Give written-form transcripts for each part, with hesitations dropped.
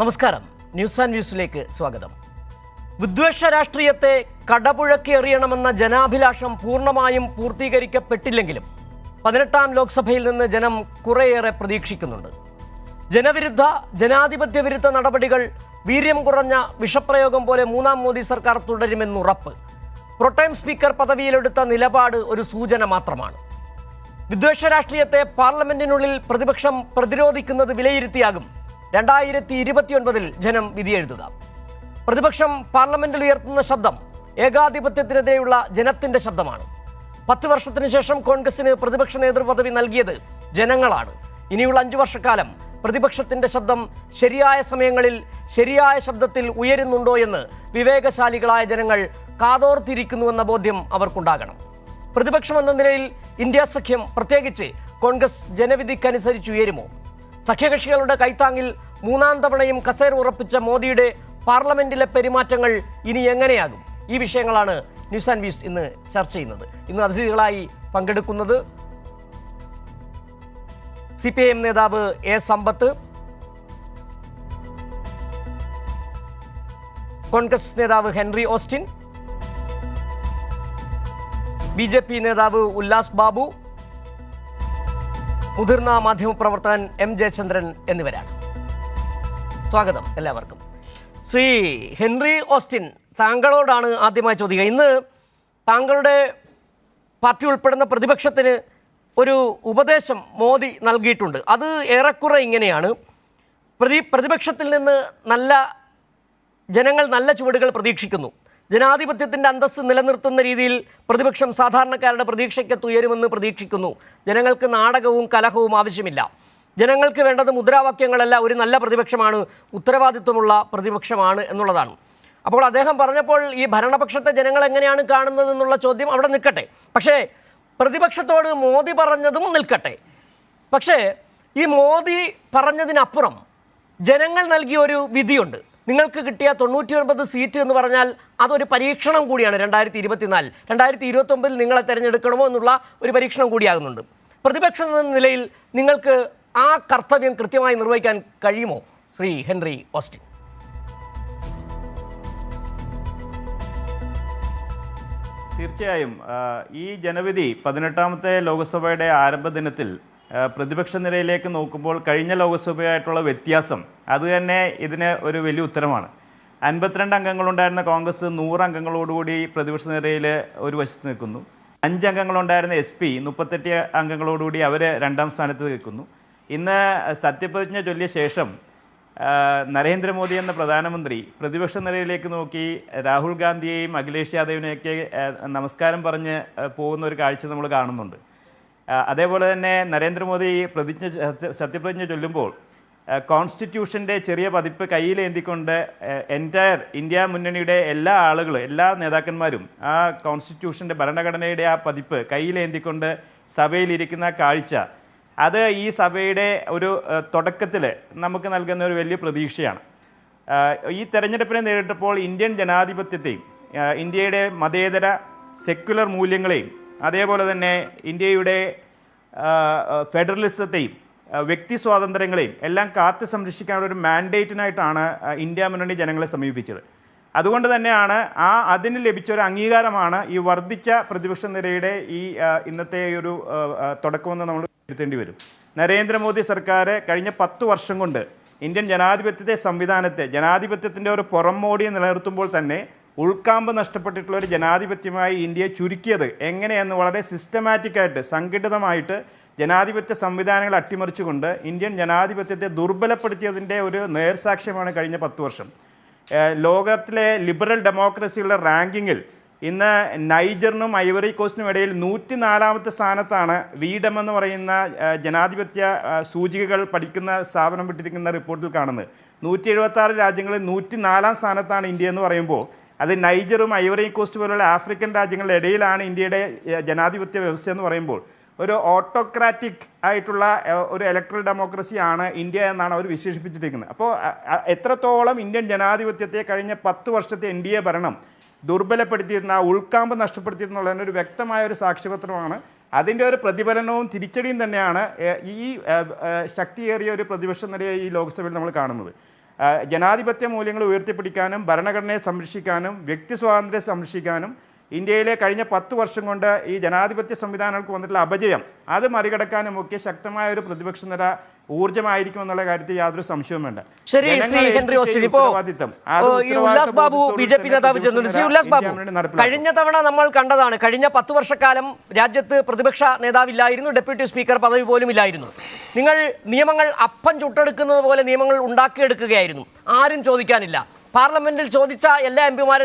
നമസ്കാരം, news and വ്യൂസിലേക്ക് സ്വാഗതം. വിദ്വേഷ രാഷ്ട്രീയത്തെ കടപുഴക്കി എറിയണമെന്ന ജനാഭിലാഷം പൂർണ്ണമായും പൂർത്തീകരിക്കപ്പെട്ടില്ലെങ്കിലും 18ാം ലോക്സഭയിൽ നിന്ന് ജനം കുറേയേറെ പ്രതീക്ഷിക്കുന്നുണ്ട്. ജനവിരുദ്ധ ജനാധിപത്യ വിരുദ്ധ നടപടികൾ വീര്യം കുറഞ്ഞ വിഷപ്രയോഗം പോലെ മൂന്നാം മോദി സർക്കാർ തുടരുമെന്നുറപ്പ്. പ്രോടൈം സ്പീക്കർ പദവിയിലെടുത്ത നിലപാട് ഒരു സൂചന മാത്രമാണ്. വിദ്വേഷ രാഷ്ട്രീയത്തെ പാർലമെന്റിനുള്ളിൽ പ്രതിപക്ഷം പ്രതിരോധിക്കുന്നത് വിലയിരുത്തിയാകും 2029 ജനം വിധിയെഴുതുക. പ്രതിപക്ഷം പാർലമെന്റിൽ ഉയർത്തുന്ന ശബ്ദം ഏകാധിപത്യത്തിനെതിരെയുള്ള ജനത്തിന്റെ ശബ്ദമാണ്. 10 വർഷത്തിന് ശേഷം കോൺഗ്രസിന് പ്രതിപക്ഷ നേതൃപദവി നൽകിയത് ജനങ്ങളാണ്. ഇനിയുള്ള 5 വർഷക്കാലം പ്രതിപക്ഷത്തിന്റെ ശബ്ദം ശരിയായ സമയങ്ങളിൽ ശരിയായ ശബ്ദത്തിൽ ഉയരുന്നുണ്ടോ എന്ന് വിവേകശാലികളായ ജനങ്ങൾ കാതോർത്തിരിക്കുന്നുവെന്ന ബോധ്യം അവർക്കുണ്ടാകണം. പ്രതിപക്ഷം എന്ന നിലയിൽ ഇന്ത്യ സഖ്യം, പ്രത്യേകിച്ച് കോൺഗ്രസ്, ജനവിധിക്കനുസരിച്ചുയരുമോ? സഖ്യകക്ഷികളുടെ കൈത്താങ്ങിൽ മൂന്നാം തവണയും കസേര ഉറപ്പിച്ച മോദിയുടെ പാർലമെന്റിലെ പെരുമാറ്റങ്ങൾ ഇനി എങ്ങനെയാകും? ഈ വിഷയങ്ങളാണ് ന്യൂസ് ആൻഡ് വ്യൂസ് ഇന്ന് ചർച്ച ചെയ്യുന്നത്. ഇന്ന് അതിഥികളായി പങ്കെടുക്കുന്നത് CPIM നേതാവ് എ സമ്പത്ത്, കോൺഗ്രസ് നേതാവ് ഹെൻറി ഓസ്റ്റിൻ, BJP നേതാവ് ഉല്ലാസ് ബാബു, മുതിർന്ന മാധ്യമപ്രവർത്തകൻ M ജയചന്ദ്രൻ എന്നിവരാണ്. സ്വാഗതം എല്ലാവർക്കും. ശ്രീ ഹെൻറി ഓസ്റ്റിൻ, താങ്കളോടാണ് ആദ്യമായി ചോദിക്കുക. ഇന്ന് താങ്കളുടെ പാർട്ടി ഉൾപ്പെടുന്ന പ്രതിപക്ഷത്തിന് ഒരു ഉപദേശം മോദി നൽകിയിട്ടുണ്ട്. അത് ഏറെക്കുറെ ഇങ്ങനെയാണ്: പ്രതിപക്ഷത്തിൽ നിന്ന് ജനങ്ങൾ നല്ല ചുവടുകൾ പ്രതീക്ഷിക്കുന്നു. ജനാധിപത്യത്തിൻ്റെ അന്തസ്സ് നിലനിർത്തുന്ന രീതിയിൽ പ്രതിപക്ഷം സാധാരണക്കാരുടെ പ്രതീക്ഷയ്ക്കത്ത് ഉയരുമെന്ന് പ്രതീക്ഷിക്കുന്നു. ജനങ്ങൾക്ക് നാടകവും കലഹവും ആവശ്യമില്ല. ജനങ്ങൾക്ക് വേണ്ടത് മുദ്രാവാക്യങ്ങളല്ല, ഒരു നല്ല പ്രതിപക്ഷമാണ്, ഉത്തരവാദിത്വമുള്ള പ്രതിപക്ഷമാണ് എന്നുള്ളതാണ്. അപ്പോൾ അദ്ദേഹം പറഞ്ഞപ്പോൾ ഈ ഭരണപക്ഷത്തെ ജനങ്ങൾ എങ്ങനെയാണ് കാണുന്നതെന്നുള്ള ചോദ്യം അവിടെ നിൽക്കട്ടെ. പക്ഷേ പ്രതിപക്ഷത്തോട് മോദി പറഞ്ഞതും നിൽക്കട്ടെ. പക്ഷേ ഈ മോദി പറഞ്ഞതിനപ്പുറം ജനങ്ങൾ നൽകിയ ഒരു വിധിയുണ്ട്. നിങ്ങൾക്ക് കിട്ടിയ 99 സീറ്റ് എന്ന് പറഞ്ഞാൽ അതൊരു പരീക്ഷണം കൂടിയാണ്. 2024, 2029 നിങ്ങളെ തിരഞ്ഞെടുക്കണമോ എന്നുള്ള ഒരു പരീക്ഷണം കൂടിയാകുന്നുണ്ട്. പ്രതിപക്ഷം എന്ന നിലയിൽ നിങ്ങൾക്ക് ആ കർത്തവ്യം കൃത്യമായി നിർവഹിക്കാൻ കഴിയുമോ, ശ്രീ ഹെൻറി ഓസ്റ്റിൻ? തീർച്ചയായും ഈ ജനവിധി 18ാമത്തെ ലോക്സഭയുടെ ആരംഭ ദിനത്തിൽ പ്രതിപക്ഷ നിരയിലേക്ക് നോക്കുമ്പോൾ കഴിഞ്ഞ ലോക്സഭയായിട്ടുള്ള വ്യത്യാസം അത് തന്നെ ഇതിന് ഒരു വലിയ ഉത്തരമാണ്. 52 അംഗങ്ങളുണ്ടായിരുന്ന കോൺഗ്രസ് 100 അംഗങ്ങളോടുകൂടി പ്രതിപക്ഷ നിരയിൽ ഒരു വശത്ത് നിൽക്കുന്നു. 5 അംഗങ്ങളുണ്ടായിരുന്ന SP 38 അംഗങ്ങളോടുകൂടി അവർ 2ാം സ്ഥാനത്ത് നിൽക്കുന്നു. ഇന്ന് സത്യപ്രതിജ്ഞ ചൊല്ലിയ ശേഷം നരേന്ദ്രമോദി എന്ന പ്രധാനമന്ത്രി പ്രതിപക്ഷ നിരയിലേക്ക് നോക്കി രാഹുൽ ഗാന്ധിയെയും അഖിലേഷ് യാദവിനെയൊക്കെ നമസ്കാരം പറഞ്ഞ് പോകുന്ന ഒരു കാഴ്ച നമ്മൾ കാണുന്നുണ്ട്. അതേപോലെ തന്നെ നരേന്ദ്രമോദി സത്യപ്രതിജ്ഞ ചൊല്ലുമ്പോൾ കോൺസ്റ്റിറ്റ്യൂഷൻ്റെ ചെറിയ പതിപ്പ് കയ്യിലേന്തിക്കൊണ്ട് എൻറ്റയർ ഇന്ത്യ മുന്നണിയുടെ എല്ലാ നേതാക്കന്മാരും ആ കോൺസ്റ്റിറ്റ്യൂഷൻ്റെ ഭരണഘടനയുടെ ആ പതിപ്പ് കയ്യിലേന്തിക്കൊണ്ട് സഭയിലിരിക്കുന്ന കാഴ്ച, അത് ഈ സഭയുടെ ഒരു തുടക്കത്തിൽ നമുക്ക് നൽകുന്ന ഒരു വലിയ പ്രതീക്ഷയാണ്. ഈ തെരഞ്ഞെടുപ്പിനെ നേരിട്ടപ്പോൾ ഇന്ത്യൻ ജനാധിപത്യത്തെയും ഇന്ത്യയുടെ മതേതര സെക്യുലർ മൂല്യങ്ങളെയും അതേപോലെ തന്നെ ഇന്ത്യയുടെ ഫെഡറലിസത്തെയും വ്യക്തി സ്വാതന്ത്ര്യങ്ങളെയും എല്ലാം കാത്തു സംരക്ഷിക്കാനുള്ള ഒരു മാൻഡേറ്റിനായിട്ടാണ് ഇന്ത്യ മുന്നണി ജനങ്ങളെ സമീപിച്ചത്. അതുകൊണ്ട് തന്നെയാണ് അതിന് ലഭിച്ച ഒരു അംഗീകാരമാണ് ഈ വർദ്ധിച്ച പ്രതിപക്ഷ നിരയുടെ ഈ ഇന്നത്തെ ഒരു തുടക്കമെന്ന് നമ്മൾ വരുത്തേണ്ടി വരും. നരേന്ദ്രമോദി സർക്കാർ കഴിഞ്ഞ 10 വർഷം കൊണ്ട് ഇന്ത്യൻ ജനാധിപത്യത്തിൻ്റെ ഒരു പുറംമോടിയെ നിലനിർത്തുമ്പോൾ തന്നെ ഉൾക്കാമ്പ് നഷ്ടപ്പെട്ടിട്ടുള്ള ഒരു ജനാധിപത്യമായി ഇന്ത്യയെ ചുരുക്കിയത് എങ്ങനെയെന്ന് വളരെ സിസ്റ്റമാറ്റിക്കായിട്ട് സംഘടിതമായിട്ട് ജനാധിപത്യ സംവിധാനങ്ങൾ അട്ടിമറിച്ചുകൊണ്ട് ഇന്ത്യൻ ജനാധിപത്യത്തെ ദുർബലപ്പെടുത്തിയതിൻ്റെ ഒരു നേർസാക്ഷ്യമാണ് കഴിഞ്ഞ 10 വർഷം. ലോകത്തിലെ ലിബറൽ ഡെമോക്രസിയുടെ റാങ്കിങ്ങിൽ ഇന്ന് നൈജറിനും ഐവറി കോസ്റ്റിനും ഇടയിൽ 104ാമത്തെ സ്ഥാനത്താണ് വീഡം എന്ന് പറയുന്ന ജനാധിപത്യ സൂചികകൾ പഠിക്കുന്ന സ്ഥാപനം വിട്ടിരിക്കുന്ന റിപ്പോർട്ടിൽ കാണുന്നത്. 176 രാജ്യങ്ങളിൽ 104ാം സ്ഥാനത്താണ് ഇന്ത്യ എന്ന് പറയുമ്പോൾ അത് നൈജറും ഐവറി കോസ്റ്റ് പോലുള്ള ആഫ്രിക്കൻ രാജ്യങ്ങളുടെ ഇടയിലാണ് ഇന്ത്യയുടെ ജനാധിപത്യ വ്യവസ്ഥ എന്ന് പറയുമ്പോൾ ഒരു ഓട്ടോക്രാറ്റിക് ആയിട്ടുള്ള ഒരു ഇലക്ട്രൽ ഡെമോക്രസിയാണ് ഇന്ത്യ എന്നാണ് അവർ വിശേഷിപ്പിച്ചിരിക്കുന്നത്. അപ്പോൾ എത്രത്തോളം ഇന്ത്യൻ ജനാധിപത്യത്തെ കഴിഞ്ഞ 10 വർഷത്തെ NDA ഭരണം ദുർബലപ്പെടുത്തിയിരുന്ന, ഉൾക്കാമ്പ് നഷ്ടപ്പെടുത്തിയിരുന്നുള്ളതിന് ഒരു വ്യക്തമായ ഒരു സാക്ഷ്യപത്രമാണ്. അതിൻ്റെ ഒരു പ്രതിഫലനവും തിരിച്ചടിയും തന്നെയാണ് ഈ ശക്തിയേറിയ ഒരു പ്രതിപക്ഷ നിരയെ ഈ ലോക്സഭയിൽ നമ്മൾ കാണുന്നത്. ജനാധിപത്യ മൂല്യങ്ങൾ ഉയർത്തിപ്പിടിക്കാനും ഭരണഘടനയെ സംരക്ഷിക്കാനും വ്യക്തി സ്വാതന്ത്ര്യം സംരക്ഷിക്കാനും ഇന്ത്യയിലെ കഴിഞ്ഞ 10 വർഷം കൊണ്ട് ഈ ജനാധിപത്യ സംവിധാനങ്ങൾക്ക് വന്നിട്ടുള്ള അപജയം അത് മറികടക്കാനും ഒക്കെ ശക്തമായ ഒരു പ്രതിപക്ഷ നിര ഊർജ്ജമായിരിക്കും എന്നുള്ള കാര്യത്തിൽ യാതൊരു സംശയവും വേണ്ട. ശരി, ശ്രീ ഹെൻറി ഓസ്റ്റിൻ, ഇപ്പോൾ ഉല്ലാസ് ബാബു ബി.ജെ.പി നേതാവ് ചെന്നു. ശ്രീ ഉല്ലാസ് ബാബു, കഴിഞ്ഞ തവണ നമ്മൾ കണ്ടതാണ്, കഴിഞ്ഞ 10 വർഷക്കാലം രാജ്യത്ത് പ്രതിപക്ഷ നേതാവില്ലായിരുന്നു, ഡെപ്യൂട്ടി സ്പീക്കർ പദവി പോലും ഇല്ലായിരുന്നു. നിങ്ങൾ നിയമങ്ങൾ അപ്പം ചുട്ടെടുക്കുന്നത് പോലെ നിയമങ്ങൾ ഉണ്ടാക്കിയെടുക്കുകയായിരുന്നു, ആരും ചോദിക്കാനില്ല. പാർലമെന്റിൽ ചോദിച്ച എല്ലാ എംപിമാരെ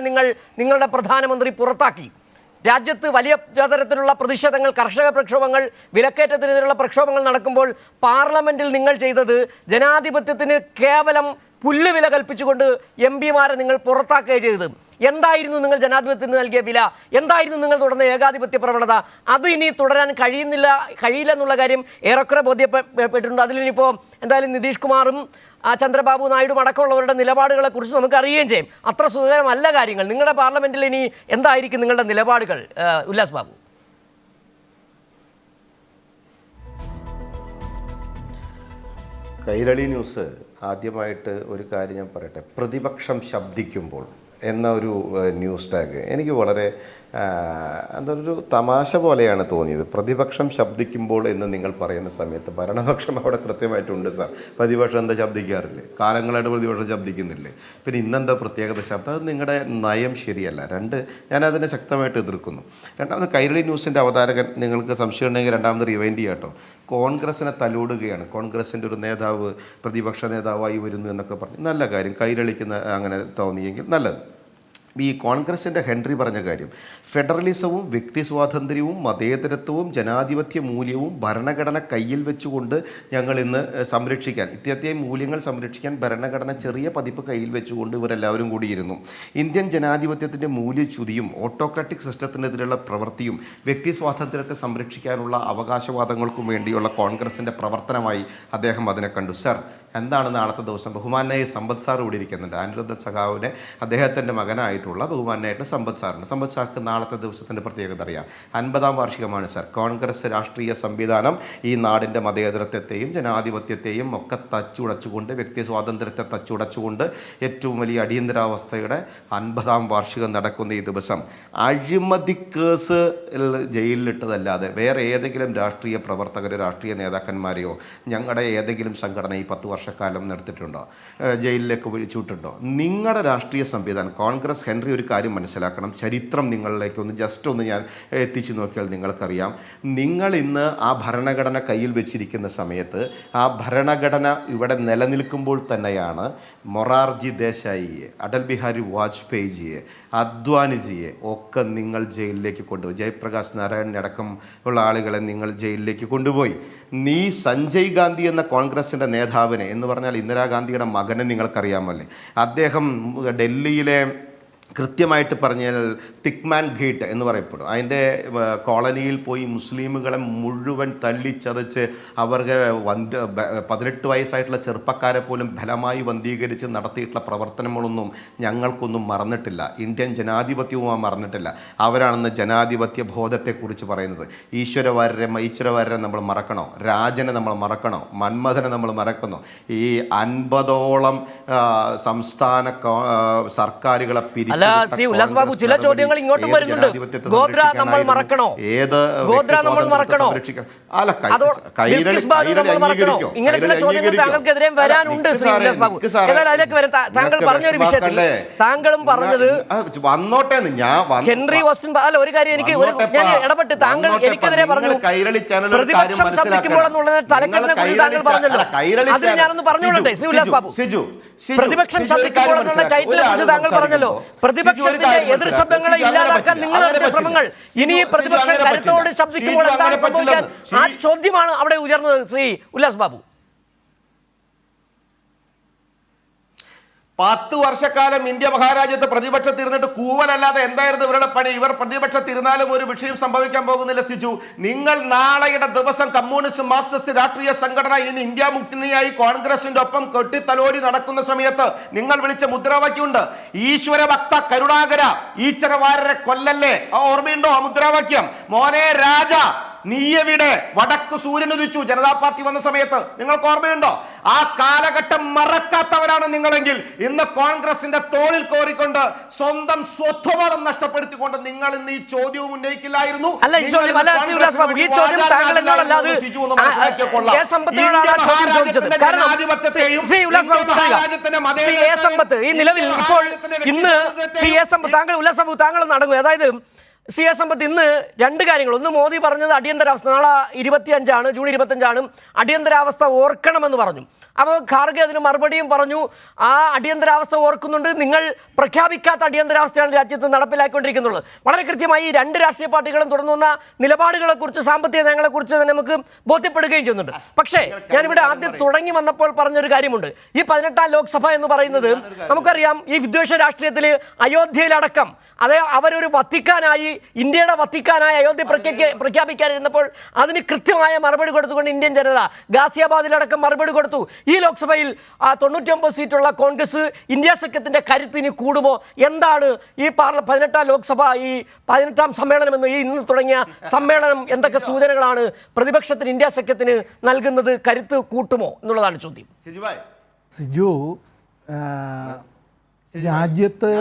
നിങ്ങളുടെ പ്രധാനമന്ത്രി പുറത്താക്കി. രാജ്യത്ത് വലിയ തരത്തിലുള്ള പ്രതിഷേധങ്ങൾ, കർഷക പ്രക്ഷോഭങ്ങൾ, വിലക്കയറ്റത്തിനെതിരെയുള്ള പ്രക്ഷോഭങ്ങൾ നടക്കുമ്പോൾ പാർലമെന്റിൽ നിങ്ങൾ ചെയ്തത് ജനാധിപത്യത്തിന് കേവലം പുല്ലുവില കൽപ്പിച്ചുകൊണ്ട് പിമാരെ നിങ്ങൾ പുറത്താക്കുകയാണ് ചെയ്തത്. എന്തായിരുന്നു നിങ്ങൾ ജനാധിപത്യത്തിന് നൽകിയ വില? എന്തായിരുന്നു നിങ്ങൾ തുടർന്ന ഏകാധിപത്യ പ്രവണത? അത് ഇനി തുടരാൻ കഴിയില്ല എന്നുള്ള കാര്യം ഏറെക്കുറെ ബോധ്യപ്പെട്ടിട്ടുണ്ട്. അതിലിനിപ്പോൾ എന്തായാലും നിതീഷ് കുമാറും ചന്ദ്രബാബു നായിഡു അടക്കമുള്ളവരുടെ നിലപാടുകളെ കുറിച്ച് നമുക്ക് അറിയുകയും ചെയ്യും. അത്ര സുഖകരമല്ല കാര്യങ്ങൾ. നിങ്ങളുടെ പാർലമെന്റിൽ ഇനി എന്തായിരിക്കും നിങ്ങളുടെ നിലപാടുകൾ, ഉല്ലാസ് ബാബു? കൈരളി ന്യൂസ് ആദ്യമായിട്ട് ഒരു കാര്യം ഞാൻ പറയട്ടെ. പ്രതിപക്ഷം ശബ്ദിക്കുമ്പോൾ എന്ന ഒരു ന്യൂസ് ടാഗ് എനിക്ക് വളരെ എന്തൊരു തമാശ പോലെയാണ് തോന്നിയത്. പ്രതിപക്ഷം ശബ്ദിക്കുമ്പോൾ എന്ന് നിങ്ങൾ പറയുന്ന സമയത്ത് ഭരണപക്ഷം അവിടെ കൃത്യമായിട്ടുണ്ട് സാർ. പ്രതിപക്ഷം എന്താ ശബ്ദിക്കാറില്ലേ? കാലങ്ങളായിട്ട് പ്രതിപക്ഷം ശബ്ദിക്കുന്നില്ലേ? പിന്നെ ഇന്നെന്താ പ്രത്യേകത ശബ്ദം? അത് നിങ്ങളുടെ നയം ശരിയല്ല. ഞാനതിനെ ശക്തമായിട്ട് എതിർക്കുന്നു. രണ്ടാമത്, കൈരളി ന്യൂസിൻ്റെ അവതാരകൻ, നിങ്ങൾക്ക് സംശയം ഉണ്ടെങ്കിൽ രണ്ടാമത് റിവൈൻഡ് ചെയ്യാം കേട്ടോ, കോൺഗ്രസിനെ തലോടുകയാണ്. കോൺഗ്രസിൻ്റെ ഒരു നേതാവ് പ്രതിപക്ഷ നേതാവായി വരുന്നു എന്നൊക്കെ പറഞ്ഞു. നല്ല കാര്യം, കൈരളിക്ക് അങ്ങനെ തോന്നിയെങ്കിൽ നല്ലത്. ഈ കോൺഗ്രസിൻ്റെ ഹെൻറി പറഞ്ഞ കാര്യം, ഫെഡറലിസവും വ്യക്തി സ്വാതന്ത്ര്യവും മതേതരത്വവും ജനാധിപത്യ മൂല്യവും ഭരണഘടന കയ്യിൽ വെച്ചുകൊണ്ട് ഞങ്ങൾ ഇന്ന് സംരക്ഷിക്കാൻ, ഇത്യത്തെ മൂല്യങ്ങൾ സംരക്ഷിക്കാൻ ഭരണഘടന ചെറിയ പതിപ്പ് കയ്യിൽ വെച്ചുകൊണ്ട് ഇവരെല്ലാവരും കൂടിയിരുന്നു. ഇന്ത്യൻ ജനാധിപത്യത്തിൻ്റെ മൂല്യച്യുതിയും ഓട്ടോക്രാറ്റിക് സിസ്റ്റത്തിനെതിരെയുള്ള പ്രവൃത്തിയും വ്യക്തി സ്വാതന്ത്ര്യത്തെ സംരക്ഷിക്കാനുള്ള അവകാശവാദങ്ങൾക്കും വേണ്ടിയുള്ള കോൺഗ്രസിൻ്റെ പ്രവർത്തനമായി അദ്ദേഹം അതിനെ കണ്ടു. സർ, എന്താണ് നാളത്തെ ദിവസം? ബഹുമാനായ സമ്പത്ത് സാർ ഇവിടെ ഇരിക്കുന്നുണ്ട്. അനിരുദ്ധ സഖാവിനെ അദ്ദേഹത്തിൻ്റെ മകനായിട്ടുള്ള ബഹുമാനായിട്ട് സമ്പത്ത് സാറിന്. സമ്പത്ത് സാർക്ക് നാളത്തെ ദിവസത്തിൻ്റെ പ്രത്യേകത അറിയാം. 50-ാം വാർഷികമാണ് സർ. കോൺഗ്രസ് രാഷ്ട്രീയ സംവിധാനം ഈ നാടിൻ്റെ മതേതരത്വത്തെയും ജനാധിപത്യത്തെയും ഒക്കെ തച്ചുടച്ചുകൊണ്ട്, വ്യക്തി സ്വാതന്ത്ര്യത്തെ തച്ചുടച്ചുകൊണ്ട് ഏറ്റവും വലിയ അടിയന്തരാവസ്ഥയുടെ 50-ാം വാർഷികം നടക്കുന്ന ഈ ദിവസം അഴിമതി കേസ് ജയിലിലിട്ടതല്ലാതെ വേറെ ഏതെങ്കിലും രാഷ്ട്രീയ പ്രവർത്തകരോ രാഷ്ട്രീയ നേതാക്കന്മാരെയോ ഞങ്ങളുടെ ഏതെങ്കിലും സംഘടന ഈ 10 വർഷക്കാലം നിർത്തിയിട്ടുണ്ടോ? ജയിലിലേക്ക് വിളിച്ചുവിട്ടുണ്ടോ? നിങ്ങളുടെ രാഷ്ട്രീയ സംവിധാനം കോൺഗ്രസ്. ഹെൻറി, ഒരു കാര്യം മനസ്സിലാക്കണം. ചരിത്രം നിങ്ങളിലേക്ക് ജസ്റ്റ് ഒന്ന് ഞാൻ എത്തിച്ചു നോക്കിയാൽ നിങ്ങൾക്കറിയാം. നിങ്ങൾ ഇന്ന് ആ ഭരണഘടന കയ്യിൽ വെച്ചിരിക്കുന്ന സമയത്ത് ആ ഭരണഘടന ഇവിടെ നിലനിൽക്കുമ്പോൾ തന്നെയാണ് മൊറാർജി ദേശായിയെ, അടൽ ബിഹാരി വാജ്പേയിജിയെ, അദ്വാനിജിയെ ഒക്കെ നിങ്ങൾ ജയിലിലേക്ക് കൊണ്ടുപോയി. ജയപ്രകാശ് നാരായണൻ അടക്കം ഉള്ള ആളുകളെ നിങ്ങൾ ജയിലിലേക്ക് കൊണ്ടുപോയി. നീ സഞ്ജയ് ഗാന്ധി എന്ന കോൺഗ്രസിൻ്റെ നേതാവിനെ, എന്ന് പറഞ്ഞാൽ ഇന്ദിരാഗാന്ധിയുടെ മകനെ നിങ്ങൾക്കറിയാമല്ലേ, അദ്ദേഹം ഡൽഹിയിലെ കൃത്യമായിട്ട് പറഞ്ഞാൽ തിക്മാൻ ഗേറ്റ് എന്ന് പറയപ്പെടും, അതിൻ്റെ കോളനിയിൽ പോയി മുസ്ലിമുകളെ മുഴുവൻ തല്ലിച്ചതച്ച് അവർക്ക് 18 വയസ്സായിട്ടുള്ള ചെറുപ്പക്കാരെ പോലും ബലമായി വന്ധീകരിച്ച് നടത്തിയിട്ടുള്ള പ്രവർത്തനങ്ങളൊന്നും ഞങ്ങൾക്കൊന്നും മറന്നിട്ടില്ല. ഇന്ത്യൻ ജനാധിപത്യവും മറന്നിട്ടില്ല. അവരാണെന്ന് ജനാധിപത്യ ബോധത്തെക്കുറിച്ച് പറയുന്നത്. ഈശ്വരവാര്യരെ നമ്മൾ മറക്കണോ? രാജനെ നമ്മൾ മറക്കണോ? മന്മഥനെ നമ്മൾ മറക്കണോ? ഈ 50ഓളം സംസ്ഥാന സർക്കാരുകളെ ശ്രീ ഉല്ലാസ് ബാബു, ചില ചോദ്യങ്ങൾ ഇങ്ങോട്ടും വരുന്നുണ്ട്. ഗോത്ര നമ്മൾ മറക്കണോ? ഗോത്ര നമ്മൾ മറക്കണോ? ഇങ്ങനെ ചില ചോദ്യങ്ങൾ താങ്കൾക്കെതിരെ വരാനുണ്ട് ശ്രീ ഉല്ലാസ് ബാബു. എന്നാൽ അതിലേക്ക് വരാൻ താങ്കൾ പറഞ്ഞൊരു വിഷയത്തിൽ താങ്കളും പറഞ്ഞത് ഹെൻറി ഓസ്റ്റിൻ. അല്ല, ഒരു കാര്യം ഞാൻ ഇടപെട്ട്, താങ്കൾ എനിക്കെതിരെ പറഞ്ഞു പ്രതിപക്ഷം ശബ്ദിക്കുമ്പോൾ എന്നുള്ളത് തലക്കെട്ടിനെ കുറിച്ച് താങ്കൾ പറഞ്ഞല്ലോ. അതിന് ഞാനൊന്ന് പറഞ്ഞുകൊള്ളട്ടെ ശ്രീ ഉല്ലാസ് ബാബു. പ്രതിപക്ഷം ശബ്ദിക്കുമ്പോൾ എന്നുള്ള ടൈറ്റിലെ കുറിച്ച് താങ്കൾ പറഞ്ഞല്ലോ. പ്രതിപക്ഷത്തിന്റെ എതിർ ശബ്ദങ്ങളെ ഇല്ലാതാക്കാൻ നിങ്ങൾ നടത്തിയ ശ്രമങ്ങൾ, ഇനി പ്രതിപക്ഷം കരുത്തോട് ശബ്ദിക്കുമ്പോൾ എന്താണ് സംഭവിക്കാൻ? ആ ചോദ്യമാണ് അവിടെ ഉയർന്നത് ശ്രീ ഉല്ലാസ് ബാബു. 10 വർഷക്കാലം ഇന്ത്യ മഹാരാജ്യത്ത് പ്രതിപക്ഷത്തിരുന്നിട്ട് കൂവലല്ലാതെ എന്തായിരുന്നു ഇവരുടെ പണി? ഇവർ പ്രതിപക്ഷത്തിരുന്നാലും ഒരു വിഷയം സംഭവിക്കാൻ പോകുന്നില്ല. സിജു, നിങ്ങൾ നാളെയുടെ ദിവസം കമ്മ്യൂണിസ്റ്റ് മാർക്സിസ്റ്റ് രാഷ്ട്രീയ സംഘടന ഇനി ഇന്ത്യ മുക്തിയായി കോൺഗ്രസിന്റെ ഒപ്പം കെട്ടിത്തലോടി നടക്കുന്ന സമയത്ത് നിങ്ങൾ വിളിച്ച മുദ്രാവാക്യമുണ്ട്, ഈശ്വര ഭക്ത കരുണാകര ഈശ്വരവാരരെ കൊല്ലല്ലേ. ഓർമ്മയുണ്ടോ ആ മുദ്രാവാക്യം? മോനെ രാജ നീ എവിടെ? വടക്ക് സൂര്യൻ ഉദിച്ചു ജനതാ പാർട്ടി വന്ന സമയത്ത് നിങ്ങൾക്ക് ഓർമ്മയുണ്ടോ? ആ കാലഘട്ടം മറക്കാത്തവരാണ് നിങ്ങളെങ്കിൽ ഇന്ന് കോൺഗ്രസിന്റെ തോളിൽ കോറിക്കൊണ്ട് സ്വന്തം സ്വത്വബോധം നഷ്ടപ്പെടുത്തിക്കൊണ്ട് നിങ്ങൾ ഇന്ന് ഈ ചോദ്യവും ഉന്നയിക്കില്ലായിരുന്നു. താങ്കൾ നടങ്ങും. അതായത് സമ്പത്ത് ഇന്ന് രണ്ട് കാര്യങ്ങൾ. ഒന്ന്, മോദി പറഞ്ഞത് അടിയന്തരാവസ്ഥ നാളെ 25 ജൂൺ 25 അടിയന്തരാവസ്ഥ ഓർക്കണമെന്ന് പറഞ്ഞു. അപ്പോൾ ഖാർഗെ അതിന് മറുപടിയും പറഞ്ഞു, ആ അടിയന്തരാവസ്ഥ ഓർക്കുന്നുണ്ട്, നിങ്ങൾ പ്രഖ്യാപിക്കാത്ത അടിയന്തരാവസ്ഥയാണ് രാജ്യത്ത് നടപ്പിലാക്കിക്കൊണ്ടിരിക്കുന്നുള്ളത്. വളരെ കൃത്യമായി ഈ രണ്ട് രാഷ്ട്രീയ പാർട്ടികളും തുടർന്നുവന്ന നിലപാടുകളെക്കുറിച്ച്, സാമ്പത്തിക നയങ്ങളെക്കുറിച്ച് തന്നെ നമുക്ക് ബോധ്യപ്പെടുകയും ചെയ്യുന്നുണ്ട്. പക്ഷേ ഞാനിവിടെ ആദ്യം തുടങ്ങി വന്നപ്പോൾ പറഞ്ഞൊരു കാര്യമുണ്ട്. ഈ 18ാം ലോക്സഭ എന്ന് പറയുന്നത് നമുക്കറിയാം, ഈ വിദ്വേഷ രാഷ്ട്രീയത്തിൽ അയോധ്യയിലടക്കം അവരൊരു വത്തിക്കാനായി, ഇന്ത്യയുടെ വത്തിക്കാനായി അയോധ്യ പ്രഖ്യാപിക്കാനിരുന്നപ്പോൾ അതിന് കൃത്യമായ മറുപടി കൊടുത്തുകൊണ്ട് ഇന്ത്യൻ ജനത ഗാസിയാബാദിലടക്കം മറുപടി കൊടുത്തു. ഈ ലോക്സഭയിൽ 99 സീറ്റുള്ള കോൺഗ്രസ് ഇന്ത്യ സഖ്യത്തിന്റെ കരുത്തിന് കൂടുമോ? എന്താണ് ഈ 18ാം ലോക്സഭ, ഈ 18ാം സമ്മേളനം എന്ന്, ഈ ഇന്ന് തുടങ്ങിയ സമ്മേളനം എന്തൊക്കെ സൂചനകളാണ് പ്രതിപക്ഷത്തിന്, ഇന്ത്യ സഖ്യത്തിന് നൽകുന്നത്? കരുത്ത് കൂട്ടുമോ എന്നുള്ളതാണ് ചോദ്യം. സിജു, രാജ്യത്ത്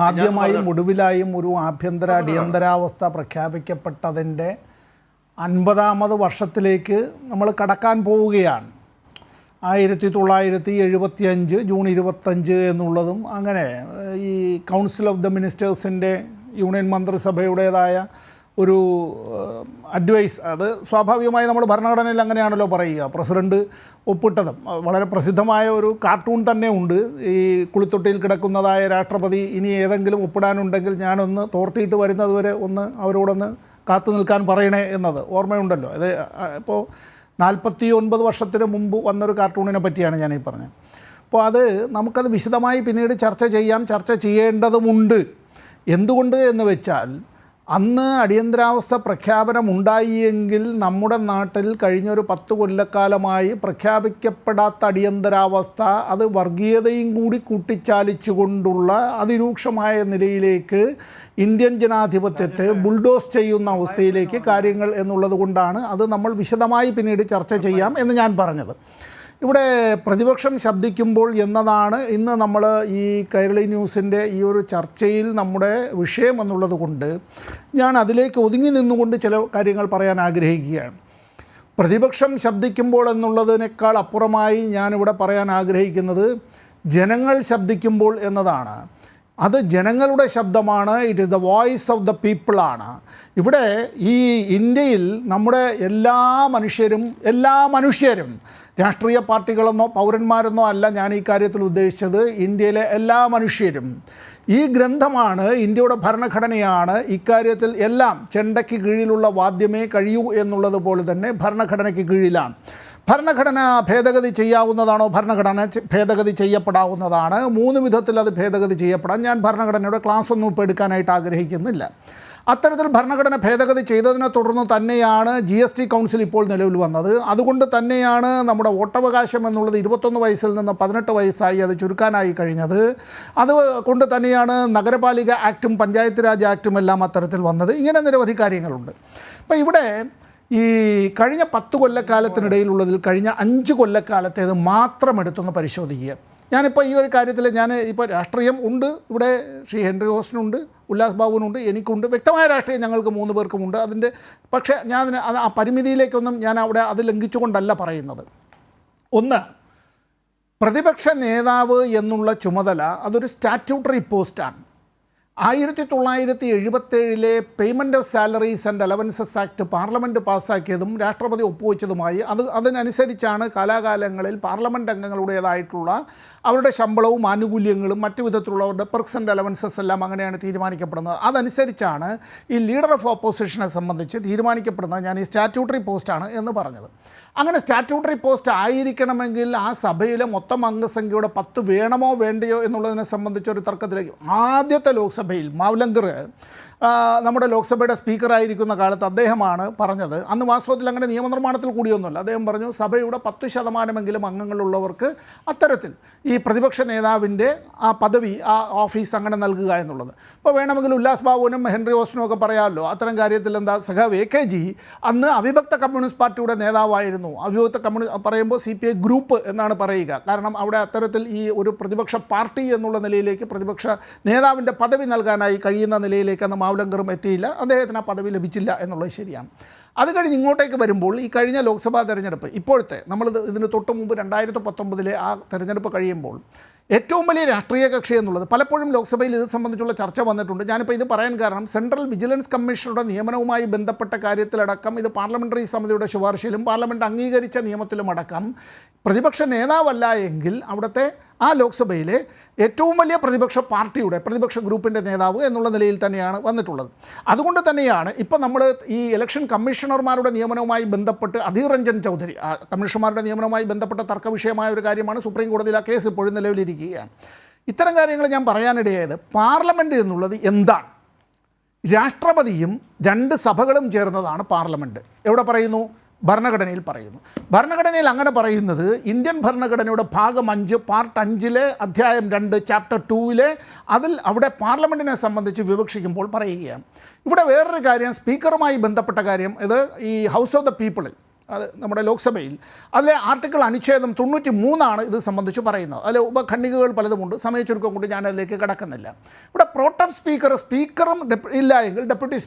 ആദ്യമായും ഒടുവിലായും ഒരു ആഭ്യന്തര അടിയന്തരാവസ്ഥ പ്രഖ്യാപിക്കപ്പെട്ടതിൻ്റെ 50ാമത് വർഷത്തിലേക്ക് നമ്മൾ കടക്കാൻ പോവുകയാണ്. 1975 ജൂൺ 25 എന്നുള്ളതും അങ്ങനെ ഈ കൗൺസിൽ ഓഫ് ദ മിനിസ്റ്റേഴ്സിൻ്റെ യൂണിയൻ മന്ത്രിസഭയുടേതായ ഒരു അഡ്വൈസ്, അത് സ്വാഭാവികമായി നമ്മൾ ഭരണഘടനയിൽ അങ്ങനെയാണല്ലോ പറയുക, പ്രസിഡന്റ് ഒപ്പിട്ടതും. വളരെ പ്രസിദ്ധമായ ഒരു കാർട്ടൂൺ തന്നെ ഉണ്ട്, ഈ കുളിത്തൊട്ടിയിൽ കിടക്കുന്നതായ രാഷ്ട്രപതി ഇനി ഏതെങ്കിലും ഒപ്പിടാനുണ്ടെങ്കിൽ ഞാനൊന്ന് തോർത്തിയിട്ട് വരുന്നതുവരെ ഒന്ന് അവരോടൊന്ന് കാത്തു നിൽക്കാൻ പറയണേ എന്നത് ഓർമ്മയുണ്ടല്ലോ. അത് ഇപ്പോൾ 49 വർഷത്തിന് മുമ്പ് വന്നൊരു കാർട്ടൂണിനെ പറ്റിയാണ് ഞാനീ പറഞ്ഞത്. അപ്പോൾ അത് നമുക്കത് വിശദമായി പിന്നീട് ചർച്ച ചെയ്യേണ്ടതുമുണ്ട്. എന്തുകൊണ്ട് എന്ന് വെച്ചാൽ, അന്ന് അടിയന്തരാവസ്ഥ പ്രഖ്യാപനം ഉണ്ടായിയെങ്കിൽ നമ്മുടെ നാട്ടിൽ കഴിഞ്ഞൊരു 10 കൊല്ലക്കാലമായി പ്രഖ്യാപിക്കപ്പെടാത്ത അടിയന്തരാവസ്ഥ അത് വർഗീയതയും കൂടി കൂട്ടിച്ചാലിച്ചുകൊണ്ടുള്ള അതിരൂക്ഷമായ നിലയിലേക്ക് ഇന്ത്യൻ ജനാധിപത്യത്തെ ബുൾഡോസ് ചെയ്യുന്ന അവസ്ഥയിലേക്ക് കാര്യങ്ങൾ എന്നുള്ളത് കൊണ്ടാണ് അത് നമ്മൾ വിശദമായി പിന്നീട് ചർച്ച ചെയ്യാം എന്ന് ഞാൻ പറഞ്ഞത്. ഇവിടെ പ്രതിപക്ഷം ശബ്ദിക്കുമ്പോൾ എന്നതാണ് ഇന്ന് നമ്മൾ ഈ കൈരളി ന്യൂസിൻ്റെ ഈ ഒരു ചർച്ചയിൽ നമ്മുടെ വിഷയം എന്നുള്ളത് കൊണ്ട് ഞാൻ അതിലേക്ക് ഒതുങ്ങി നിന്നുകൊണ്ട് ചില കാര്യങ്ങൾ പറയാൻ ആഗ്രഹിക്കുകയാണ്. പ്രതിപക്ഷം ശബ്ദിക്കുമ്പോൾ എന്നുള്ളതിനേക്കാൾ അപ്പുറമായി ഞാനിവിടെ പറയാൻ ആഗ്രഹിക്കുന്നത് ജനങ്ങൾ ശബ്ദിക്കുമ്പോൾ എന്നതാണ്. അത് ജനങ്ങളുടെ ശബ്ദമാണ്. It is the voice of the പീപ്പിളാണ്. ഇവിടെ ഈ ഇന്ത്യയിൽ നമ്മുടെ എല്ലാ മനുഷ്യരും രാഷ്ട്രീയ പാർട്ടികളെന്നോ പൗരന്മാരെന്നോ അല്ല ഞാൻ ഈ കാര്യത്തിൽ ഉദ്ദേശിച്ചത്, ഇന്ത്യയിലെ എല്ലാ മനുഷ്യരും. ഈ ഗ്രന്ഥമാണ്, ഇന്ത്യയുടെ ഭരണഘടനയാണ് ഇക്കാര്യത്തിൽ എല്ലാം. ചെണ്ടയ്ക്ക് കീഴിലുള്ള വാദ്യമേ കഴിയൂ എന്നുള്ളത് പോലെ തന്നെ ഭരണഘടനയ്ക്ക് കീഴിലാണ്. ഭരണഘടന ഭേദഗതി ചെയ്യാവുന്നതാണോ? ഭരണഘടന ഭേദഗതി ചെയ്യപ്പെടാവുന്നതാണ്. 3 വിധത്തിൽ അത് ഭേദഗതി ചെയ്യപ്പെടാം. ഞാൻ ഭരണഘടനയുടെ ക്ലാസ് ഒന്നും ഇപ്പോൾ എടുക്കാനായിട്ട് ആഗ്രഹിക്കുന്നില്ല. അത്തരത്തിൽ ഭരണഘടന ഭേദഗതി ചെയ്തതിനെ തുടർന്ന് തന്നെയാണ് GST കൗൺസിൽ ഇപ്പോൾ നിലവിൽ വന്നത്. അതുകൊണ്ട് തന്നെയാണ് നമ്മുടെ വോട്ടവകാശം എന്നുള്ളത് 21 വയസ്സിൽ നിന്ന് 18 വയസ്സായി അത് ചുരുക്കാനായി കഴിഞ്ഞത്. അതുകൊണ്ട് തന്നെയാണ് നഗരപാലിക ആക്റ്റും പഞ്ചായത്ത് രാജ് ആക്റ്റും എല്ലാം അത്തരത്തിൽ വന്നത്. ഇങ്ങനെ നിരവധി കാര്യങ്ങളുണ്ട്. അപ്പോൾ ഇവിടെ ഈ കഴിഞ്ഞ 10 കൊല്ലക്കാലത്തിനിടയിലുള്ളതിൽ കഴിഞ്ഞ 5 കൊല്ലക്കാലത്തേത് മാത്രം എടുത്തൊന്ന് പരിശോധിക്കുക. ഞാനിപ്പോൾ ഈ ഒരു കാര്യത്തിൽ ഇപ്പോൾ രാഷ്ട്രീയം ഉണ്ട്, ഇവിടെ ശ്രീ ഹെൻറി ഹോസ്റ്റിനുണ്ട്, ഉല്ലാസ് ബാബുവിനുണ്ട്, എനിക്കുണ്ട്, വ്യക്തമായ രാഷ്ട്രീയം ഞങ്ങൾക്ക് 3 പേർക്കുമുണ്ട്. പക്ഷേ ഞാൻ ആ പരിമിതിയിലേക്കൊന്നും ഞാൻ അവിടെ അത് ലംഘിച്ചുകൊണ്ടല്ല പറയുന്നത്. ഒന്ന്, പ്രതിപക്ഷ നേതാവ് എന്നുള്ള ചുമതല അതൊരു സ്റ്റാറ്റ്യൂട്ടറി പോസ്റ്റാണ്. 1977 payment of salaries and allowances act parliament പാസ്സാക്കിയതും രാഷ്ട്രപതി ഒപ്പുവെച്ചതുമായി അതിനനുസരിച്ചാണ് കാലാകാലങ്ങളിൽ പാർലമെൻറ്റ് അംഗങ്ങളുടേതായിട്ടുള്ള അവരുടെ ശമ്പളവും ആനുകൂല്യങ്ങളും മറ്റു വിധത്തിലുള്ളവരുടെ പെർക്സ് ആൻഡ് അലവൻസസ് എല്ലാം അങ്ങനെയാണ് തീരുമാനിക്കപ്പെടുന്നത്. അതനുസരിച്ചാണ് ഈ ലീഡർ ഓഫ് ഓപ്പോസിഷനെ സംബന്ധിച്ച് തീരുമാനിക്കപ്പെടുന്നത്. ഞാൻ ഈ സ്റ്റാറ്റ്യൂട്ടറി പോസ്റ്റാണ് എന്ന് പറഞ്ഞത്. അങ്ങനെ സ്റ്റാറ്റ്യൂട്ടറി പോസ്റ്റ് ആയിരിക്കണമെങ്കിൽ ആ സഭയിലെ മൊത്തം അംഗസംഖ്യയുടെ 10 വേണമോ വേണ്ടയോ എന്നുള്ളതിനെ സംബന്ധിച്ചൊരു തർക്കത്തിലേക്ക് ആദ്യത്തെ ലോക്സഭയിൽ മാവ്ലങ്കർ നമ്മുടെ ലോക്സഭയുടെ സ്പീക്കറായിരിക്കുന്ന കാലത്ത് അദ്ദേഹമാണ് പറഞ്ഞത്. അന്ന് വാസ്തവത്തിൽ അങ്ങനെ നിയമനിർമ്മാണത്തിൽ കൂടിയൊന്നുമല്ല. അദ്ദേഹം പറഞ്ഞു സഭയുടെ 10% അംഗങ്ങളുള്ളവർക്ക് അത്തരത്തിൽ ഈ പ്രതിപക്ഷ നേതാവിൻ്റെ ആ പദവി, ആ ഓഫീസ് അങ്ങനെ നൽകുക എന്നുള്ളത്. ഇപ്പോൾ വേണമെങ്കിൽ ഉല്ലാസ് ബാബുവിനും ഹെൻറി ഓസ്റ്റിനും ഒക്കെ പറയാമല്ലോ അത്തരം കാര്യത്തിൽ. എന്താ, സഖാവ് AKG അന്ന് അവിഭക്ത കമ്മ്യൂണിസ്റ്റ് പാർട്ടിയുടെ നേതാവായിരുന്നു. അവിഭക്ത പറയുമ്പോൾ CPI ഗ്രൂപ്പ് എന്നാണ് പറയുക. കാരണം അവിടെ അത്തരത്തിൽ ഈ ഒരു പ്രതിപക്ഷ പാർട്ടി എന്നുള്ള നിലയിലേക്ക് പ്രതിപക്ഷ നേതാവിൻ്റെ പദവി നൽകാനായി കഴിയുന്ന നിലയിലേക്ക് അന്ന് മാവലങ്കറും എത്തിയില്ല. അദ്ദേഹത്തിന് ആ പദവി ലഭിച്ചില്ല എന്നുള്ളത് ശരിയാണ്. അത് കഴിഞ്ഞ് ഇങ്ങോട്ടേക്ക് വരുമ്പോൾ ഈ കഴിഞ്ഞ ലോക്സഭാ തെരഞ്ഞെടുപ്പ്, ഇപ്പോഴത്തെ നമ്മൾ ഇതിന് തൊട്ട് മുമ്പ് 2019 ആ തെരഞ്ഞെടുപ്പ് കഴിയുമ്പോൾ ഏറ്റവും വലിയ രാഷ്ട്രീയ കക്ഷി എന്നുള്ളത് പലപ്പോഴും ലോക്സഭയിൽ ഇത് സംബന്ധിച്ചുള്ള ചർച്ച വന്നിട്ടുണ്ട്. ഞാനിപ്പോൾ ഇത് പറയാൻ കാരണം സെൻട്രൽ വിജിലൻസ് കമ്മീഷനുടെ നിയമനവുമായി ബന്ധപ്പെട്ട കാര്യത്തിലടക്കം ഇത് പാർലമെൻ്ററി സമിതിയുടെ ശുപാർശയിലും പാർലമെൻറ്റ് അംഗീകരിച്ച നിയമത്തിലും അടക്കം പ്രതിപക്ഷ നേതാവല്ല എങ്കിൽ അവിടുത്തെ ആ ലോക്സഭയിലെ ഏറ്റവും വലിയ പ്രതിപക്ഷ പാർട്ടിയുടെ പ്രതിപക്ഷ ഗ്രൂപ്പിൻ്റെ നേതാവ് എന്നുള്ള നിലയിൽ തന്നെയാണ് വന്നിട്ടുള്ളത്. അതുകൊണ്ട് തന്നെയാണ് ഇപ്പോൾ നമ്മൾ ഈ ഇലക്ഷൻ കമ്മീഷണർമാരുടെ നിയമനവുമായി ബന്ധപ്പെട്ട് അധീർ രഞ്ജൻ ചൗധരി, കമ്മീഷണർമാരുടെ നിയമനവുമായി ബന്ധപ്പെട്ട തർക്കവിഷയമായ ഒരു കാര്യമാണ്. സുപ്രീം കോടതിയിൽ ആ കേസ് ഇപ്പോഴും നിലവിലിരിക്കുകയാണ്. ഇത്തരം കാര്യങ്ങൾ ഞാൻ പറയാനിടയായത്, പാർലമെൻറ്റ് എന്നുള്ളത് എന്താണ്? രാഷ്ട്രപതിയും 2 സഭകളും ചേർന്നതാണ് പാർലമെൻറ്റ്. എവിടെ പറയുന്നു? ഭരണഘടനയിൽ പറയുന്നു. ഭരണഘടനയിൽ അങ്ങനെ പറയുന്നത് ഇന്ത്യൻ ഭരണഘടനയുടെ ഭാഗം 5 പാർട്ട് 5 അധ്യായം 2 ചാപ്റ്റർ 2 അതിൽ അവിടെ പാർലമെൻറ്റിനെ സംബന്ധിച്ച് വിവക്ഷിക്കുമ്പോൾ പറയുകയാണ്. ഇവിടെ വേറൊരു കാര്യം, സ്പീക്കറുമായി ബന്ധപ്പെട്ട കാര്യം, ഇത് ഈ ഹൗസ് ഓഫ് ദ പീപ്പിളിൽ, അത് നമ്മുടെ ലോക്സഭയിൽ അതിലെ ആർട്ടിക്കിൾ അനുച്ഛേദം 93 ഇത് സംബന്ധിച്ച് പറയുന്നത്. അതിൽ ഉപഖണ്ഡികകൾ പലതുമുണ്ട്, സമയച്ചുരുക്കം കൊണ്ട് ഞാൻ അതിലേക്ക് കടക്കുന്നില്ല. ഇവിടെ പ്രോട്ടം സ്പീക്കറും ഇല്ല എങ്കിൽ ഡെപ്യൂട്ടി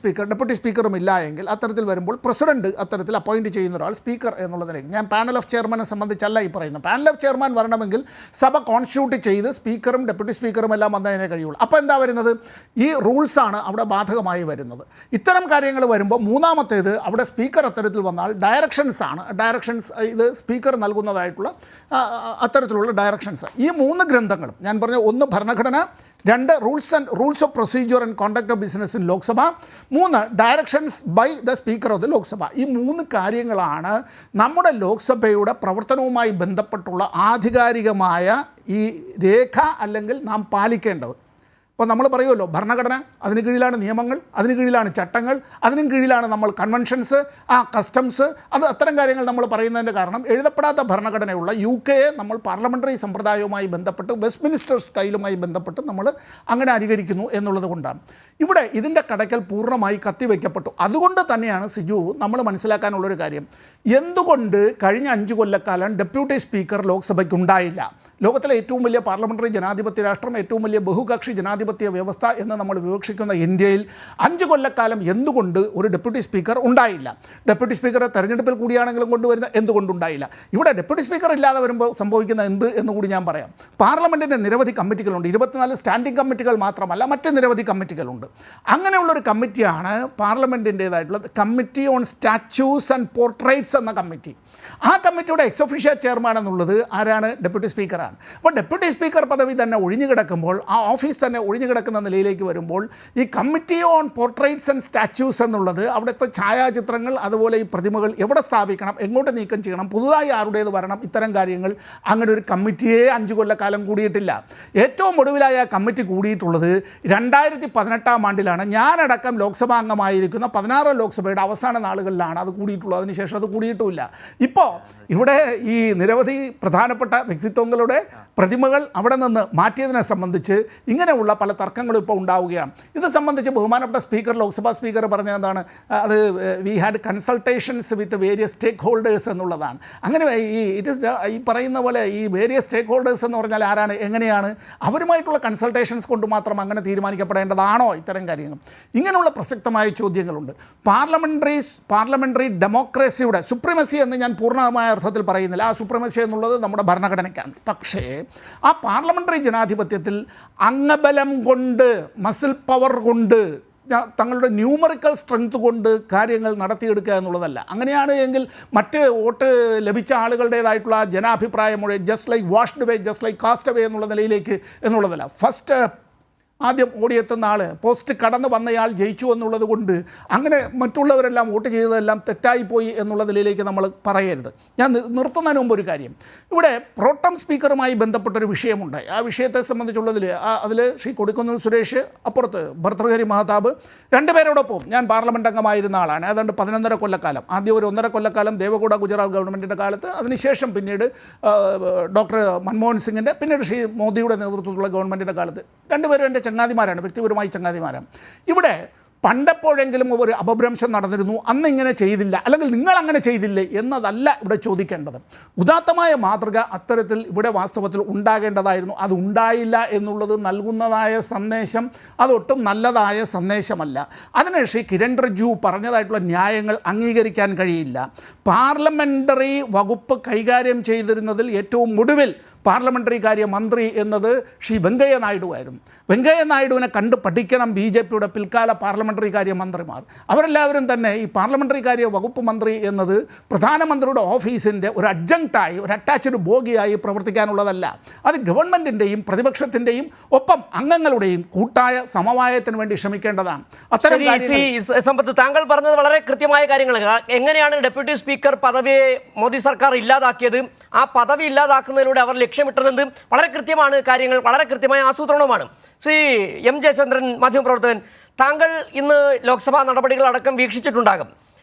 സ്പീക്കറും ഇല്ല എങ്കിൽ അത്തരത്തിൽ വരുമ്പോൾ പ്രസിഡന്റ് അത്തരത്തിൽ അപ്പോയിൻറ്റ് ചെയ്യുന്ന ഒരാൾ സ്പീക്കർ എന്നുള്ളതിലേക്ക്, ഞാൻ പാനൽ ഓഫ് ചെയർമാനെ സംബന്ധിച്ചല്ല ഈ പറയുന്നത്. പാനൽ ഓഫ് ചെയർമാൻ വരണമെങ്കിൽ സഭ കോൺസ്റ്റിറ്റ്യൂട്ട് ചെയ്ത് സ്പീക്കറും ഡെപ്യൂട്ടി സ്പീക്കറും എല്ലാം വന്നതിനെ കഴിയുള്ളൂ. അപ്പോൾ എന്താ വരുന്നത്? ഈ റൂൾസാണ് അവിടെ ബാധകമായി വരുന്നത്. ഇത്തരം കാര്യങ്ങൾ വരുമ്പോൾ മൂന്നാമത്തേത്, അവിടെ സ്പീക്കർ അത്തരത്തിൽ വന്നാൽ ഡയറക്ഷൻസ്, ഇത് സ്പീക്കർ നൽകുന്നതായിട്ടുള്ള അത്തരത്തിലുള്ള ഡയറക്ഷൻസ്. ഈ 3 ഗ്രന്ഥങ്ങളും ഞാൻ പറഞ്ഞ, 1 ഭരണഘടന, 2 rules of procedure and conduct of business in Lok Sabha, 3 directions by the speaker of the Lok Sabha. ഈ 3 കാര്യങ്ങളാണ് നമ്മുടെ ലോക്സഭയുടെ പ്രവർത്തനവുമായി ബന്ധപ്പെട്ടുള്ള ആധികാരികമായ ഈ രേഖ അല്ലെങ്കിൽ നാം പാലിക്കേണ്ടത്. അപ്പോൾ നമ്മൾ പറയുമല്ലോ ഭരണഘടന, അതിന് കീഴിലാണ് നിയമങ്ങൾ, അതിന് കീഴിലാണ് ചട്ടങ്ങൾ, അതിനും കീഴിലാണ് നമ്മൾ കൺവെൻഷൻസ്, കസ്റ്റംസ്, അത്തരം കാര്യങ്ങൾ നമ്മൾ പറയുന്നതിൻ്റെ കാരണം എഴുതപ്പെടാത്ത ഭരണഘടനയുള്ള UK നമ്മൾ പാർലമെൻ്ററി സമ്പ്രദായവുമായി ബന്ധപ്പെട്ട് വെസ്റ്റ്മിനിസ്റ്റർ സ്റ്റൈലുമായി ബന്ധപ്പെട്ട് നമ്മൾ അങ്ങനെ അനുകരിക്കുന്നു എന്നുള്ളത് കൊണ്ടാണ്. ഇവിടെ ഇതിൻ്റെ കടക്കൽ പൂർണ്ണമായി കത്തിവെക്കപ്പെട്ടു. അതുകൊണ്ട് തന്നെയാണ് സിജു നമ്മൾ മനസ്സിലാക്കാനുള്ളൊരു കാര്യം, എന്തുകൊണ്ട് കഴിഞ്ഞ 5 കൊല്ലക്കാലം ഡെപ്യൂട്ടി സ്പീക്കർ ലോക്സഭയ്ക്ക് ഉണ്ടായില്ല? ലോകത്തിലെ ഏറ്റവും വലിയ പാർലമെൻ്ററി ജനാധിപത്യ രാഷ്ട്രം, ഏറ്റവും വലിയ ബഹുകക്ഷി ജനാധിപത്യ വ്യവസ്ഥ എന്ന് നമ്മൾ വിവക്ഷിക്കുന്ന ഇന്ത്യയിൽ 5 കൊല്ലക്കാലം എന്തുകൊണ്ട് ഒരു ഡെപ്യൂട്ടി സ്പീക്കർ ഉണ്ടായില്ല? ഡെപ്യൂട്ടി സ്പീക്കറെ തെരഞ്ഞെടുപ്പിൽ കൂടിയാണെങ്കിലും കൊണ്ടുവരുന്ന എന്തുകൊണ്ടുണ്ടായില്ല? ഇവിടെ ഡെപ്യൂട്ടി സ്പീക്കർ ഇല്ലാതെ വരുമ്പോൾ സംഭവിക്കുന്ന എന്ത് എന്നുകൂടി ഞാൻ പറയാം. പാർലമെൻറ്റിൻ്റെ നിരവധി കമ്മിറ്റികളുണ്ട്. 24 സ്റ്റാൻഡിംഗ് കമ്മിറ്റികൾ മാത്രമല്ല, മറ്റ് നിരവധി കമ്മിറ്റികളുണ്ട്. അങ്ങനെയുള്ളൊരു കമ്മിറ്റിയാണ് പാർലമെൻറ്റിൻ്റേതായിട്ടുള്ള committee on statues and portraits എന്ന കമ്മിറ്റി. ആ കമ്മിറ്റിയുടെ എക്സ് ഒഫീഷ്യ ചെയർമാൻ എന്നുള്ളത് ആരാണ്? ഡെപ്യൂട്ടി സ്പീക്കറാണ്. അപ്പോൾ ഡെപ്യൂട്ടി സ്പീക്കർ പദവി തന്നെ ഒഴിഞ്ഞു കിടക്കുമ്പോൾ, ആ ഓഫീസ് തന്നെ ഒഴിഞ്ഞു കിടക്കുന്ന നിലയിലേക്ക് വരുമ്പോൾ, ഈ committee on portraits and statues എന്നുള്ളത് അവിടുത്തെ ഛായാചിത്രങ്ങൾ, അതുപോലെ ഈ പ്രതിമകൾ എവിടെ സ്ഥാപിക്കണം, എങ്ങോട്ട് നീക്കം ചെയ്യണം, പുതുതായി ആരുടേത് വരണം, ഇത്തരം കാര്യങ്ങൾ അങ്ങനെ ഒരു കമ്മിറ്റിയെ 5 കൊല്ലക്കാലം കൂടിയിട്ടില്ല. ഏറ്റവും ഒടുവിലായ കമ്മിറ്റി കൂടിയിട്ടുള്ളത് 2018 ആണ്ടിലാണ്. ഞാനടക്കം ലോക്സഭാ അംഗമായിരിക്കുന്ന 16 ലോക്സഭയുടെ അവസാന നാളുകളിലാണ് അത് കൂടിയിട്ടുള്ളത്. അതിനുശേഷം അത് കൂടിയിട്ടുമില്ല. ഇപ്പോൾ ഇവിടെ ഈ നിരവധി പ്രധാനപ്പെട്ട വ്യക്തിത്വങ്ങളുടെ പ്രതിമകൾ അവിടെ നിന്ന് മാറ്റിയതിനെ സംബന്ധിച്ച് ഇങ്ങനെയുള്ള പല തർക്കങ്ങളും ഇപ്പോൾ ഉണ്ടാവുകയാണ്. ഇത് സംബന്ധിച്ച് ബഹുമാനപ്പെട്ട സ്പീക്കർ, ലോക്സഭാ സ്പീക്കർ പറഞ്ഞത് എന്താണ്? അത് we had consultations with various stakeholders എന്നുള്ളതാണ്. അങ്ങനെ ഈ പറയുന്ന പോലെ ഈ വേരിയസ് സ്റ്റേക്ക് ഹോൾഡേഴ്സ് എന്ന് പറഞ്ഞാൽ ആരാണ്, എങ്ങനെയാണ്? അവരുമായിട്ടുള്ള കൺസൾട്ടേഷൻസ് കൊണ്ട് മാത്രം അങ്ങനെ തീരുമാനിക്കപ്പെടേണ്ടതാണോ ഇത്തരം കാര്യങ്ങൾ? ഇങ്ങനെയുള്ള പ്രസക്തമായ ചോദ്യങ്ങളുണ്ട്. പാർലമെൻ്ററി ഡെമോക്രസിയുടെ സുപ്രീമസി എന്ന് ഞാൻ പൂർണ്ണമായ അർത്ഥത്തിൽ പറയുന്നില്ല. ആ സുപ്രീമസി എന്നുള്ളത് നമ്മുടെ ഭരണഘടനയ്ക്കാണ്. പക്ഷേ ആ പാർലമെൻ്ററി ജനാധിപത്യത്തിൽ അംഗബലം കൊണ്ട്, മസിൽ പവർ കൊണ്ട്, തങ്ങളുടെ ന്യൂമറിക്കൽ സ്ട്രെങ്ത് കൊണ്ട് കാര്യങ്ങൾ നടത്തിയെടുക്കുക എന്നുള്ളതല്ല. അങ്ങനെയാണ് എങ്കിൽ മറ്റ് വോട്ട് ലഭിച്ച ആളുകളുടേതായിട്ടുള്ള ജനാഭിപ്രായം ജസ്റ്റ് ലൈക്ക് വാഷ്ഡ് വേ, ജസ്റ്റ് ലൈക്ക് കാസ്റ്റ് അവേ എന്നുള്ള നിലയിലേക്ക് എന്നുള്ളതല്ല. ഫസ്റ്റ് ആദ്യം ഓടിയെത്തുന്ന ആൾ, പോസ്റ്റ് കടന്ന് വന്നയാൾ ജയിച്ചു എന്നുള്ളത് കൊണ്ട് അങ്ങനെ മറ്റുള്ളവരെല്ലാം വോട്ട് ചെയ്തതെല്ലാം തെറ്റായിപ്പോയി എന്നുള്ള നിലയിലേക്ക് നമ്മൾ പറയരുത്. ഞാൻ നിർത്തുന്നതിന് മുമ്പ് ഒരു കാര്യം, ഇവിടെ പ്രോട്ടം സ്പീക്കറുമായി ബന്ധപ്പെട്ടൊരു വിഷയമുണ്ട്. ആ വിഷയത്തെ സംബന്ധിച്ചുള്ളതിൽ അതിൽ ശ്രീ കൊടിക്കുന്നിൽ സുരേഷ്, അപ്പുറത്ത് ഭർതൃഹരി മഹതാബ്, രണ്ടുപേരോടൊപ്പം ഞാൻ പാർലമെൻറ്റ് അംഗമായിരുന്ന ആളാണ്. ഏതാണ്ട് 11.5 കൊല്ലക്കാലം. ആദ്യം ഒരു 1.5 കൊല്ലക്കാലം ദേവഗൗഡ ഗുജറാത്ത് ഗവൺമെൻറ്റിൻ്റെ കാലത്ത്, അതിനുശേഷം പിന്നീട് ഡോക്ടർ മൻമോഹൻ സിംഗിൻ്റെ, പിന്നീട് ശ്രീ മോദിയുടെ നേതൃത്വത്തിലുള്ള ഗവൺമെൻറ്റിൻ്റെ കാലത്ത്. രണ്ടുപേരും എൻ്റെ ചങ്ങാതിമാരാണ്, വ്യക്തിപരമായി ചങ്ങാതിമാരാണ്. ഇവിടെ പണ്ടെപ്പോഴെങ്കിലും ഒരു അപഭ്രംശം നടന്നിരുന്നു, അന്ന് ഇങ്ങനെ ചെയ്തില്ല, അല്ലെങ്കിൽ നിങ്ങൾ അങ്ങനെ ചെയ്തില്ലേ എന്നതല്ല ഇവിടെ ചോദിക്കേണ്ടത്. ഉദാത്തമായ മാതൃക അത്തരത്തിൽ ഇവിടെ വാസ്തവത്തിൽ ഉണ്ടാകേണ്ടതായിരുന്നു. അത് ഉണ്ടായില്ല എന്നുള്ളത് നൽകുന്നതായ സന്ദേശം അതൊട്ടും നല്ലതായ സന്ദേശമല്ല. അതിന് ശ്രീ കിരൺ റിജ്ജു പറഞ്ഞതായിട്ടുള്ള ന്യായങ്ങൾ അംഗീകരിക്കാൻ കഴിയില്ല. പാർലമെൻ്ററി വകുപ്പ് കൈകാര്യം ചെയ്തിരുന്നതിൽ ഏറ്റവും ഒടുവിൽ പാർലമെൻ്ററി കാര്യ മന്ത്രി എന്നത് ശ്രീ വെങ്കയ്യ നായിഡുവായിരുന്നു. വെങ്കയ്യ നായിഡുവിനെ കണ്ട് പഠിക്കണം BJPയുടെ പിൽക്കാല പാർലമെൻ്ററി കാര്യ മന്ത്രിമാർ. അവരെല്ലാവരും തന്നെ ഈ പാർലമെൻ്ററി കാര്യ വകുപ്പ് മന്ത്രി എന്നത് പ്രധാനമന്ത്രിയുടെ ഓഫീസിൻ്റെ ഒരു അഡ്ജങ്ക്റ്റായി, ഒരു അറ്റാച്ച്ഡ് ബോഗിയായി പ്രവർത്തിക്കാനുള്ളതല്ല. അത് ഗവൺമെൻറ്റിൻ്റെയും പ്രതിപക്ഷത്തിൻ്റെയും ഒപ്പം അംഗങ്ങളുടെയും കൂട്ടായ സമവായത്തിന് വേണ്ടി ശ്രമിക്കേണ്ടതാണ്. അത്തരം സമ്പത്ത്, താങ്കൾ പറഞ്ഞത് വളരെ കൃത്യമായ കാര്യങ്ങൾ. എങ്ങനെയാണ് ഡെപ്യൂട്ടി സ്പീക്കർ പദവിയെ മോദി സർക്കാർ ഇല്ലാതാക്കിയത്, ആ പദവി ഇല്ലാതാക്കുന്നതിലൂടെ അവർ ലക്ഷ്യമിട്ടതെന്ത് വളരെ കൃത്യമാണ്. കാര്യങ്ങൾ വളരെ കൃത്യമായ ആസൂത്രണവുമാണ്. ശ്രീ M. ജയചന്ദ്രൻ, മാധ്യമപ്രവർത്തകൻ, താങ്കൾ ഇന്ന് ലോക്സഭാ നടപടികളടക്കം വീക്ഷിച്ചിട്ടുണ്ടാകും.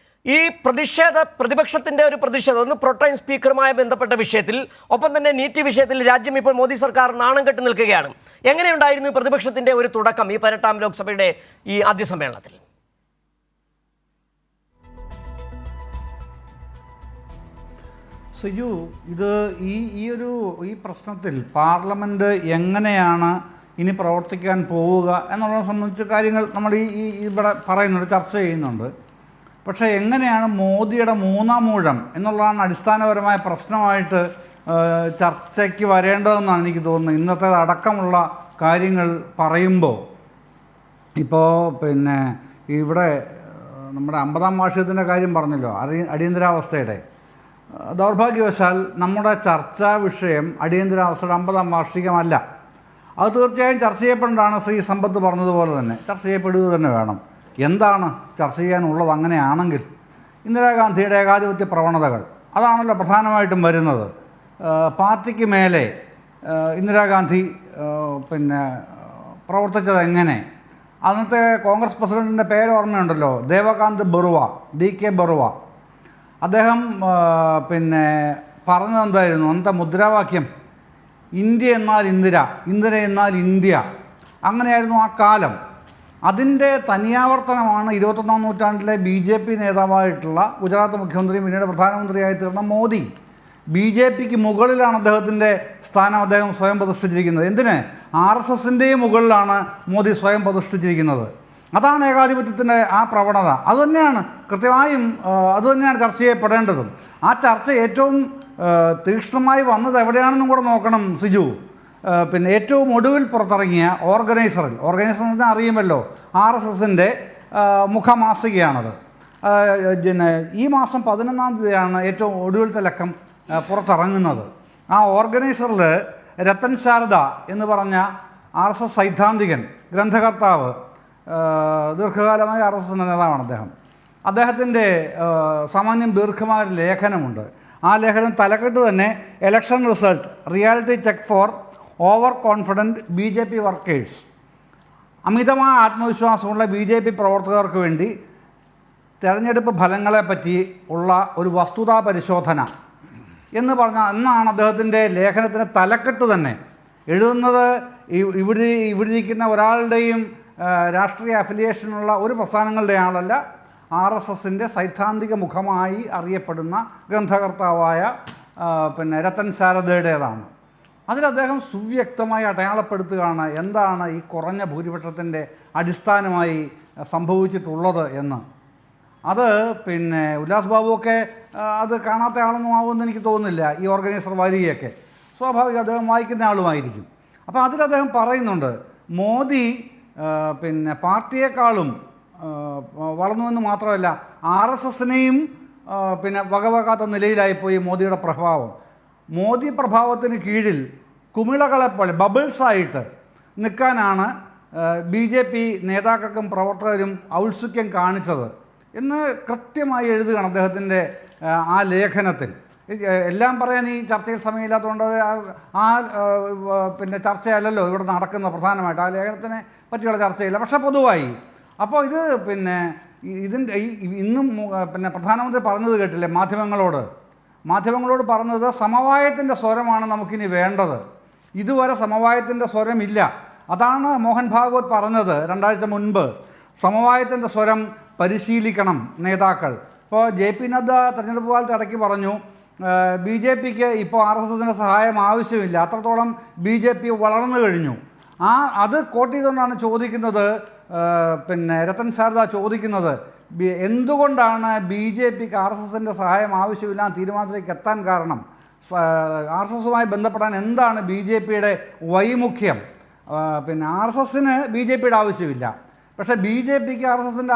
ഈ പ്രതിപക്ഷത്തിൻ്റെ ഒരു പ്രതിഷേധം, ഒന്ന് പ്രോട്ടൈം സ്പീക്കറുമായി ബന്ധപ്പെട്ട വിഷയത്തിൽ, ഒപ്പം തന്നെ നീറ്റ് വിഷയത്തിൽ രാജ്യം ഇപ്പോൾ മോദി സർക്കാർ നാണം കെട്ട് നിൽക്കുകയാണ്. എങ്ങനെയുണ്ടായിരുന്നു പ്രതിപക്ഷത്തിൻ്റെ ഒരു തുടക്കം ഈ 18ാം ലോക്സഭയുടെ ഈ ആദ്യ സമ്മേളനത്തിൽ? സിജു, ഇത് ഈ പ്രശ്നത്തിൽ പാർലമെൻറ്റ് എങ്ങനെയാണ് ഇനി പ്രവർത്തിക്കാൻ പോവുക എന്നുള്ളതിനെ സംബന്ധിച്ച കാര്യങ്ങൾ നമ്മൾ ഇവിടെ പറയുന്നുണ്ട്, ചർച്ച ചെയ്യുന്നുണ്ട്. പക്ഷേ എങ്ങനെയാണ് മോദിയുടെ മൂന്നാം ഊഴം എന്നുള്ളതാണ് അടിസ്ഥാനപരമായ പ്രശ്നമായിട്ട് ചർച്ചയ്ക്ക് വരേണ്ടതെന്നാണ് എനിക്ക് തോന്നുന്നത്. ഇന്നത്തെ അടക്കമുള്ള കാര്യങ്ങൾ പറയുമ്പോൾ ഇപ്പോൾ പിന്നെ ഇവിടെ നമ്മുടെ 50ാം വാർഷികത്തിൻ്റെ കാര്യം പറഞ്ഞല്ലോ, അടിയന്തരാവസ്ഥയുടെ. ദൗർഭാഗ്യവശാൽ നമ്മുടെ ചർച്ചാ വിഷയം അടിയന്തരാവസ്ഥയുടെ 50ാം വാർഷികമല്ല. അത് തീർച്ചയായും ചർച്ച ചെയ്യപ്പെടേണ്ടതാണ്. ശ്രീ സമ്പത്ത് പറഞ്ഞതുപോലെ തന്നെ ചർച്ച ചെയ്യപ്പെടുക തന്നെ വേണം. എന്താണ് ചർച്ച ചെയ്യാനുള്ളത്? അങ്ങനെയാണെങ്കിൽ ഇന്ദിരാഗാന്ധിയുടെ ഏകാധിപത്യ പ്രവണതകൾ അതാണല്ലോ പ്രധാനമായിട്ടും വരുന്നത്. പാർട്ടിക്ക് മേലെ ഇന്ദിരാഗാന്ധി പിന്നെ പ്രവർത്തിച്ചത് എങ്ങനെ? അന്നത്തെ കോൺഗ്രസ് പ്രസിഡൻറ്റിൻ്റെ പേര് ഓർമ്മയുണ്ടല്ലോ, ദേവകാന്ത് ബറുവ, DK ബറുവ. അദ്ദേഹം പിന്നെ പറഞ്ഞത് എന്തായിരുന്നു? അന്നത്തെ മുദ്രാവാക്യം ഇന്ത്യ എന്നാൽ ഇന്ദിര, ഇന്ദിര എന്നാൽ ഇന്ത്യ. അങ്ങനെയായിരുന്നു ആ കാലം. അതിൻ്റെ തനിയാവർത്തനമാണ് 21ാം നൂറ്റാണ്ടിലെ BJP നേതാവായിട്ടുള്ള ഗുജറാത്ത് മുഖ്യമന്ത്രിയും പിന്നീട് പ്രധാനമന്ത്രിയായി തീർന്ന മോദി. BJPക്ക് മുകളിലാണ് അദ്ദേഹത്തിൻ്റെ സ്ഥാനം അദ്ദേഹം സ്വയം പ്രതിഷ്ഠിച്ചിരിക്കുന്നത്. എന്തിന്? RSSൻ്റെയും മുകളിലാണ് മോദി സ്വയം പ്രതിഷ്ഠിച്ചിരിക്കുന്നത്. അതാണ് ഏകാധിപത്യത്തിൻ്റെ ആ പ്രവണത. അതുതന്നെയാണ് കൃത്യമായും അതുതന്നെയാണ് ചർച്ച ചെയ്യപ്പെടേണ്ടതും. ആ ചർച്ച ഏറ്റവും തീക്ഷ്ണമായി വന്നത് എവിടെയാണെന്നും കൂടെ നോക്കണം സിജു. പിന്നെ ഏറ്റവും ഒടുവിൽ പുറത്തിറങ്ങിയ ഓർഗനൈസർ എന്ന് പറഞ്ഞാൽ അറിയുമല്ലോ, RSSൻ്റെ മുഖമാസികയാണത്. പിന്നെ ഈ മാസം 11ാം തീയതിയാണ് ഏറ്റവും ഒടുവിലത്തെ ലക്കം പുറത്തിറങ്ങുന്നത്. ആ ഓർഗനൈസറിൽ രത്തൻ ശാരദ എന്ന് പറഞ്ഞ RSS സൈദ്ധാന്തികൻ, ഗ്രന്ഥകർത്താവ്, ദീർഘകാലമായി RSS നേതാവാണ് അദ്ദേഹത്തിൻ്റെ സാമാന്യം ദീർഘമായ ഒരു ലേഖനമുണ്ട്. ആ ലേഖനം തലക്കെട്ട് തന്നെ election result reality check for overconfident BJP വർക്കേഴ്സ്. അമിതമായ ആത്മവിശ്വാസമുള്ള BJP പ്രവർത്തകർക്ക് വേണ്ടി തെരഞ്ഞെടുപ്പ് ഫലങ്ങളെപ്പറ്റി ഉള്ള ഒരു വസ്തുതാ പരിശോധന എന്ന് എന്നാണ് അദ്ദേഹത്തിൻ്റെ ലേഖനത്തിൻ്റെ തലക്കെട്ട് തന്നെ. എഴുതുന്നത് ഇവിടെ ഇരിക്കുന്ന ഒരാളുടെയും രാഷ്ട്രീയ അഫിലിയേഷനുള്ള ഒരു പ്രസ്ഥാനങ്ങളുടെ ആളല്ല, RSSൻ്റെ സൈദ്ധാന്തിക മുഖമായി അറിയപ്പെടുന്ന ഗ്രന്ഥകർത്താവായ പിന്നെ രത്തൻ ശാരദയുടേതാണ്. അതിൽ അദ്ദേഹം സുവ്യക്തമായി അടയാളപ്പെടുത്തുകയാണ് എന്താണ് ഈ കുറഞ്ഞ ഭൂരിപക്ഷത്തിൻ്റെ അടിസ്ഥാനമായി സംഭവിച്ചിട്ടുള്ളത് എന്ന്. അത് പിന്നെ ഉല്ലാസ് ബാബുവൊക്കെ അത് കാണാത്ത ആളൊന്നും ആവുമെന്ന് എനിക്ക് തോന്നുന്നില്ല. ഈ ഓർഗനൈസർ വരികയൊക്കെ സ്വാഭാവികം അദ്ദേഹം വായിക്കുന്ന ആളുമായിരിക്കും. അപ്പോൾ അതിൽ അദ്ദേഹം പറയുന്നുണ്ട് മോദി പിന്നെ പാർട്ടിയെക്കാളും വളർന്നുവെന്ന് മാത്രമല്ല RSSനെയും പിന്നെ വകവെക്കാത്ത നിലയിലായിപ്പോയി മോദിയുടെ പ്രഭാവം. മോദി പ്രഭാവത്തിന് കീഴിൽ കുമിളകളെപ്പോലെ ബബിൾസായിട്ട് നിൽക്കാനാണ് BJP നേതാക്കൾക്കും പ്രവർത്തകരും ഔത്സുക്യം കാണിച്ചത് എന്ന് കൃത്യമായി എഴുതുകയാണ് അദ്ദേഹത്തിൻ്റെ ആ ലേഖനത്തിൽ. എല്ലാം പറയാൻ ഈ ചർച്ചയിൽ സമയമില്ലാത്തതുകൊണ്ട് പിന്നെ ചർച്ചയല്ലല്ലോ ഇവിടെ നടക്കുന്ന പ്രധാനമായിട്ട് ആ ലേഖനത്തിനെ പറ്റിയുള്ള ചർച്ചയില്ല. പക്ഷേ പൊതുവായി അപ്പോൾ ഇത് പിന്നെ ഇതിൻ്റെ ഇന്നും പിന്നെ പ്രധാനമന്ത്രി പറഞ്ഞത് കേട്ടില്ലേ മാധ്യമങ്ങളോട് പറഞ്ഞത് സമവായത്തിൻ്റെ സ്വരമാണ് നമുക്കിനി വേണ്ടത്. ഇതുവരെ സമവായത്തിൻ്റെ സ്വരമില്ല. അതാണ് മോഹൻ ഭാഗവത് പറഞ്ഞത് 2 ആഴ്ച മുൻപ്. സമവായത്തിൻ്റെ സ്വരം പരിശീലിക്കണം നേതാക്കൾ. ഇപ്പോൾ JP നദ്ദ തെരഞ്ഞെടുപ്പ് കാലത്ത് ഇടയ്ക്ക് പറഞ്ഞു BJPക്ക് ഇപ്പോൾ RSSൻ്റെ സഹായം ആവശ്യമില്ല, അത്രത്തോളം BJP വളർന്നു കഴിഞ്ഞു. അത് കോട്ട് ചെയ്തുകൊണ്ടാണ് ചോദിക്കുന്നത് പിന്നെ രത്തൻ ശാരദ ചോദിക്കുന്നത് എന്തുകൊണ്ടാണ് BJPക്ക് RSSൻ്റെ സഹായം ആവശ്യമില്ല തീരുമാനത്തിലേക്ക് എത്താൻ കാരണം, RSSുമായി ബന്ധപ്പെടാൻ എന്താണ് BJPയുടെ വൈമുഖ്യം. പിന്നെ RSSന് BJPയുടെ ആവശ്യമില്ല, പക്ഷേ BJPക്ക് RSSൻ്റെ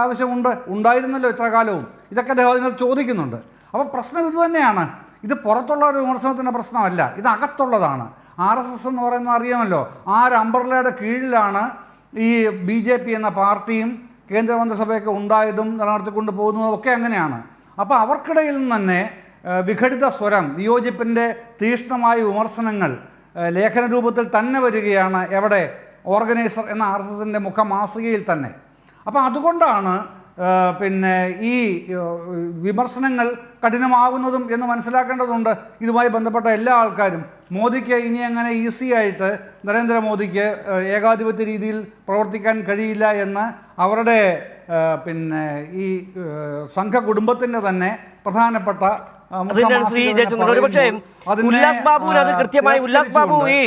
ഉണ്ടായിരുന്നല്ലോ ഇത്ര കാലവും. ഇതൊക്കെ അദ്ദേഹം ചോദിക്കുന്നുണ്ട്. അപ്പോൾ പ്രശ്നം ഇത് തന്നെയാണ്. ഇത് പുറത്തുള്ള ഒരു വിമർശനത്തിൻ്റെ പ്രശ്നമല്ല, ഇത് അകത്തുള്ളതാണ്. RSS എന്ന് പറയുന്നത് അറിയാമല്ലോ, ആ ഒരു അംബ്രല്ലയുടെ കീഴിലാണ് ഈ BJP എന്ന പാർട്ടിയും കേന്ദ്രമന്ത്രിസഭയൊക്കെ ഉണ്ടായതും നിലനിർത്തിക്കൊണ്ട് പോകുന്നതും ഒക്കെ അങ്ങനെയാണ്. അപ്പോൾ അവർക്കിടയിൽ നിന്ന് തന്നെ വിഘടിത സ്വരം, വിയോജിപ്പിൻ്റെ തീക്ഷ്ണമായ വിമർശനങ്ങൾ ലേഖന രൂപത്തിൽ തന്നെ വരികയാണ്. എവിടെ? ഓർഗനൈസർ എന്ന RSSൻ്റെ മുഖമാസികയിൽ തന്നെ. അപ്പോൾ അതുകൊണ്ടാണ് പിന്നെ ഈ വിമർശനങ്ങൾ കഠിനമാകുന്നതും എന്ന് മനസ്സിലാക്കേണ്ടതുണ്ട് ഇതുമായി ബന്ധപ്പെട്ട എല്ലാ ആൾക്കാരും. മോദിക്ക് ഇനി അങ്ങനെ ഈസി ആയിട്ട് നരേന്ദ്രമോദിക്ക് ഏകാധിപത്യ രീതിയിൽ പ്രവർത്തിക്കാൻ കഴിയില്ല എന്ന് അവരുടെ പിന്നെ ഈ സംഘകുടുംബത്തിൻ്റെ തന്നെ പ്രധാനപ്പെട്ട ഉല്ലാസ് ബാബുവിന് അത് കൃത്യമായി ഉല്ലാസ് ബാബു ഈ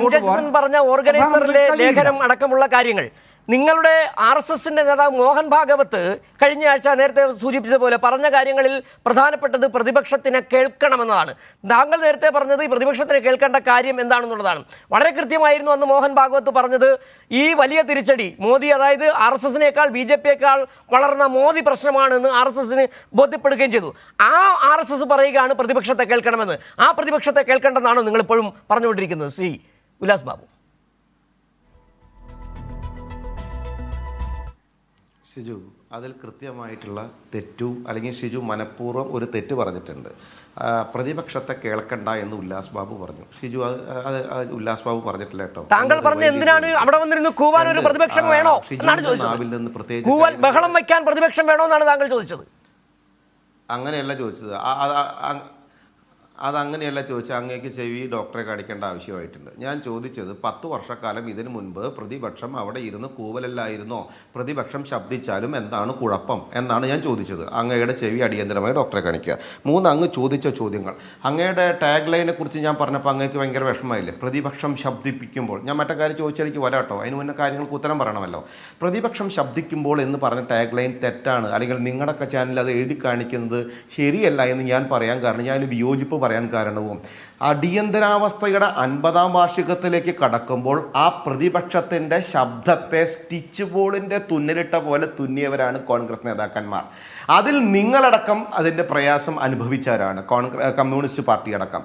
എം ജയചന്ദ്രൻ പറഞ്ഞ ഓർഗനൈസറിലെ ലേഖനം അടക്കമുള്ള കാര്യങ്ങൾ നിങ്ങളുടെ RSSൻ്റെ നേതാവ് മോഹൻ ഭാഗവത് കഴിഞ്ഞ ആഴ്ച നേരത്തെ സൂചിപ്പിച്ചതുപോലെ പറഞ്ഞ കാര്യങ്ങളിൽ പ്രധാനപ്പെട്ടത് പ്രതിപക്ഷത്തിനെ കേൾക്കണമെന്നതാണ്. താങ്കൾ നേരത്തെ പറഞ്ഞത് ഈ പ്രതിപക്ഷത്തിനെ കേൾക്കേണ്ട കാര്യം എന്താണെന്നുള്ളതാണ്. വളരെ കൃത്യമായിരുന്നു അന്ന് മോഹൻ ഭാഗവത് പറഞ്ഞത്. ഈ വലിയ തിരിച്ചടി മോദി, അതായത് RSSനേക്കാൾ BJPയേക്കാൾ വളർന്ന മോദി പ്രശ്നമാണെന്ന് RSSന് ബോധ്യപ്പെടുകയും ചെയ്തു. ആ RSS പറയുകയാണ് പ്രതിപക്ഷത്തെ കേൾക്കണമെന്ന്. ആ പ്രതിപക്ഷത്തെ കേൾക്കേണ്ടെന്നാണോ നിങ്ങളിപ്പോഴും പറഞ്ഞുകൊണ്ടിരിക്കുന്നത് ശ്രീ ഉല്ലാസ് ബാബു? ഷിജു, അതിൽ കൃത്യമായിട്ടുള്ള തെറ്റു, അല്ലെങ്കിൽ ഷിജു മനഃപൂർവ്വം ഒരു തെറ്റ് പറഞ്ഞിട്ടുണ്ട്. പ്രതിപക്ഷത്തെ കേൾക്കണ്ട എന്ന് ഉല്ലാസ് ബാബു പറഞ്ഞു. ഷിജു, അത് ഉല്ലാസ് ബാബു പറഞ്ഞിട്ടില്ല കേട്ടോ. താങ്കൾ പറഞ്ഞ എന്തിനാണ് അവിടെ വന്നിരുന്നു കൂവാൻ ഒരു പ്രതിപക്ഷം വേണോ എന്നാണ് ചോദിച്ചത്. കൂവാൻ ബഹളം വയ്ക്കാൻ പ്രതിപക്ഷം വേണോ എന്നാണ് താങ്കൾ ചോദിച്ചത്. അങ്ങനെയല്ല ചോദിച്ചത്. അതങ്ങനെയല്ല ചോദിച്ചാൽ അങ്ങേക്ക് ചെവി ഡോക്ടറെ കാണിക്കേണ്ട ആവശ്യമായിട്ടുണ്ട്. ഞാൻ ചോദിച്ചത് 10 വർഷക്കാലം ഇതിനു മുൻപ് പ്രതിപക്ഷം അവിടെ ഇരുന്ന് കൂവലല്ലായിരുന്നോ? പ്രതിപക്ഷം ശബ്ദിച്ചാലും എന്താണ് കുഴപ്പം എന്നാണ് ഞാൻ ചോദിച്ചത്. അങ്ങയുടെ ചെവി അടിയന്തരമായി ഡോക്ടറെ കാണിക്കുക. 3 അങ്ങ് ചോദിച്ച ചോദ്യങ്ങൾ. അങ്ങയുടെ ടാഗ് ലൈനെ കുറിച്ച് ഞാൻ പറഞ്ഞപ്പോൾ അങ്ങേക്ക് ഭയങ്കര വിഷമമായില്ലേ? പ്രതിപക്ഷം ശബ്ദിപ്പിക്കുമ്പോൾ. ഞാൻ മറ്റേ കാര്യം ചോദിച്ചാൽ എനിക്ക് വരാട്ടോ, അതിന് മുന്നേ കാര്യങ്ങൾക്ക് ഉത്തരം പറയണമല്ലോ. പ്രതിപക്ഷം ശബ്ദിക്കുമ്പോൾ എന്ന് പറഞ്ഞ ടാഗ് ലൈൻ തെറ്റാണ്, അല്ലെങ്കിൽ നിങ്ങളുടെ ചാനലിൽ അത് എഴുതി കാണിക്കുന്നത് ശരിയല്ല എന്ന് ഞാൻ പറയാൻ കാരണം, ഞാൻ വിയോജിപ്പ് പറയാൻ കാരണവും അടിയന്തരാവസ്ഥയുടെ 50ാം വാർഷികത്തിലേക്ക് കടക്കുമ്പോൾ ആ പ്രതിപക്ഷത്തിൻ്റെ ശബ്ദത്തെ സ്റ്റിച്ച് ബോളിൻ്റെ തുന്നലിട്ട പോലെ തുന്നിയവരാണ് കോൺഗ്രസ് നേതാക്കന്മാർ. അതിൽ നിങ്ങളടക്കം അതിന്റെ പ്രയാസം അനുഭവിച്ചവരാണ്, കമ്മ്യൂണിസ്റ്റ് പാർട്ടി അടക്കം.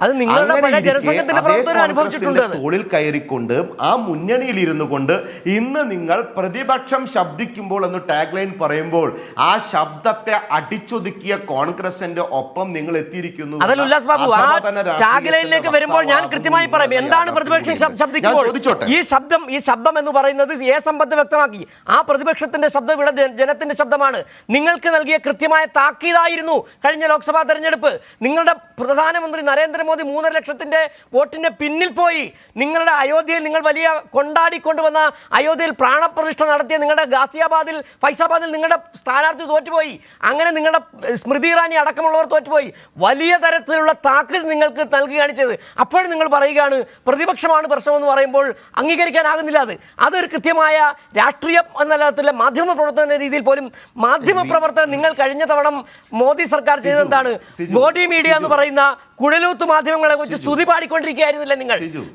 തോളിൽ കയറിക്കൊണ്ട് ആ മുന്നണിയിൽ ഇരുന്നു കൊണ്ട് ഇന്ന് നിങ്ങൾ പ്രതിപക്ഷം ശബ്ദിക്കുമ്പോൾ എന്ന് ടാഗ് ലൈൻ പറയുമ്പോൾ ആ ശബ്ദത്തെ അടിച്ചൊതുക്കിയ കോൺഗ്രസിന്റെ ഒപ്പം നിങ്ങൾ എത്തിയിരിക്കുന്നു. വരുമ്പോൾ ഞാൻ കൃത്യമായി പറയും എന്താണ് പ്രതിപക്ഷം ശബ്ദിക്കുമ്പോൾ. ഈ ശബ്ദം എന്ന് പറയുന്നത് സമ്പത്ത് വ്യക്തമാക്കി. ആ പ്രതിപക്ഷത്തിന്റെ ശബ്ദം ഇവിടെ ജനത്തിന്റെ ശബ്ദമാണ്. നിങ്ങൾക്ക് നൽകിയ കൃത്യമായ താക്കീതായിരുന്നു കഴിഞ്ഞ ലോക്സഭാ തെരഞ്ഞെടുപ്പ്. നിങ്ങളുടെ പ്രധാനമന്ത്രി നരേന്ദ്രമോദി 3.5 ലക്ഷത്തിന്റെ വോട്ടിന്റെ പിന്നിൽ പോയി. നിങ്ങളുടെ അയോധ്യയിൽ നിങ്ങൾ വലിയ കൊണ്ടാടിക്കൊണ്ടുവന്ന അയോധ്യയിൽ പ്രാണപ്രതിഷ്ഠ നടത്തിയ നിങ്ങളുടെ ഗാസിയാബാദിൽ ഫൈസാബാദിൽ നിങ്ങളുടെ സ്ഥാനാർത്ഥി തോറ്റുപോയി. അങ്ങനെ നിങ്ങളുടെ സ്മൃതി ഇറാനി അടക്കമുള്ളവർ തോറ്റുപോയി. വലിയ തരത്തിലുള്ള താക്കീത് നിങ്ങൾക്ക് നൽകുകയാണ് ചെയ്തത്. അപ്പോഴും നിങ്ങൾ പറയുകയാണ് പ്രതിപക്ഷമാണ് പ്രശ്നമെന്ന് പറയുമ്പോൾ അംഗീകരിക്കാനാകുന്നില്ല. അതൊരു കൃത്യമായ രാഷ്ട്രീയം എന്ന തലത്തിലെ മാധ്യമ പ്രവർത്തന രീതിയിൽ പോലും മാധ്യമപ്രവർത്തകർ നിങ്ങൾ കഴിഞ്ഞ തവണ മോദി സർക്കാർ ചെയ്തെന്താണ്? ബോഡി മീഡിയ എന്ന് പറയുന്ന കുഴലൂത്ത് മാധ്യമങ്ങളെ കുറിച്ച് സ്തുതി പാടിക്കൊണ്ടിരിക്കുകയായിരുന്നില്ലേ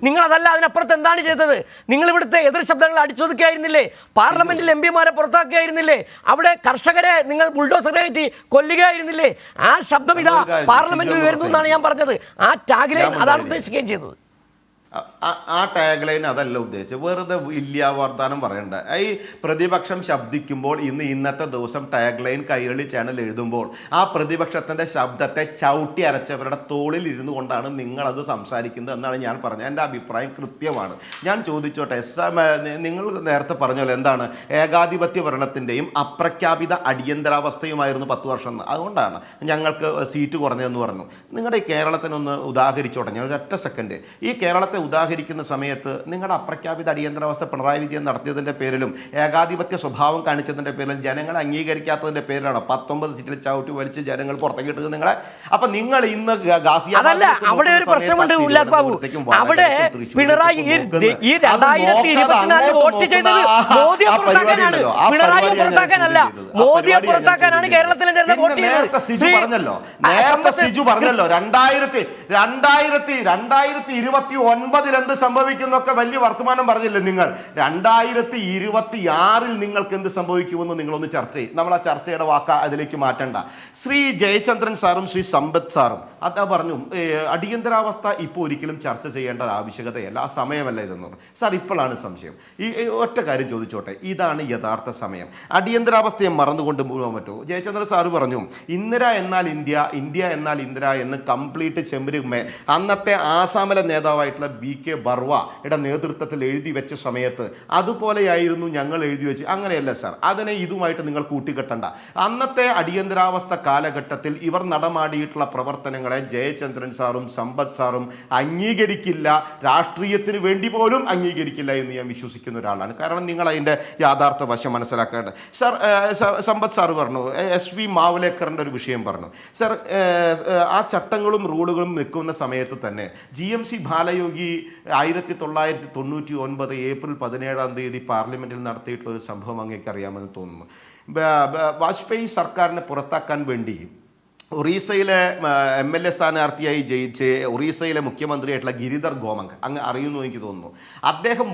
നിങ്ങൾ അതല്ല, അതിനപ്പുറത്ത് എന്താണ് ചെയ്തത്? നിങ്ങൾ ഇവിടുത്തെ എതിർ ശബ്ദങ്ങൾ അടിച്ചൊതുക്കിയായിരുന്നില്ലേ? പാർലമെന്റിൽ MP-മാരെ പുറത്താക്കിയായിരുന്നില്ലേ? അവിടെ കർഷകരെ നിങ്ങൾ ബുൾഡോസർ കയറ്റി കൊല്ലുകയായിരുന്നില്ലേ? ആ ശബ്ദം ഇതാ പാർലമെന്റിൽ വരുന്നു എന്നാണ് ഞാൻ പറഞ്ഞത്. ആ ടാഗ് ലൈൻ അതാണ് ഉദ്ദേശിക്കുകയും ചെയ്തത്. ആ ടാഗ് ലൈൻ അതല്ല ഉദ്ദേശിച്ചത്. വെറുതെ ഇല്ല വർത്താനം പറയണ്ട. ഈ പ്രതിപക്ഷം ശബ്ദിക്കുമ്പോൾ ഇന്നത്തെ ദിവസം ടാഗ് ലൈൻ കൈരളി ചാനൽ എഴുതുമ്പോൾ ആ പ്രതിപക്ഷത്തിന്റെ ശബ്ദത്തെ ചവിട്ടി അരച്ചവരുടെ തോളിൽ ഇരുന്നു കൊണ്ടാണ് നിങ്ങളത് സംസാരിക്കുന്നത് എന്നാണ് ഞാൻ പറഞ്ഞത്. എൻ്റെ അഭിപ്രായം കൃത്യമാണ്. ഞാൻ ചോദിച്ചോട്ടെ, നിങ്ങൾ നേരത്തെ പറഞ്ഞല്ലോ എന്താണ് ഏകാധിപത്യ ഭരണത്തിൻ്റെയും അപ്രഖ്യാപിത അടിയന്തരാവസ്ഥയുമായിരുന്നു 10 വർഷം. അതുകൊണ്ടാണ് ഞങ്ങൾക്ക് സീറ്റ് കുറഞ്ഞതെന്ന് പറഞ്ഞു. നിങ്ങളുടെ ഈ കേരളത്തിനൊന്ന് ഉദാഹരിച്ചോട്ടെ, ഞാൻ ഒരൊറ്റ സെക്കൻഡ്. ഈ കേരളത്തെ ഉദാഹരിക്കുന്ന സമയത്ത് നിങ്ങളുടെ അപ്രഖ്യാപിത അടിയന്തരാവസ്ഥ പിണറായി വിജയൻ നടത്തിയതിൻ്റെ പേരിലും ഏകാധിപത്യ സ്വഭാവം കാണിച്ചതിൻ്റെ പേരിലും ജനങ്ങളെ അംഗീകരിക്കാത്തതിൻ്റെ പേരിലാണ് 19 സീറ്റിൽ ചവിട്ടി വലിച്ച് ജനങ്ങൾ പുറത്തേക്ക് ഇട്ടത് നിങ്ങളെ. അപ്പൊ നിങ്ങൾ ഇന്ന് അതല്ല, അവിടെ ഒരു പ്രശ്നമുണ്ട് ഉല്ലാസ് ബാബു. അവിടെ പിണറായി ഈ 2024 വോട്ട് ചെയ്തത് മോദിയെ പുറത്താക്കാനാണ്, പിണറായിയെ പുറത്താക്കാനല്ല. മോദിയെ പുറത്താക്കാനാണ് കേരളത്തിലെ ജനത വോട്ട് ചെയ്തത്. സിജു പറഞ്ഞല്ലോ 2029 എന്ത് സംഭവിക്കുന്നൊക്കെ വലിയ വർത്തമാനം പറഞ്ഞില്ലേ നിങ്ങൾ. 2026 നിങ്ങൾക്ക് എന്ത് സംഭവിക്കുമെന്ന് നിങ്ങളൊന്ന് ചർച്ച ചെയ്യും. നമ്മൾ ആ ചർച്ചയുടെ വാക്ക് അതിലേക്ക് മാറ്റണ്ട. ശ്രീ ജയചന്ദ്രൻ സാറും ശ്രീ സമ്പത്ത് സാറും അതാ പറഞ്ഞു അടിയന്തരാവസ്ഥ ഇപ്പോൾ ഒരിക്കലും ചർച്ച ചെയ്യേണ്ട ഒരു ആവശ്യകതയല്ല, ആ സമയമല്ല ഇതെന്ന് പറഞ്ഞു. സാർ ഇപ്പോഴാണ് സംശയം. ഈ ഒറ്റ കാര്യം ചോദിച്ചോട്ടെ, ഇതാണ് യഥാർത്ഥ സമയം. അടിയന്തരാവസ്ഥയെ മറന്നുകൊണ്ട് പോകാൻ പറ്റുമോ? ജയചന്ദ്രൻ സാറ് പറഞ്ഞു ഇന്ദിര എന്നാൽ ഇന്ത്യ, ഇന്ത്യ എന്നാൽ ഇന്ദിര എന്ന് കംപ്ലീറ്റ് ചെമ്പരുമേ അന്നത്തെ ആസാമിലെ നേതാവായിട്ടുള്ള BK ബർവയുടെ നേതൃത്വത്തിൽ എഴുതി വെച്ച സമയത്ത് അതുപോലെയായിരുന്നു ഞങ്ങൾ എഴുതി വെച്ച്. അങ്ങനെയല്ല സാർ, അതിനെ ഇതുമായിട്ട് നിങ്ങൾ കൂട്ടിക്കെട്ടണ്ട. അന്നത്തെ അടിയന്തരാവസ്ഥ കാലഘട്ടത്തിൽ ഇവർ നടമാടിയിട്ടുള്ള പ്രവർത്തനങ്ങളെ ജയചന്ദ്രൻ സാറും സമ്പത്ത് സാറും അംഗീകരിക്കില്ല, രാഷ്ട്രീയത്തിന് വേണ്ടി പോലും അംഗീകരിക്കില്ല എന്ന് ഞാൻ വിശ്വസിക്കുന്ന ഒരാളാണ്. കാരണം നിങ്ങൾ അതിൻ്റെ യാഥാർത്ഥ വശം മനസ്സിലാക്കേണ്ടത്. സാർ സമ്പത്ത് സാറ് പറഞ്ഞു, SV മാവലേക്കറിൻ്റെ ഒരു വിഷയം പറഞ്ഞു. സാർ ആ ചട്ടങ്ങളും റൂളുകളും നിൽക്കുന്ന സമയത്ത് തന്നെ GMC ബാലയോഗി 1999 ഏപ്രിൽ 17 പാർലമെന്റിൽ നടത്തിയിട്ടുള്ള ഒരു സംഭവം അങ്ങേക്ക് അറിയാമെന്ന് തോന്നുന്നു. വാജ്പേയി സർക്കാരിനെ പുറത്താക്കാൻ വേണ്ടി ഒറീസയിലെ MLA സ്ഥാനാർത്ഥിയായി ജയിച്ച് ഒറീസയിലെ മുഖ്യമന്ത്രിയായിട്ടുള്ള ഗിരിധർ ഗോമങ് അങ്ങ് അറിയുന്നു എനിക്ക് തോന്നുന്നു. അദ്ദേഹം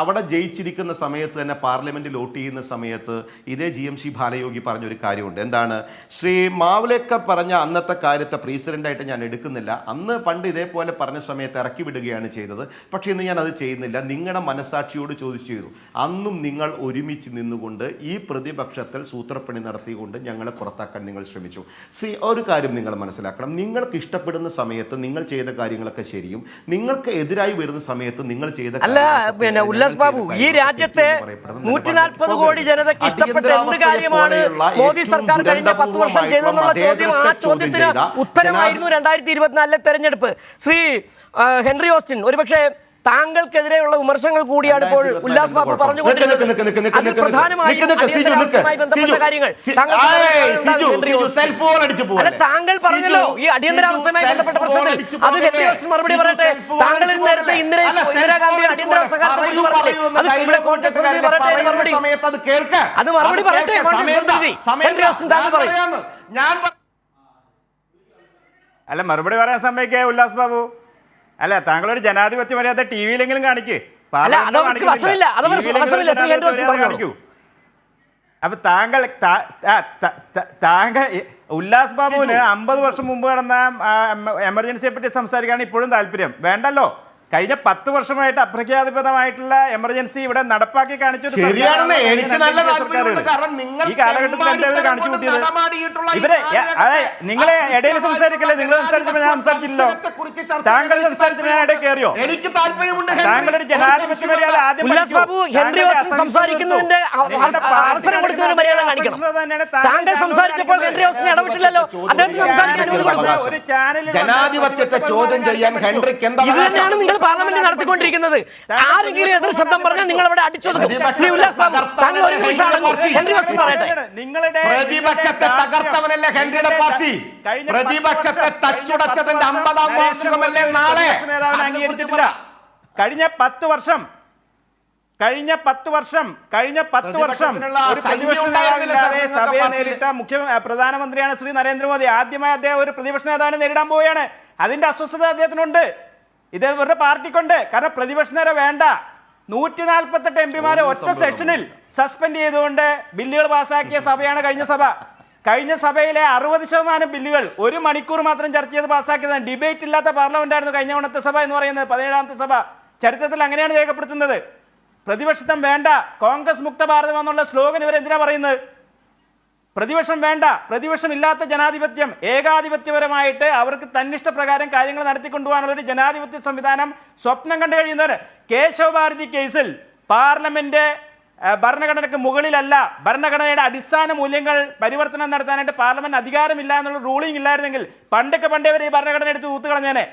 അവിടെ ജയിച്ചിരിക്കുന്ന സമയത്ത് തന്നെ പാർലമെന്റിൽ വോട്ട് ചെയ്യുന്ന സമയത്ത് ഇതേ GMC ബാലയോഗി പറഞ്ഞൊരു കാര്യമുണ്ട്. എന്താണ്? ശ്രീ മാവ്ലേക്കർ പറഞ്ഞ അന്നത്തെ കാര്യത്തെ പ്രസിഡന്റായിട്ട് ഞാൻ എടുക്കുന്നില്ല. അന്ന് പണ്ട് ഇതേപോലെ പറഞ്ഞ സമയത്ത് ഇറക്കി വിടുകയാണ് ചെയ്തത്. പക്ഷേ ഇന്ന് ഞാൻ അത് ചെയ്യുന്നില്ല. നിങ്ങളുടെ മനസാക്ഷിയോട് ചോദിച്ചു ചെയ്തു. അന്നും നിങ്ങൾ ഒരുമിച്ച് നിന്നുകൊണ്ട് ഈ പ്രതിപക്ഷത്തിൽ സൂത്രപ്പണി നടത്തിക്കൊണ്ട് ഞങ്ങളെ പുറത്താക്കാൻ നിങ്ങൾ ശ്രമിച്ചു. ഒരു കാര്യം നിങ്ങൾ മനസ്സിലാക്കണം, നിങ്ങൾക്ക് ഇഷ്ടപ്പെടുന്ന സമയത്ത് നിങ്ങൾ ചെയ്ത കാര്യങ്ങളൊക്കെ ശരിയും, നിങ്ങൾക്ക് എതിരായി വരുന്ന സമയത്ത് നിങ്ങൾ ചെയ്ത ഉല്ലാസ് ബാബു, ഈ രാജ്യത്തെ 140 കോടി ജനതയ്ക്ക് ഇഷ്ടപ്പെട്ട എന്ത് കാര്യമാണ് മോദി സർക്കാർ കഴിഞ്ഞ 10 വർഷം ചെയ്തെന്നുള്ള ചോദ്യം, ആ ചോദ്യത്തിന് ഉത്തരമായിരുന്നു 2024 തെരഞ്ഞെടുപ്പ്. ശ്രീ ഹെൻറി ഓസ്റ്റിൻ, ഒരുപക്ഷെ താങ്കൾക്കെതിരെയുള്ള വിമർശനങ്ങൾ കൂടിയാണ് ഇപ്പോൾ ഉല്ലാസ് ബാബു പറഞ്ഞുകൊണ്ടിരുന്നത്. അതിൽ പ്രധാനമായും ബന്ധപ്പെട്ട കാര്യങ്ങൾ താങ്കൾ പറഞ്ഞല്ലോ. ഈ അടിയന്തരാവസ്ഥയുമായി ബന്ധപ്പെട്ട പ്രശ്നത്തിൽ അത് ഹെൻറി ഓസ്റ്റിൻ മറുപടി പറയട്ടെ. താങ്കൾ നേരത്തെ ഇന്ദിരാഗാന്ധി അടിയന്തരാവസ്ഥ കാലത്തെ കുറിച്ച് പറഞ്ഞില്ലേ, അത് ഇവിടെ കോൺഗ്രസ് പ്രതിനിധി പറയട്ടെ. അത് മറുപടി പറയട്ടെ കോൺഗ്രസ് പ്രതിനിധി ഹെൻറി ഓസ്റ്റിൻ. താങ്കൾ പറയും. അല്ല, മറുപടി പറയാൻ സമ്മതിക്കേ ഉല്ലാസ് ബാബു? അല്ല, താങ്കളൊരു ജനാധിപത്യ മര്യാദ TV-യിലെങ്കിലും കാണിക്കൂ. അപ്പൊ താങ്കൾ ഉല്ലാസ് ബാബുവിന് 50 വർഷം മുമ്പ് നടന്ന എമർജൻസിയെ പറ്റി സംസാരിക്കാനാണ് ഇപ്പോഴും താല്പര്യം. വേണ്ടല്ലോ, കഴിഞ്ഞ 10 വർഷമായിട്ട് അപ്രഖ്യാപിതമായിട്ടുള്ള എമർജൻസി ഇവിടെ നടപ്പാക്കി കാണിച്ചു. ഈ കാലഘട്ടത്തിൽ കാണിച്ചു കൂട്ടിയത് ഇവരെ. അതെ, നിങ്ങളെ ഇടയിൽ സംസാരിക്കല്ലേ? നിങ്ങൾ സംസാരിച്ചപ്പോൾ ഞാൻ സംസാരിച്ചില്ലല്ലോ. താങ്കൾ സംസാരിച്ചപ്പോൾ ഞാൻ ഇടയിൽ കയറിയോ? എനിക്ക് താല്പര്യമുണ്ട്. താങ്കളൊരു ജനാധിപത്യ മര്യാദ ആദ്യം സംസാരിക്കുന്നതിന്റെ അവസരം കൊടുക്കുന്ന മര്യാദ കാണിക്കണം. താങ്കൾ സംസാരിച്ചപ്പോൾ ഹെൻറി ഓസ്റ്റിൻ ഇടപെട്ടില്ലല്ലോ. ഒരു ചാനൽ ജനാധിപത്യത്തെ ചോദ്യം ചെയ്യാൻ ഹെൻറിക്ക് എന്താ? ഇത് തന്നെയാണ് നിങ്ങൾ പാർലമെന്റിൽ നടത്തിക്കൊണ്ടിരിക്കുന്നത്. ആരെങ്കിലും എതിർ ശബ്ദം പറഞ്ഞാൽ നിങ്ങൾ അവിടെ അടിച്ചൊതുക്കും. ശ്രീ ഉല്ലാസ് ബാബു, താങ്കൾ ഒരു നിമിഷം ഹെൻറി ഓസ്റ്റിൻ പറയട്ടെ. നിങ്ങളുടെ പ്രതിപക്ഷത്തെ തകർത്തവനല്ലേ ഹെൻറിയുടെ പാർട്ടി? പ്രതിപക്ഷത്തെ തച്ചുടച്ചതിന്റെ 50ാം വാർഷികമല്ലേ നാളെ? നേതാവിനെ അംഗീകരിച്ചിട്ടില്ല. കഴിഞ്ഞ 10 വർഷം ഒരു പ്രതിപക്ഷ നേതാവില്ലാതെ സഭയെ നേരിട്ട പ്രധാനമന്ത്രിയാണ് ശ്രീ നരേന്ദ്രമോദി. ആദ്യമായി അദ്ദേഹം ഒരു പ്രതിപക്ഷ നേതാവിനെ നേരിടാൻ പോവുകയാണ്. അതിന്റെ അസ്വസ്ഥത അദ്ദേഹത്തിനുണ്ട്. ഇത് ഇവരുടെ പാർട്ടിക്കുണ്ട്. കാരണം പ്രതിപക്ഷ നേരം വേണ്ട. 148 MP ഒറ്റ സെഷനിൽ സസ്പെൻഡ് ചെയ്തുകൊണ്ട് ബില്ലുകൾ പാസ്സാക്കിയ സഭയാണ് കഴിഞ്ഞ സഭ. കഴിഞ്ഞ സഭയിലെ 60% ബില്ലുകൾ 1 മണിക്കൂർ മാത്രം ചർച്ച ചെയ്ത് പാസ്സാക്കിയതാണ്. ഡിബേറ്റ് ഇല്ലാത്ത പാർലമെന്റ് ആയിരുന്നു കഴിഞ്ഞ തവണത്തെ സഭ എന്ന് പറയുന്നത്. 17ാമത്തെ സഭ ചരിത്രത്തിൽ അങ്ങനെയാണ് രേഖപ്പെടുത്തുന്നത്. പ്രതിപക്ഷം വേണ്ട, കോൺഗ്രസ് മുക്ത ഭാരതം എന്നുള്ള സ്ലോഗൻ ഇവരെന്തിനാ പറയുന്നത്? പ്രതിപക്ഷം വേണ്ട, പ്രതിപക്ഷം ഇല്ലാത്ത ജനാധിപത്യം, ഏകാധിപത്യപരമായിട്ട് അവർക്ക് തന്നിഷ്ടപ്രകാരം കാര്യങ്ങൾ നടത്തിക്കൊണ്ടുപോകാനുള്ള ഒരു ജനാധിപത്യ സംവിധാനം സ്വപ്നം കണ്ടു കഴിയുന്നവർ. കേശവ ഭാരതി കേസിൽ പാർലമെന്റ് ഭരണഘടനയ്ക്ക് മുകളിലല്ല, ഭരണഘടനയുടെ അടിസ്ഥാന മൂല്യങ്ങൾ പരിവർത്തനം നടത്താനായിട്ട് പാർലമെന്റ് അധികാരമില്ല എന്നുള്ള റൂളിംഗ് ഇല്ലായിരുന്നെങ്കിൽ പണ്ടേ അവർ ഈ ഭരണഘടന എടുത്ത് തൂത്തുകളഞ്ഞേനെ.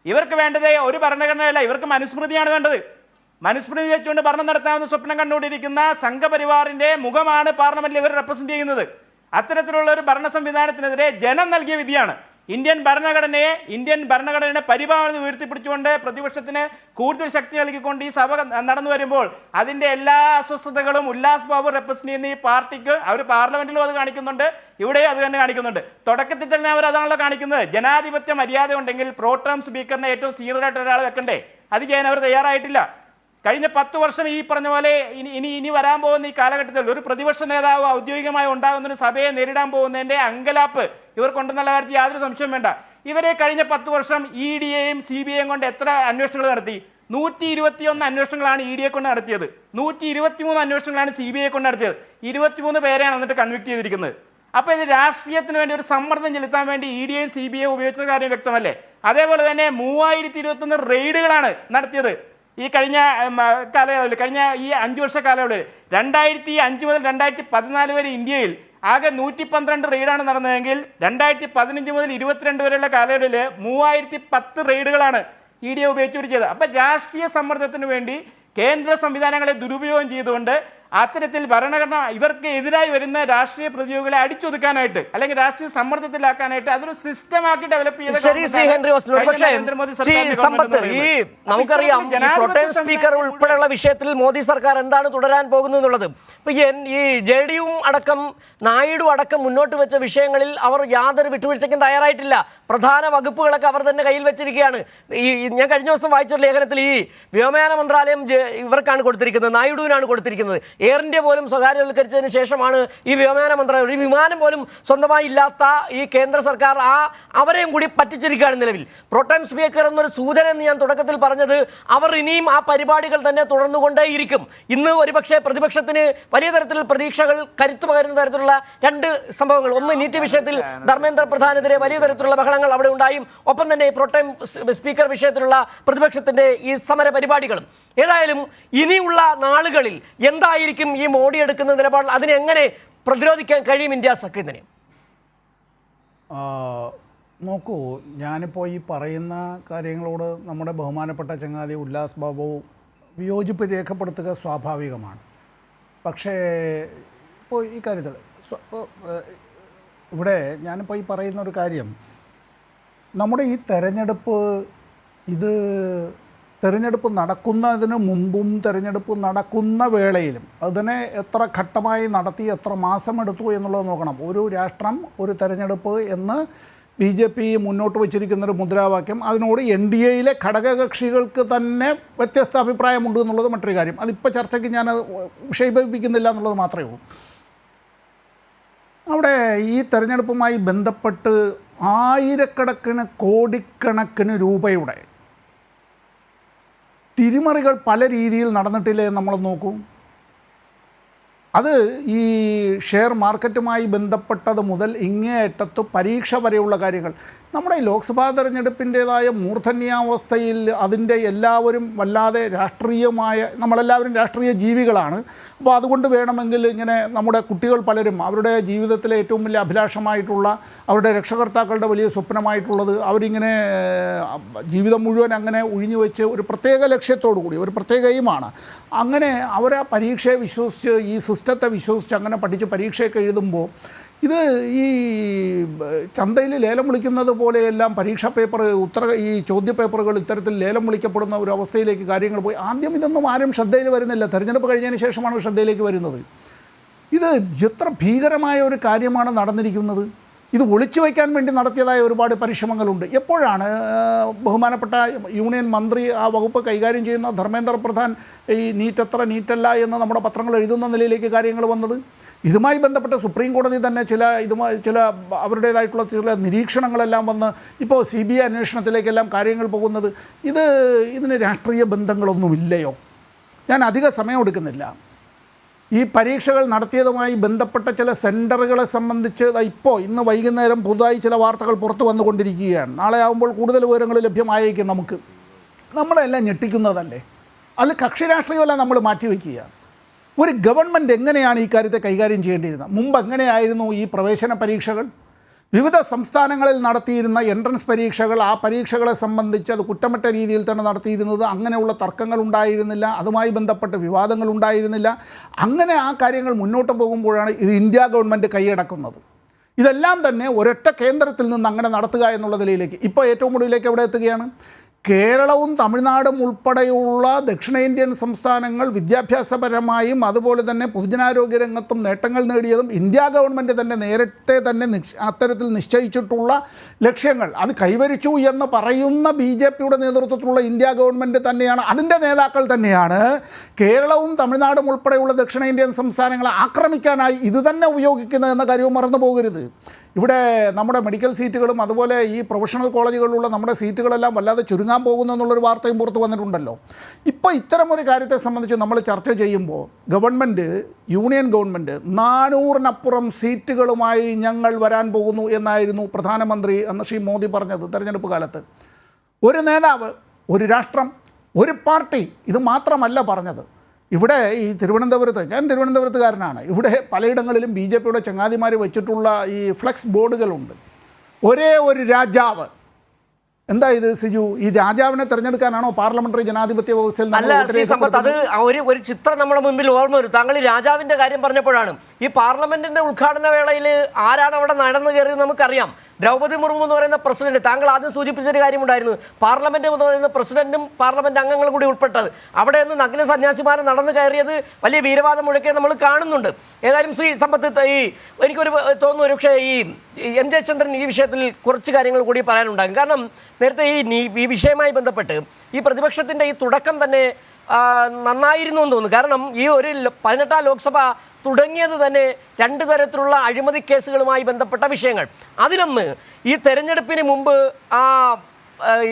ഇവർക്ക് വേണ്ടത് ഒരു ഭരണഘടനയല്ല, ഇവർക്ക് മനുസ്മൃതിയാണ് വേണ്ടത്. മനുസ്മൃതി വെച്ചുകൊണ്ട് ഭരണം നടത്താമെന്ന് സ്വപ്നം കണ്ടുകൊണ്ടിരിക്കുന്ന സംഘപരിവാറിന്റെ മുഖമാണ് പാർലമെന്റിൽ ഇവർ റെപ്രസെന്റ് ചെയ്യുന്നത്. അത്തരത്തിലുള്ള ഒരു ഭരണ സംവിധാനത്തിനെതിരെ ജനം നൽകിയ വിധിയാണ്. ഇന്ത്യൻ ഭരണഘടനയെ പരിഭാവന ഉയർത്തിപ്പിടിച്ചുകൊണ്ട് പ്രതിപക്ഷത്തിന് കൂടുതൽ ശക്തി നൽകിക്കൊണ്ട് ഈ സഭ നടന്നു വരുമ്പോൾ അതിൻ്റെ എല്ലാ അസ്വസ്ഥതകളും ഉല്ലാസ് ബാബു റെപ്രസെന്റ് ചെയ്യുന്ന ഈ പാർട്ടിക്ക് അവർ പാർലമെന്റിലും അത് കാണിക്കുന്നുണ്ട്, ഇവിടെയും അത് തന്നെ കാണിക്കുന്നുണ്ട്. തുടക്കത്തിൽ തന്നെ അവർ അതാണല്ലോ കാണിക്കുന്നത്. ജനാധിപത്യ മര്യാദ ഉണ്ടെങ്കിൽ പ്രോട്ടേം സ്പീക്കറിനെ ഏറ്റവും സീനിയറായിട്ട് ഒരാൾ വെക്കണ്ടേ? അത് ചെയ്യാൻ അവർ തയ്യാറായിട്ടില്ല. കഴിഞ്ഞ 10 വർഷം ഈ പറഞ്ഞ പോലെ ഇനി വരാൻ പോകുന്ന ഈ കാലഘട്ടത്തിൽ ഒരു പ്രതിപക്ഷ നേതാവ് ഔദ്യോഗികമായി ഉണ്ടാകുന്ന ഒരു സഭയെ നേരിടാൻ പോകുന്നതിൻ്റെ അങ്കലാപ്പ് ഇവർക്കുണ്ടെന്നുള്ള കാര്യത്തിൽ യാതൊരു സംശയം വേണ്ട. ഇവരെ കഴിഞ്ഞ 10 വർഷം ED യെയും CBI കൊണ്ട് എത്ര അന്വേഷണങ്ങൾ നടത്തി? 121 അന്വേഷണങ്ങളാണ് ED കൊണ്ട് നടത്തിയത്. 123 അന്വേഷണങ്ങളാണ് CBI കൊണ്ട് നടത്തിയത്. 23 പേരെയാണ് എന്നിട്ട് കൺവിക്ട് ചെയ്തിരിക്കുന്നത്. അപ്പോൾ ഇത് രാഷ്ട്രീയത്തിന് വേണ്ടി ഒരു സമ്മർദ്ദം ചെലുത്താൻ വേണ്ടി ED യെയും CBI യെയും ഉപയോഗിച്ച കാര്യം വ്യക്തമല്ലേ? അതേപോലെ തന്നെ 3021 റെയ്ഡുകളാണ് നടത്തിയത് ഈ കഴിഞ്ഞ കാലയളവിൽ, കഴിഞ്ഞ ഈ 5 വർഷ കാലയളവിൽ. 2005 മുതൽ 2014 വരെ ഇന്ത്യയിൽ ആകെ 112 റെയ്ഡാണ് നടന്നതെങ്കിൽ 2015 മുതൽ 22 വരെയുള്ള കാലയളവിൽ 3010 റെയ്ഡുകളാണ് ED ഉപയോഗിച്ച് ചെയ്തത്. അപ്പം രാഷ്ട്രീയ സമ്മർദ്ദത്തിന് വേണ്ടി കേന്ദ്ര സംവിധാനങ്ങളെ ദുരുപയോഗം ചെയ്തുകൊണ്ട് അത്തരത്തിൽ ഭരണഘടന ഇവർക്ക് എതിരായി വരുന്ന രാഷ്ട്രീയ പ്രതിയോഗികളെ അടിച്ചൊതുക്കാനായിട്ട് അല്ലെങ്കിൽ രാഷ്ട്രീയ സമ്മർദ്ദത്തിലാക്കാനായിട്ട് അതൊരു സിസ്റ്റമാക്കി ഡെവലപ്പ് ചെയ്ത നമുക്കറിയാം പ്രൊട്ടേം സ്പീക്കർ ഉൾപ്പെടെയുള്ള വിഷയത്തിൽ മോദി സർക്കാർ എന്താണ് തുടരാൻ പോകുന്നത് എന്നുള്ളത്. ഇപ്പൊ ഈ JDU അടക്കം നായിഡു അടക്കം മുന്നോട്ട് വെച്ച വിഷയങ്ങളിൽ അവർ യാതൊരു വിട്ടുവീഴ്ചയ്ക്കും തയ്യാറായിട്ടില്ല. പ്രധാന വകുപ്പുകളൊക്കെ അവർ തന്നെ കയ്യിൽ വെച്ചിരിക്കുകയാണ്. ഞാൻ കഴിഞ്ഞ ദിവസം വായിച്ച ലേഖനത്തിൽ ഈ വ്യോമയാന മന്ത്രാലയം ഇവർക്കാണ് കൊടുത്തിരിക്കുന്നത്, നായിഡുവിനാണ് കൊടുത്തിരിക്കുന്നത്. എയർ ഇന്ത്യ പോലും സ്വകാര്യവൽക്കരിച്ചതിന് ശേഷമാണ് ഈ വ്യോമയാന മന്ത്രാലയം, ഒരു വിമാനം പോലും സ്വന്തമായി ഇല്ലാത്ത ഈ കേന്ദ്ര സർക്കാർ അവരെയും കൂടി പറ്റിച്ചിരിക്കുകയാണ് നിലവിൽ. പ്രോട്ടേം സ്പീക്കർ എന്നൊരു സൂചന എന്ന് ഞാൻ തുടക്കത്തിൽ പറഞ്ഞത് അവർ ഇനിയും ആ പരിപാടികൾ തന്നെ തുടർന്നുകൊണ്ടേയിരിക്കും. ഇന്ന് ഒരുപക്ഷെ പ്രതിപക്ഷത്തിന് വലിയ തരത്തിൽ പ്രതീക്ഷകൾ കരുത്തു പകരുന്ന തരത്തിലുള്ള 2 സംഭവങ്ങൾ. ഒന്ന്, നീറ്റ് വിഷയത്തിൽ ധർമ്മേന്ദ്ര പ്രധാനെതിരെ വലിയ തരത്തിലുള്ള ബഹളങ്ങൾ അവിടെ ഉണ്ടായും. ഒപ്പം തന്നെ പ്രോട്ടേം സ്പീക്കർ വിഷയത്തിലുള്ള പ്രതിപക്ഷത്തിന്റെ ഈ സമര പരിപാടികളും. ഏതായാലും ഇനിയുള്ള നാളുകളിൽ എന്തായിരിക്കും ഈ മോഡി എടുക്കുന്ന നിലപാട്? അതിനെങ്ങനെ പ്രതിരോധിക്കാൻ കഴിയും ഇന്ത്യ സഖ്യത്തിന്? നോക്കൂ, ഞാനിപ്പോൾ ഈ പറയുന്ന കാര്യങ്ങളോട് നമ്മുടെ ബഹുമാനപ്പെട്ട ചങ്ങാതി ഉല്ലാസ് ബാബു വിയോജിപ്പ് രേഖപ്പെടുത്തുക സ്വാഭാവികമാണ്. പക്ഷേ ഇപ്പോൾ ഈ കാര്യത്തിൽ ഇവിടെ ഞാനിപ്പോൾ ഈ പറയുന്ന ഒരു കാര്യം, നമ്മുടെ ഈ തെരഞ്ഞെടുപ്പ് നടക്കുന്നതിന് മുമ്പും തെരഞ്ഞെടുപ്പ് നടക്കുന്ന വേളയിലും അതിനെ എത്ര ഘട്ടമായി നടത്തി എത്ര മാസമെടുത്തു എന്നുള്ളത് നോക്കണം. ഒരു രാഷ്ട്രം ഒരു തെരഞ്ഞെടുപ്പ് എന്ന് BJP മുന്നോട്ട് വച്ചിരിക്കുന്നൊരു മുദ്രാവാക്യം, അതിനോട് NDAയിലെ ഘടകകക്ഷികൾക്ക് തന്നെ വ്യത്യസ്ത അഭിപ്രായമുണ്ട് എന്നുള്ളത് മറ്റൊരു കാര്യം. അതിപ്പോൾ ചർച്ചയ്ക്ക് ഞാൻ വിഷയീഭവിപ്പിക്കുന്നില്ല എന്നുള്ളത് മാത്രമേ ഉള്ളൂ. അവിടെ ഈ തെരഞ്ഞെടുപ്പുമായി ബന്ധപ്പെട്ട് ആയിരക്കണക്കിന് കോടിക്കണക്കിന് രൂപയുടെ തിരിമറികൾ പല രീതിയിൽ നടന്നിട്ടില്ലേ നമ്മൾ നോക്കൂ. അത് ഈ ഷെയർ മാർക്കറ്റുമായി ബന്ധപ്പെട്ടത് മുതൽ ഇങ്ങേയറ്റത്ത് പരീക്ഷ വരെയുള്ള കാര്യങ്ങൾ. നമ്മുടെ ഈ ലോക്സഭാ തെരഞ്ഞെടുപ്പിൻ്റേതായ മൂർധന്യാവസ്ഥയിൽ അതിൻ്റെ എല്ലാവരും വല്ലാതെ നമ്മളെല്ലാവരും രാഷ്ട്രീയ ജീവികളാണ്. അപ്പോൾ അതുകൊണ്ട് വേണമെങ്കിൽ ഇങ്ങനെ നമ്മുടെ കുട്ടികൾ പലരും അവരുടെ ജീവിതത്തിലെ ഏറ്റവും വലിയ അഭിലാഷമായിട്ടുള്ള അവരുടെ രക്ഷകർത്താക്കളുടെ വലിയ സ്വപ്നമായിട്ടുള്ളത് അവരിങ്ങനെ ജീവിതം മുഴുവൻ അങ്ങനെ ഒഴിഞ്ഞു വെച്ച് ഒരു പ്രത്യേക ലക്ഷ്യത്തോടു കൂടി ഒരു പ്രത്യേക എയിമാണ്. അങ്ങനെ അവരെ പരീക്ഷയെ വിശ്വസിച്ച് ഈ സിസ്റ്റത്തെ വിശ്വസിച്ച് അങ്ങനെ പഠിച്ച് പരീക്ഷയൊക്കെ എഴുതുമ്പോൾ ഇത് ഈ ചന്തയിൽ ലേലം വിളിക്കുന്നത് പോലെയെല്ലാം പരീക്ഷാ പേപ്പർ ഈ ചോദ്യ പേപ്പറുകൾ ഇത്തരത്തിൽ ലേലം വിളിക്കപ്പെടുന്ന ഒരു അവസ്ഥയിലേക്ക് കാര്യങ്ങൾ പോയി. ആദ്യം ഇതൊന്നും ആരും ശ്രദ്ധയിൽ വരുന്നില്ല, തെരഞ്ഞെടുപ്പ് കഴിഞ്ഞതിന് ശേഷമാണ് ശ്രദ്ധയിലേക്ക് വരുന്നത്. ഇത് എത്ര ഭീകരമായ ഒരു കാര്യമാണ് നടന്നിരിക്കുന്നത്. ഇത് ഒളിച്ചു വയ്ക്കാൻ വേണ്ടി നടത്തിയതായ ഒരുപാട് പരിശ്രമങ്ങളുണ്ട്. എപ്പോഴാണ് ബഹുമാനപ്പെട്ട യൂണിയൻ മന്ത്രി ആ വകുപ്പ് കൈകാര്യം ചെയ്യുന്ന ധർമ്മേന്ദ്ര പ്രധാൻ ഈ നീറ്റല്ല എന്ന് നമ്മുടെ പത്രങ്ങൾ എഴുതുന്ന നിലയിലേക്ക് കാര്യങ്ങൾ വന്നത്? ഇതുമായി ബന്ധപ്പെട്ട് സുപ്രീം കോടതി തന്നെ ചില അവരുടേതായിട്ടുള്ള ചില നിരീക്ഷണങ്ങളെല്ലാം വന്ന് ഇപ്പോൾ CBI അന്വേഷണത്തിലേക്കെല്ലാം കാര്യങ്ങൾ പോകുന്നത് ഇതിന് രാഷ്ട്രീയ ബന്ധങ്ങളൊന്നുമില്ലയോ? ഞാൻ അധിക സമയം എടുക്കുന്നില്ല. ഈ പരീക്ഷകൾ നടത്തിയതുമായി ബന്ധപ്പെട്ട ചില സെൻറ്ററുകളെ സംബന്ധിച്ച് ഇന്ന് വൈകുന്നേരം പുതുതായി ചില വാർത്തകൾ പുറത്തു വന്നുകൊണ്ടിരിക്കുകയാണ്. നാളെ ആകുമ്പോൾ കൂടുതൽ വിവരങ്ങൾ ലഭ്യമായേക്കും. നമ്മളെല്ലാം ഞെട്ടിക്കുന്നതല്ലേ? അതിൽ കക്ഷി രാഷ്ട്രീയമെല്ലാം നമ്മൾ മാറ്റിവെക്കുക. ഒരു ഗവൺമെൻറ് എങ്ങനെയാണ് ഈ കാര്യത്തെ കൈകാര്യം ചെയ്യേണ്ടിയിരുന്നത്? മുമ്പ് എങ്ങനെയായിരുന്നു ഈ പ്രവേശന പരീക്ഷകൾ? വിവിധ സംസ്ഥാനങ്ങളിൽ നടത്തിയിരുന്ന എൻട്രൻസ് പരീക്ഷകൾ, ആ പരീക്ഷകളെ സംബന്ധിച്ച് അത് കുറ്റമറ്റ രീതിയിൽ തന്നെ നടത്തിയിരുന്നത്. അങ്ങനെയുള്ള തർക്കങ്ങൾ ഉണ്ടായിരുന്നില്ല, അതുമായി ബന്ധപ്പെട്ട് വിവാദങ്ങൾ ഉണ്ടായിരുന്നില്ല. അങ്ങനെ ആ കാര്യങ്ങൾ മുന്നോട്ട് പോകുമ്പോഴാണ് ഇത് ഇന്ത്യ ഗവൺമെൻറ് കൈയടക്കുന്നത്. ഇതെല്ലാം തന്നെ ഒരൊറ്റ കേന്ദ്രത്തിൽ നിന്ന് അങ്ങനെ നടത്തുക എന്നുള്ള നിലയിലേക്ക് ഇപ്പോൾ ഏറ്റവും ഒടുവിലേക്ക് എവിടെ എത്തുകയാണ്? കേരളവും തമിഴ്നാടും ഉൾപ്പെടെയുള്ള ദക്ഷിണേന്ത്യൻ സംസ്ഥാനങ്ങൾ വിദ്യാഭ്യാസപരമായും അതുപോലെ തന്നെ പൊതുജനാരോഗ്യ രംഗത്തും നേട്ടങ്ങൾ നേടിയതും ഇന്ത്യ ഗവൺമെൻറ് തന്നെ നേരത്തെ തന്നെ അത്തരത്തിൽ നിശ്ചയിച്ചിട്ടുള്ള ലക്ഷ്യങ്ങൾ അത് കൈവരിച്ചു എന്ന് പറയുന്ന BJPയുടെ നേതൃത്വത്തിലുള്ള ഇന്ത്യ ഗവൺമെൻറ് തന്നെയാണ്, അതിൻ്റെ നേതാക്കൾ തന്നെയാണ് കേരളവും തമിഴ്നാടും ഉൾപ്പെടെയുള്ള ദക്ഷിണേന്ത്യൻ സംസ്ഥാനങ്ങളെ ആക്രമിക്കാനായി ഇത് തന്നെ ഉപയോഗിക്കുന്നത് എന്ന കാര്യവും മറന്നു പോകരുത്. ഇവിടെ നമ്മുടെ മെഡിക്കൽ സീറ്റുകളും അതുപോലെ ഈ പ്രൊഫഷണൽ കോളേജുകളിലുള്ള നമ്മുടെ സീറ്റുകളെല്ലാം വല്ലാതെ ചുരുങ്ങാൻ പോകുന്നു എന്നുള്ളൊരു വാർത്തയും പുറത്തു വന്നിട്ടുണ്ടല്ലോ. ഇപ്പോൾ ഇത്തരമൊരു കാര്യത്തെ സംബന്ധിച്ച് നമ്മൾ ചർച്ച ചെയ്യുമ്പോൾ യൂണിയൻ ഗവൺമെൻറ് 400-നപ്പുറം സീറ്റുകളുമായി ഞങ്ങൾ വരാൻ പോകുന്നു എന്നായിരുന്നു പ്രധാനമന്ത്രി അന്ന് ശ്രീ മോദി പറഞ്ഞത് തെരഞ്ഞെടുപ്പ് കാലത്ത്. ഒരു നേതാവ്, ഒരു രാഷ്ട്രം, ഒരു പാർട്ടി ഇത് മാത്രമല്ല പറഞ്ഞത്. ഇവിടെ ഈ ഞാൻ തിരുവനന്തപുരത്തുകാരനാണ്. ഇവിടെ പലയിടങ്ങളിലും BJPയുടെ ചങ്ങാതിമാർ വെച്ചിട്ടുള്ള ഈ ഫ്ലെക്സ് ബോർഡുകളുണ്ട്. ഒരേ ഒരു രാജാവ്. എന്താ ഇത് സിജു? ഈ രാജാവിനെ തിരഞ്ഞെടുക്കാനാണോ പാർലമെന്ററി ജനാധിപത്യ വ്യവസ്ഥയിൽ? അല്ല ശ്രീ സമ്പത്ത്, അത് ഒരു ചിത്രം നമ്മുടെ മുമ്പിൽ ഓർമ്മ വരും. താങ്കൾ ഈ രാജാവിന്റെ കാര്യം പറഞ്ഞപ്പോഴാണ്. ഈ പാർലമെന്റിന്റെ ഉദ്ഘാടന വേളയിൽ ആരാണ് അവിടെ നടന്നു കയറിയത് നമുക്കറിയാം. ദ്രൗപദി മുർമു എന്ന് പറയുന്ന പ്രസിഡന്റ്. താങ്കൾ ആദ്യം സൂചിപ്പിച്ചൊരു കാര്യമുണ്ടായിരുന്നു, പാർലമെന്റ് എന്ന് പറയുന്ന പ്രസിഡന്റും പാർലമെന്റ് അംഗങ്ങളും കൂടി ഉൾപ്പെട്ടത്. അവിടെ നിന്ന് നഗ്ന സന്യാസിമാരെ നടന്നു കയറിയത് വലിയ വീരവാദം മുഴക്കിയത് നമ്മൾ കാണുന്നുണ്ട്. ഏതായാലും ശ്രീ സമ്പത്ത്, എനിക്കൊരു തോന്നുന്നു ഒരുപക്ഷെ ഈ M ജയചന്ദ്രൻ ഈ വിഷയത്തിൽ കുറച്ച് കാര്യങ്ങൾ കൂടി പറയാനുണ്ടാകും. കാരണം നേരത്തെ ഈ വിഷയവുമായി ബന്ധപ്പെട്ട് ഈ പ്രതിപക്ഷത്തിൻ്റെ ഈ തുടക്കം തന്നെ നന്നായിരുന്നു എന്ന് തോന്നുന്നു. കാരണം ഈ 18ാം ലോക്സഭ തുടങ്ങിയത് തന്നെ 2 തരത്തിലുള്ള അഴിമതി കേസുകളുമായി ബന്ധപ്പെട്ട വിഷയങ്ങൾ. അതിലൊന്ന് ഈ തെരഞ്ഞെടുപ്പിന് മുമ്പ്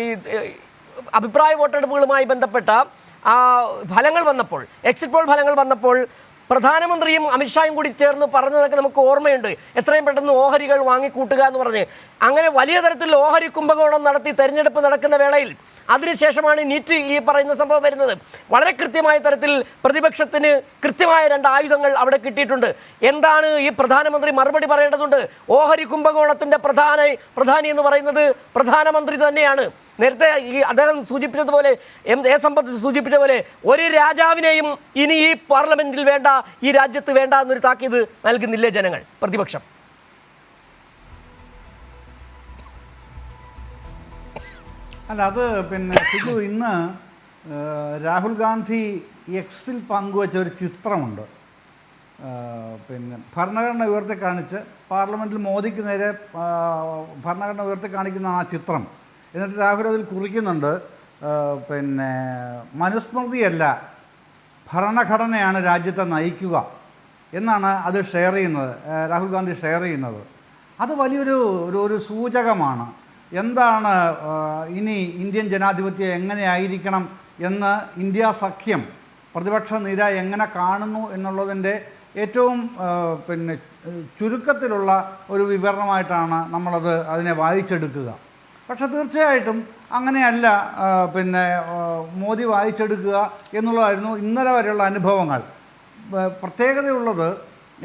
ഈ അഭിപ്രായ വോട്ടെടുപ്പുകളുമായി ബന്ധപ്പെട്ട ഫലങ്ങൾ വന്നപ്പോൾ, എക്സിറ്റ് പോൾ ഫലങ്ങൾ വന്നപ്പോൾ പ്രധാനമന്ത്രിയും അമിത്ഷായും കൂടി ചേർന്ന് പറഞ്ഞതൊക്കെ നമുക്ക് ഓർമ്മയുണ്ട്. എത്രയും പെട്ടെന്ന് ഓഹരികൾ വാങ്ങിക്കൂട്ടുക എന്ന് പറഞ്ഞ് അങ്ങനെ വലിയ തരത്തിൽ ഓഹരി കുംഭകോണം നടത്തി തെരഞ്ഞെടുപ്പ് നടക്കുന്ന വേളയിൽ അതിനുശേഷമാണ് നീറ്റ് ഈ പറയുന്ന സംഭവം വരുന്നത്. വളരെ കൃത്യമായ തരത്തിൽ പ്രതിപക്ഷത്തിന് കൃത്യമായ 2 ആയുധങ്ങൾ അവിടെ കിട്ടിയിട്ടുണ്ട്. എന്താണ് ഈ പ്രധാനമന്ത്രി മറുപടി പറയേണ്ടതുണ്ട്. ഓഹരി കുംഭകോണത്തിൻ്റെ പ്രധാനി എന്ന് പറയുന്നത് പ്രധാനമന്ത്രി തന്നെയാണ്. നേരത്തെ അദ്ദേഹം സൂചിപ്പിച്ചതുപോലെ സമ്പത്ത് സൂചിപ്പിച്ച പോലെ ഒരു രാജാവിനെയും ഇനി ഈ പാർലമെന്റിൽ വേണ്ട, ഈ രാജ്യത്ത് വേണ്ട എന്നൊരു താക്കീത് നൽകുന്നില്ലേ ജനങ്ങൾ, പ്രതിപക്ഷം? അല്ല, അത് സിജു, ഇന്ന് രാഹുൽ ഗാന്ധി എക്സിൽ പങ്കുവച്ച ഒരു ചിത്രമുണ്ട്. ഭരണഘടന ഉയർത്തി കാണിച്ച് പാർലമെൻറ്റിൽ മോദിക്ക് നേരെ ഭരണഘടന ഉയർത്തി കാണിക്കുന്ന ആ ചിത്രം. എന്നിട്ട് രാഹുൽ അതിൽ കുറിക്കുന്നുണ്ട്, മനുസ്മൃതിയല്ല ഭരണഘടനയാണ് രാജ്യത്തെ നയിക്കുക എന്നാണ് അത് ഷെയർ ചെയ്യുന്നത്, രാഹുൽ ഗാന്ധി ഷെയർ ചെയ്യുന്നത്. അത് വലിയൊരു സൂചകമാണ്. എന്താണ് ഇനി ഇന്ത്യൻ ജനാധിപത്യം എങ്ങനെയായിരിക്കണം എന്ന് ഇന്ത്യ സഖ്യം, പ്രതിപക്ഷ നിര എങ്ങനെ കാണുന്നു എന്നുള്ളതിൻ്റെ ഏറ്റവും ചുരുക്കത്തിലുള്ള ഒരു വിവരണമായിട്ടാണ് അതിനെ വായിച്ചെടുക്കുക. പക്ഷേ തീർച്ചയായിട്ടും അങ്ങനെയല്ല മോദി വായിച്ചെടുക്കുക എന്നുള്ളതായിരുന്നു ഇന്നലെ വരെയുള്ള അനുഭവങ്ങൾ. പ്രത്യേകതയുള്ളത്,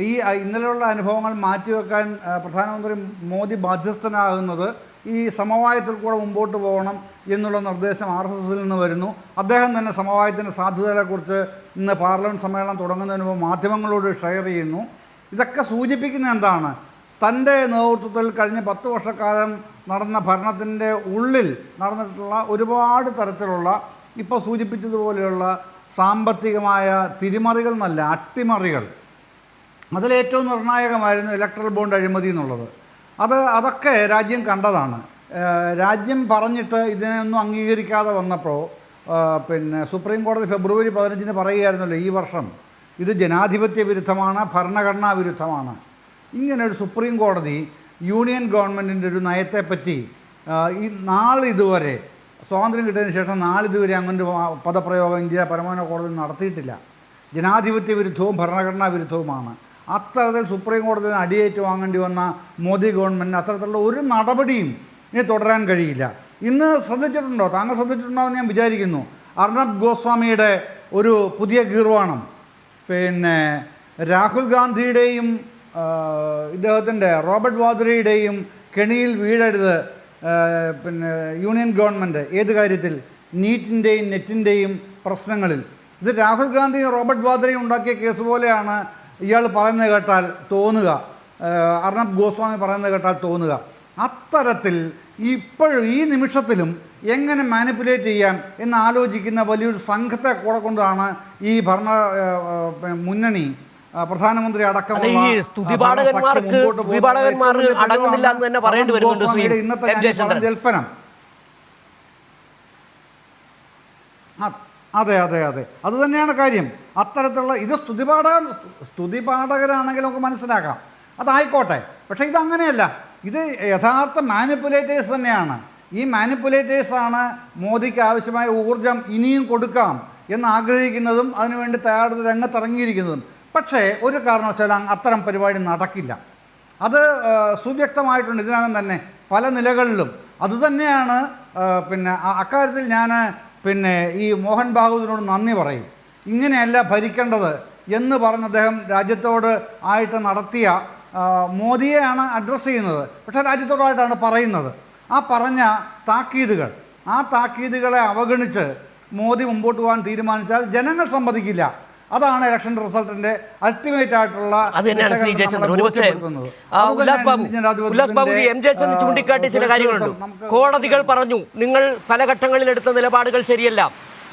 ഈ ഇന്നലെയുള്ള അനുഭവങ്ങൾ മാറ്റിവെക്കാൻ പ്രധാനമന്ത്രി മോദി ബാധ്യസ്ഥനാകുന്നത് ഈ സമവായത്തിൽ കൂടെ മുമ്പോട്ട് പോകണം എന്നുള്ള നിർദ്ദേശം RSSൽ നിന്ന് വരുന്നു. അദ്ദേഹം തന്നെ സമവായത്തിൻ്റെ സാധ്യതകളെക്കുറിച്ച് ഇന്ന് പാർലമെൻറ്റ് സമ്മേളനം തുടങ്ങുന്നതിന് മുമ്പ് മാധ്യമങ്ങളോട് ഷെയർ ചെയ്യുന്നു. ഇതൊക്കെ സൂചിപ്പിക്കുന്നത് എന്താണ്? തൻ്റെ നേതൃത്വത്തിൽ കഴിഞ്ഞ 10 വർഷക്കാലം നടന്ന ഭരണത്തിൻ്റെ ഉള്ളിൽ നടന്നിട്ടുള്ള ഒരുപാട് തരത്തിലുള്ള ഇപ്പോൾ സൂചിപ്പിച്ചതുപോലെയുള്ള സാമ്പത്തികമായ തിരിമറികൾ എന്നല്ല, അട്ടിമറികൾ. അതിലേറ്റവും നിർണായകമായിരുന്നു ഇലക്ട്രൽ ബോണ്ട് അഴിമതി എന്നുള്ളത്. അതൊക്കെ രാജ്യം കണ്ടതാണ്. രാജ്യം പറഞ്ഞിട്ട് ഇതിനൊന്നും അംഗീകരിക്കാതെ വന്നപ്പോൾ സുപ്രീം കോടതി ഫെബ്രുവരി 15 പറയുകയായിരുന്നല്ലോ, ഈ വർഷം ഇത് ജനാധിപത്യ വിരുദ്ധമാണ്, ഭരണഘടനാ വിരുദ്ധമാണ്. ഇങ്ങനെ ഒരു സുപ്രീം കോടതി യൂണിയൻ ഗവൺമെൻറ്റിൻ്റെ ഒരു നയത്തെപ്പറ്റി ഈ നാളിതുവരെ സ്വാതന്ത്ര്യം കിട്ടിയതിന് ശേഷം നാളിതുവരെ അങ്ങനെ പദപ്രയോഗം ഇന്ത്യ പരമോന്നത കോടതി നടത്തിയിട്ടില്ല. ജനാധിപത്യ വിരുദ്ധവും ഭരണഘടനാ വിരുദ്ധവുമാണ്. അത്തരത്തിൽ സുപ്രീം കോടതിയിൽ അടിയേറ്റ് വാങ്ങേണ്ടി വന്ന മോദി ഗവൺമെൻറ്റിന് അത്തരത്തിലുള്ള ഒരു നടപടിയും ഇനി തുടരാൻ കഴിയില്ല. ഇന്ന് ശ്രദ്ധിച്ചിട്ടുണ്ടോ, താങ്കൾ ശ്രദ്ധിച്ചിട്ടുണ്ടോ എന്ന് ഞാൻ വിചാരിക്കുന്നു, അർണബ് ഗോസ്വാമിയുടെ ഒരു പുതിയ ഗീർവാണം പിന്നെ രാഹുൽ ഗാന്ധിയുടെയും ഇദ്ദേഹത്തിൻ്റെ റോബർട്ട് വാദ്രയുടെയും കെണിയിൽ വീഴരുത് പിന്നെ യൂണിയൻ ഗവൺമെൻറ്. ഏത് കാര്യത്തിൽ? നീറ്റിൻ്റെയും നെറ്റിൻ്റെയും പ്രശ്നങ്ങളിൽ. ഇത് രാഹുൽ ഗാന്ധിയും റോബർട്ട് വാദ്രയും ഉണ്ടാക്കിയ കേസ് പോലെയാണ് ഇയാൾ പറയുന്നത് കേട്ടാൽ തോന്നുക, അർണബ് ഗോസ്വാമി പറയുന്നത് കേട്ടാൽ തോന്നുക. അത്തരത്തിൽ ഇപ്പോഴും ഈ നിമിഷത്തിലും എങ്ങനെ മാനിപ്പുലേറ്റ് ചെയ്യാം എന്ന് ആലോചിക്കുന്ന വലിയൊരു സംഘത്തെ കൂടെ കൊണ്ടാണ് ഈ മുന്നണി പ്രധാനമന്ത്രി അടക്കമുള്ള ഇന്നത്തെ ജൽപ്പനം. അതെ അതെ അതെ അത് തന്നെയാണ് കാര്യം. അത്തരത്തിലുള്ള ഇത് സ്തുതിപാഠകരാണെങ്കിൽ നമുക്ക് മനസ്സിലാക്കാം, അതായിക്കോട്ടെ. പക്ഷേ ഇതങ്ങനെയല്ല, ഇത് യഥാർത്ഥ മാനിപ്പുലേറ്റേഴ്സ് തന്നെയാണ്. ഈ മാനിപ്പുലേറ്റേഴ്സാണ് മോദിക്ക് ആവശ്യമായ ഊർജം ഇനിയും കൊടുക്കാം എന്ന് ആഗ്രഹിക്കുന്നതും അതിനുവേണ്ടി തയ്യാറെടുത്ത് രംഗത്തിറങ്ങിയിരിക്കുന്നതും. പക്ഷേ ഒരു കാരണവശാലും അത്തരം പരിപാടി നടക്കില്ല. അത് സുവ്യക്തമായിട്ടുണ്ട് ഇതിനകം തന്നെ പല നിലകളിലും. അതുതന്നെയാണ് പിന്നെ അക്കാര്യത്തിൽ ഞാൻ പിന്നെ ഈ മോഹൻ ഭാഗവതിനോട് നന്ദി പറയും. ഇങ്ങനെയല്ല ഭരിക്കേണ്ടത് എന്ന് പറഞ്ഞ് അദ്ദേഹം രാജ്യത്തോട് ആയിട്ട് നടത്തിയ മോദിയെയാണ് അഡ്രസ്സ് ചെയ്യുന്നത്, പക്ഷേ രാജ്യത്തോടായിട്ടാണ് പറയുന്നത്. ആ പറഞ്ഞ താക്കീതുകൾ, ആ താക്കീതുകളെ അവഗണിച്ച് മോദി മുമ്പോട്ട് പോകാൻ തീരുമാനിച്ചാൽ ജനങ്ങൾ സമ്മതിക്കില്ല. അതാണ് ഇലക്ഷൻ റിസൾട്ടിന്റെ അൾട്ടിമേറ്റ് ആയിട്ടുള്ള ചൂണ്ടിക്കാട്ടിയ ചില കാര്യങ്ങളുണ്ട്. കോടതികൾ പറഞ്ഞു നിങ്ങൾ പല ഘട്ടങ്ങളിൽ എടുത്ത നിലപാടുകൾ ശരിയല്ല.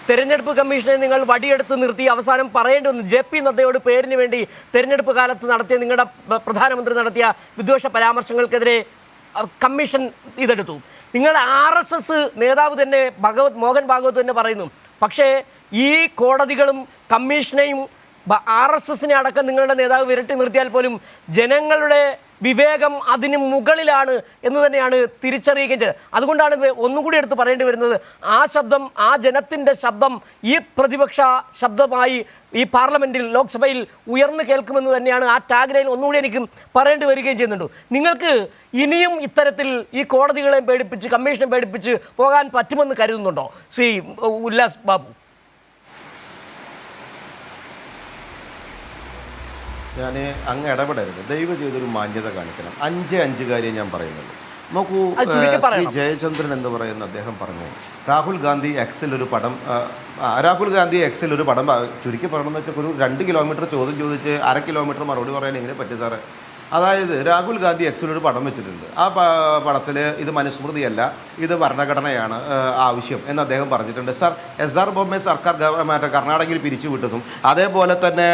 തെരഞ്ഞെടുപ്പ് കമ്മീഷനെ നിങ്ങൾ വടിയെടുത്ത് നിർത്തി അവസാനം പറയേണ്ടി വന്നു. JP നദ്ദയോട് പേരിന് വേണ്ടി തെരഞ്ഞെടുപ്പ് കാലത്ത് നടത്തിയ നിങ്ങളുടെ പ്രധാനമന്ത്രി നടത്തിയ വിദ്വേഷ പരാമർശങ്ങൾക്കെതിരെ കമ്മീഷൻ ഇതെടുത്തു. നിങ്ങൾ RSS നേതാവ് തന്നെ മോഹൻ ഭാഗവത് തന്നെ പറയുന്നു. പക്ഷേ ഈ കോടതികളും കമ്മീഷനെയും RSSനെ അടക്കം നിങ്ങളുടെ നേതാവ് വിരട്ടി നിർത്തിയാൽ പോലും ജനങ്ങളുടെ വിവേകം അതിന് മുകളിലാണ് എന്ന് തന്നെയാണ് തിരിച്ചറിയുകയും ചെയ്തത്. അതുകൊണ്ടാണ് ഒന്നുകൂടി എടുത്ത് പറയേണ്ടി വരുന്നത്, ആ ശബ്ദം, ആ ജനത്തിൻ്റെ ശബ്ദം ഈ പ്രതിപക്ഷ ശബ്ദമായി ഈ പാർലമെൻറ്റിൽ ലോക്സഭയിൽ ഉയർന്നു കേൾക്കുമെന്ന് തന്നെയാണ് ആ ടാഗ് ലൈൻ ഒന്നുകൂടി എനിക്ക് പറയേണ്ടി വരികയും ചെയ്യുന്നുണ്ട്. നിങ്ങൾക്ക് ഇനിയും ഇത്തരത്തിൽ ഈ കോടതികളെയും പേടിപ്പിച്ച് കമ്മീഷനെ പേടിപ്പിച്ച് പോകാൻ പറ്റുമെന്ന് കരുതുന്നുണ്ടോ ശ്രീ ഉല്ലാസ് ബാബു? ഞാൻ അങ്ങ് ഇടപെടരുത്, ദയവ് ചെയ്തൊരു മാന്യത കാണിക്കണം. 5 കാര്യം ഞാൻ പറയുന്നുള്ളൂ. നോക്കൂ, ശ്രീ ജയചന്ദ്രൻ എന്ന് പറയുന്ന അദ്ദേഹം പറഞ്ഞു രാഹുൽ ഗാന്ധി എക്സിൽ ഒരു പടം ചുരുക്കി പറയണമെന്ന് വെച്ചാൽ ഒരു 2 കിലോമീറ്റർ ചോദ്യം ചോദിച്ച് 1/2 കിലോമീറ്റർ മറുപടി പറയാൻ എങ്ങനെ പറ്റും സാറേ? അതായത് രാഹുൽ ഗാന്ധി എക്സിലൊരു പടം വെച്ചിട്ടുണ്ട്. ആ പടത്തിൽ ഇത് മനുസ്മൃതിയല്ല, ഇത് ഭരണഘടനയാണ് ആവശ്യം എന്ന് അദ്ദേഹം പറഞ്ഞിട്ടുണ്ട്. SR ബൊമ്മെ സർക്കാർ കർണാടകയിൽ പിരിച്ചുവിട്ടതും അതേപോലെ തന്നെ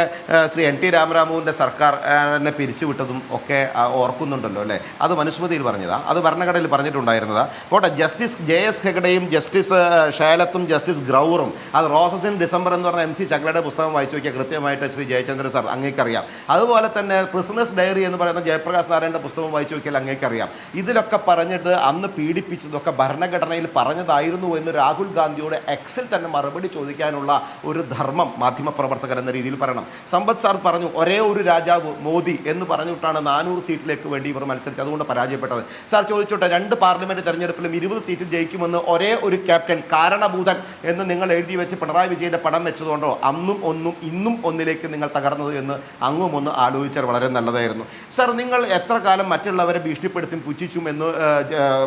ശ്രീ NT രാമറാവുവിൻ്റെ സർക്കാരിനെ പിരിച്ചുവിട്ടതും ഒക്കെ ഓർക്കുന്നുണ്ടല്ലോ അല്ലേ? അത് മനുസ്മൃതിയിൽ പറഞ്ഞതാ, അത് ഭരണഘടനയിൽ പറഞ്ഞിട്ടുണ്ടായിരുന്നതാ. പോട്ടെ, ജസ്റ്റിസ് JS ഹെഗഡെയും ജസ്റ്റിസ് ഷേലത്തും ജസ്റ്റിസ് ഗ്രൗറും അത് റോസസ് ഇൻ ഡിസംബർ എന്ന് പറഞ്ഞ MC ചക്രയുടെ പുസ്തകം വായിച്ചു നോക്കിയാൽ കൃത്യമായിട്ട് ശ്രീ ജയചന്ദ്രൻ സാർ അങ്ങേക്കറിയാം. അതുപോലെ തന്നെ പ്രിസണേഴ്സ് ഡയറി എന്ന് പറയുന്ന ജയപ്രകാശ് നാരായണൻ്റെ പുസ്തകം വായിച്ചു നോക്കിയാൽ അങ്ങേക്കറിയാം. ഇതിലൊക്കെ പറഞ്ഞിട്ട് അന്ന് പീഡിപ്പിച്ചതൊക്കെ ഭരണഘടനയിൽ പറഞ്ഞതായിരുന്നു എന്ന് രാഹുൽ ഗാന്ധിയോട് എക്സിൽ തന്നെ മറുപടി ചോദിക്കാനുള്ള ഒരു ധർമ്മം മാധ്യമപ്രവർത്തകർ എന്ന രീതിയിൽ പറയണം. സമ്പത്ത് സാർ പറഞ്ഞു ഒരേ ഒരു രാജാവ് മോദി എന്ന് പറഞ്ഞിട്ടാണ് 400 സീറ്റിലേക്ക് വേണ്ടി ഇവർ മത്സരിച്ച് അതുകൊണ്ട് പരാജയപ്പെട്ടത്. സാർ ചോദിച്ചോട്ടെ, 2 പാർലമെന്റ് തെരഞ്ഞെടുപ്പിലും 20 സീറ്റ് ജയിക്കുമെന്ന് ഒരേ ഒരു ക്യാപ്റ്റൻ കാരണഭൂതൻ എന്ന് നിങ്ങൾ എഴുതി വെച്ച് പിണറായി വിജയന്റെ പടം വെച്ചതുകൊണ്ടോ അന്നും ഒന്നും ഇന്നും ഒന്നിലേക്ക് നിങ്ങൾ തകർന്നത് എന്ന് അങ്ങും ഒന്ന് ആലോചിച്ചാൽ വളരെ നല്ലതായിരുന്നു. സാർ, നിങ്ങൾ എത്ര കാലം മറ്റുള്ളവരെ ഭീഷണിപ്പെടുത്തി പുച്ഛിച്ചും എന്ന്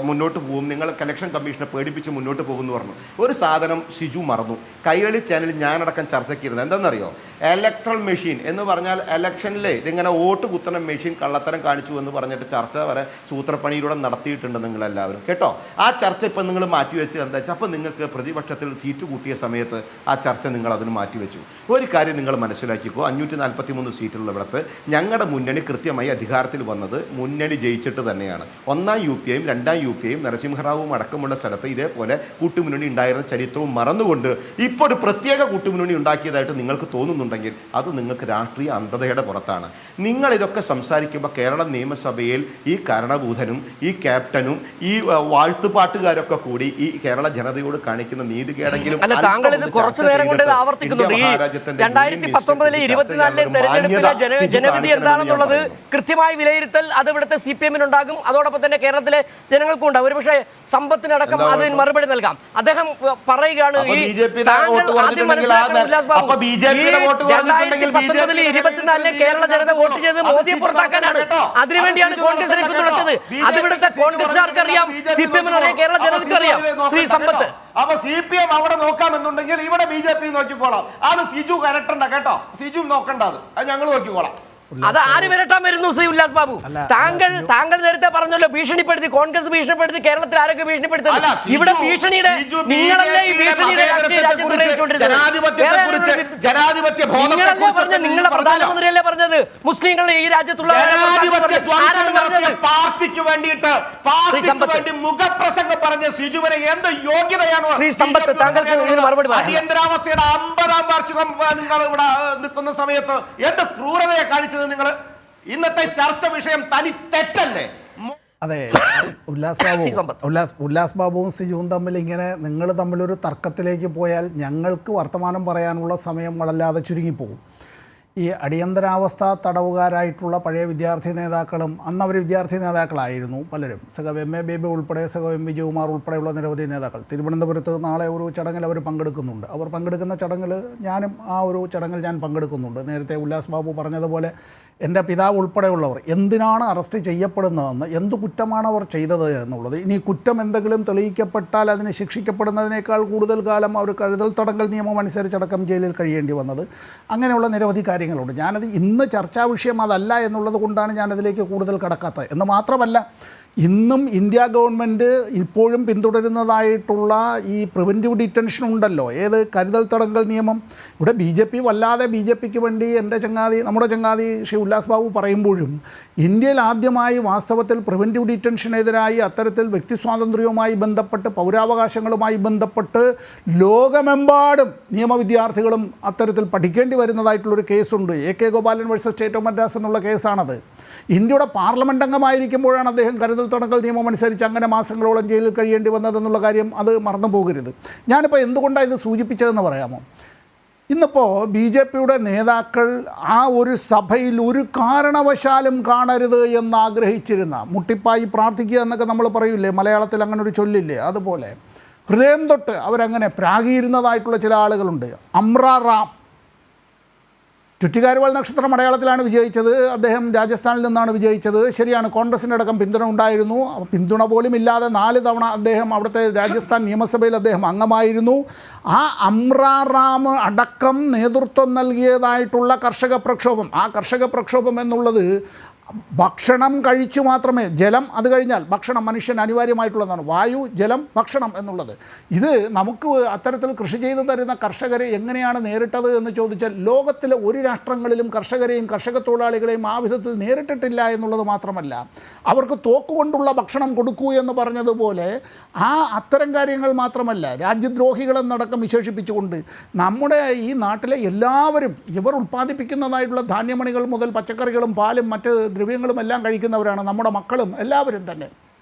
മുന്നോട്ട് പോകും, നിങ്ങൾ ഇലക്ഷൻ കമ്മീഷനെ പേടിപ്പിച്ച് മുന്നോട്ട് പോകുമെന്ന് പറഞ്ഞു. ഒരു സാധനം ഷിജു മറന്നു. കൈരളി ചാനലിൽ ഞാനടക്കം ചർച്ചയ്ക്കിരുന്നത് എന്താണെന്നറിയോ? ഇലക്ട്രൽ മെഷീൻ എന്ന് പറഞ്ഞാൽ ഇലക്ഷനിൽ ഇതിങ്ങനെ വോട്ട് കുത്തണ മെഷീൻ കള്ളത്തരം കാണിച്ചു എന്ന് പറഞ്ഞിട്ട് ചർച്ച വരെ സൂത്രപ്പണിയിലൂടെ നടത്തിയിട്ടുണ്ട് നിങ്ങളെല്ലാവരും കേട്ടോ. ആ ചർച്ച ഇപ്പം നിങ്ങൾ മാറ്റിവെച്ച് എന്താ വെച്ചാൽ അപ്പം നിങ്ങൾക്ക് പ്രതിപക്ഷത്തിൽ സീറ്റ് കൂട്ടിയ സമയത്ത് ആ ചർച്ച നിങ്ങൾ അതിന് മാറ്റിവെച്ചു. ഒരു കാര്യം നിങ്ങൾ മനസ്സിലാക്കിക്കോ, 543 സീറ്റുള്ള ഇവിടത്ത് ഞങ്ങളുടെ മുന്നണി കൃത്യമായി അധികാരത്തിൽ വന്നത് മുന്നണി ജയിച്ചിട്ട് തന്നെയാണ്. 1ാം UPAയും 2ാം UPAയും നരസിംഹറാവുവും അടക്കമുള്ള സ്ഥലത്ത് ഇതേപോലെ കൂട്ടുമുന്നണി ഉണ്ടായിരുന്ന ചരിത്രവും മറന്നുകൊണ്ട് ഇപ്പോൾ ഒരു പ്രത്യേക കൂട്ടുമുന്നണി ഉണ്ടാക്കിയതായിട്ട് നിങ്ങൾക്ക് തോന്നുന്നുണ്ടെങ്കിൽ അത് നിങ്ങൾക്ക് രാഷ്ട്രീയ അന്ധതയുടെ പുറത്താണ്. നിങ്ങൾ ഇതൊക്കെ സംസാരിക്കുമ്പോൾ കേരള നിയമസഭയിൽ ഈ കാരണഭൂതനും ഈ ക്യാപ്റ്റനും ഈ വാഴ്ത്തുപാട്ടുകാരൊക്കെ കൂടി ഈ കേരള ജനതയോട് കാണിക്കുന്ന നീതികേടെങ്കിലും അല്ല, താങ്കൾ ഇത് കുറച്ചു നേരം കൊണ്ട് ഇത് ആവർത്തിക്കുന്നുണ്ട്. ഈ 2019 24 തെരഞ്ഞെടുപ്പിലെ ജനവിധി എന്താണെന്നുള്ളത് കൃത്യമായി വിലയിരുത്തൽ അത് ഇവിടുത്തെ CPM-നുണ്ടാകും, അതോടൊപ്പം തന്നെ കേരളത്തിലെ ജനങ്ങൾക്കും ഉണ്ടാകും. ഒരുപക്ഷെ സമ്പത്തിനടക്കം അതിന് മറുപടി നൽകാം. അദ്ദേഹം പറയുകയാണ് ഈ താങ്കൾ ആദ്യം മനസ്സിലാക്കണം ഉല്ലാസ് ബാബു, 2019 24 കേരള ജനത വോട്ട് ചെയ്ത് മോദിയെ പുറത്താക്കാനാണ്. അതിനുവേണ്ടിയാണ് കോൺഗ്രസിനെ പിന്തുണച്ചത്. അത് ഇവിടുത്തെ കോൺഗ്രസ്സുകാർക്ക് അറിയാം, CPM-ന് കേരള ജനതയ്ക്ക് അറിയാം. ശ്രീ സമ്പത്ത്, അപ്പൊ CPM അവിടെ നോക്കാമെന്നുണ്ടെങ്കിൽ ഇവിടെ BJP നോക്കിക്കോളാം. അത് സിജു കരട്ടണ്ട കേട്ടോ, സിജു നോക്കണ്ട, അത് ഞങ്ങൾ നോക്കിക്കോളാം. അത് ആര് വരട്ടാൻ വരുന്നു ശ്രീ ഉല്ലാസ് ബാബു? താങ്കൾ നേരത്തെ പറഞ്ഞല്ലോ ഭീഷണിപ്പെടുത്തി, കോൺഗ്രസ് ഭീഷണിപ്പെടുത്തി, കേരളത്തിൽ ആരൊക്കെ ഭീഷണിപ്പെടുത്തി? ഇവിടെ ഭീഷണിയുടെ നിങ്ങളല്ലേ ഈ ഭീഷണിയുടെ നിങ്ങളല്ലേ പറഞ്ഞത്? നിങ്ങളുടെ പ്രധാനമന്ത്രിയല്ലേ പറഞ്ഞത് മുസ്ലിങ്ങൾ ഈ രാജ്യത്തുള്ള പാർട്ടിക്ക് വേണ്ടിയിട്ട് മുഖപ്രസംഗം പറഞ്ഞ സിജുവിനെ എന്ത് യോഗ്യതയാണ്? ശ്രീ സമ്പത്ത്, താങ്കൾക്ക് ഇതിന് മറുപടി പറയാം. അടിയന്തരാവസ്ഥയുടെ 50ാം വാർഷികം നിങ്ങൾ ഇവിടെ നിൽക്കുന്ന സമയത്ത് എന്ത് ക്രൂരതയെ കാണിച്ചത് നിങ്ങൾ? ഇന്നത്തെ ചർച്ച വിഷയം തനി തെറ്റല്ലേ? അതെ, ഉല്ലാസ് ബാബുവും സിജുവും തമ്മിൽ ഇങ്ങനെ നിങ്ങൾ തമ്മിലൊരു തർക്കത്തിലേക്ക് പോയാൽ ഞങ്ങൾക്ക് വർത്തമാനം പറയാനുള്ള സമയം വളരാതെ ചുരുങ്ങിപ്പോകും. ഈ അടിയന്തരാവസ്ഥ തടവുകാരായിട്ടുള്ള പഴയ വിദ്യാർത്ഥി നേതാക്കളും, അന്ന് അവർ വിദ്യാർത്ഥി നേതാക്കളായിരുന്നു പലരും, സഖാവ് MA ബേബി ഉൾപ്പെടെ, സഖാവ് MV വിജയകുമാർ ഉൾപ്പെടെയുള്ള നിരവധി നേതാക്കൾ തിരുവനന്തപുരത്ത് നാളെ ഒരു ചടങ്ങിൽ അവർ പങ്കെടുക്കുന്നുണ്ട്. അവർ പങ്കെടുക്കുന്ന ചടങ്ങിൽ ഞാനും ആ ഒരു ചടങ്ങിൽ ഞാൻ പങ്കെടുക്കുന്നുണ്ട്. നേരത്തെ ഉല്ലാസ് ബാബു പറഞ്ഞതുപോലെ എൻ്റെ പിതാവ് ഉൾപ്പെടെയുള്ളവർ എന്തിനാണ് അറസ്റ്റ് ചെയ്യപ്പെടുന്നതെന്ന്, എന്ത് കുറ്റമാണ് അവർ ചെയ്തത് എന്നുള്ളത്, ഇനി കുറ്റം എന്തെങ്കിലും തെളിയിക്കപ്പെട്ടാൽ അതിന് ശിക്ഷിക്കപ്പെടുന്നതിനേക്കാൾ കൂടുതൽ കാലം അവർ കരുതൽ തടങ്കൽ നിയമം അനുസരിച്ചടക്കം ജയിലിൽ കഴിയേണ്ടി വന്നത്, അങ്ങനെയുള്ള നിരവധി കാര്യങ്ങളുണ്ട്. ഞാനത് ഇന്ന് ചർച്ചാ വിഷയം അതല്ല എന്നുള്ളത് കൊണ്ടാണ് ഞാനതിലേക്ക് കൂടുതൽ കടക്കാത്തത്. എന്ന് മാത്രമല്ല, ഇന്നും ഇന്ത്യ ഗവൺമെൻറ് ഇപ്പോഴും പിന്തുടരുന്നതായിട്ടുള്ള ഈ പ്രിവെൻറ്റീവ് ഡിറ്റൻഷൻ ഉണ്ടല്ലോ, ഏത് കരുതൽ തടങ്കൽ നിയമം. ഇവിടെ BJP വല്ലാതെ BJPക്ക് വേണ്ടി നമ്മുടെ ചങ്ങാതി ശ്രീ ഉല്ലാസ് ബാബു പറയുമ്പോഴും ഇന്ത്യയിൽ ആദ്യമായി വാസ്തവത്തിൽ പ്രിവെൻറ്റീവ് ഡിറ്റൻഷനെതിരായി അത്തരത്തിൽ വ്യക്തിസ്വാതന്ത്ര്യവുമായി ബന്ധപ്പെട്ട്, പൗരാവകാശങ്ങളുമായി ബന്ധപ്പെട്ട് ലോകമെമ്പാടും നിയമവിദ്യാർത്ഥികളും അത്തരത്തിൽ പഠിക്കേണ്ടി വരുന്നതായിട്ടുള്ളൊരു കേസുണ്ട്. AK Gopalan versus state of Madras എന്നുള്ള കേസാണത്. ഇന്ത്യയുടെ പാർലമെൻ്റ് അംഗമായിരിക്കുമ്പോഴാണ് അദ്ദേഹം കരുതൽ തടങ്കൽ നിയമം അനുസരിച്ച് അങ്ങനെ മാസങ്ങളോളം ജയിലിൽ കഴിയേണ്ടി വന്നതെന്നുള്ള കാര്യം അത് മറന്നു പോകരുത്. ഞാനിപ്പോൾ എന്തുകൊണ്ടാണ് ഇത് സൂചിപ്പിച്ചതെന്ന് പറയാമോ? ഇന്നിപ്പോൾ BJPയുടെ നേതാക്കൾ ആ ഒരു സഭയിൽ ഒരു കാരണവശാലും കാണരുത് എന്നാഗ്രഹിച്ചിരുന്ന, മുട്ടിപ്പായി പ്രാർത്ഥിക്കുക എന്നൊക്കെ നമ്മൾ പറയില്ലേ, മലയാളത്തിൽ അങ്ങനെ ഒരു ചൊല്ലില്ലേ, അതുപോലെ ഹൃദയം തൊട്ട് അവരങ്ങനെ പ്രാഗിയിരുന്നതായിട്ടുള്ള ചില ആളുകളുണ്ട്. അമ്ര റാം ചുറ്റിക്കാരുവാൾ നക്ഷത്രം മലയാളത്തിലാണ് വിജയിച്ചത്. അദ്ദേഹം രാജസ്ഥാനിൽ നിന്നാണ് വിജയിച്ചത്. ശരിയാണ്, കോൺഗ്രസിൻ്റെ അടക്കം പിന്തുണ ഉണ്ടായിരുന്നു. പിന്തുണ പോലും ഇല്ലാതെ 4 തവണ അദ്ദേഹം അവിടുത്തെ രാജസ്ഥാൻ നിയമസഭയിൽ അദ്ദേഹം അംഗമായിരുന്നു. ആ അമ്ര റാം അടക്കം നേതൃത്വം നൽകിയതായിട്ടുള്ള കർഷക പ്രക്ഷോഭം, ആ കർഷക പ്രക്ഷോഭം എന്നുള്ളത് ഭക്ഷണം കഴിച്ചു മാത്രമേ, ജലം അത് കഴിഞ്ഞാൽ ഭക്ഷണം മനുഷ്യൻ അനിവാര്യമായിട്ടുള്ളതാണ്, വായു, ജലം, ഭക്ഷണം എന്നുള്ളത്. ഇത് നമുക്ക് അത്തരത്തിൽ കൃഷി ചെയ്തു തരുന്ന കർഷകരെ എങ്ങനെയാണ് നേരിട്ടത് എന്ന് ചോദിച്ചാൽ ലോകത്തിലെ ഒരു രാഷ്ട്രങ്ങളിലും കർഷകരെയും കർഷക തൊഴിലാളികളെയും ആ വിധത്തിൽ നേരിട്ടിട്ടില്ല എന്നുള്ളത് മാത്രമല്ല, അവർക്ക് തോക്കുകൊണ്ടുള്ള ഭക്ഷണം കൊടുക്കൂ എന്ന് പറഞ്ഞതുപോലെ അത്തരം കാര്യങ്ങൾ മാത്രമല്ല, രാജ്യദ്രോഹികളെന്നടക്കം വിശേഷിപ്പിച്ചുകൊണ്ട് നമ്മുടെ ഈ നാട്ടിലെ എല്ലാവരും ഇവർ ഉൽപ്പാദിപ്പിക്കുന്നതായിട്ടുള്ള ധാന്യമണികൾ മുതൽ പച്ചക്കറികളും പാലും മറ്റ് ദ്രവ്യങ്ങളും എല്ലാം കഴിക്കുന്നവരാണ് നമ്മുടെ മക്കളും എല്ലാവരും തന്നെ.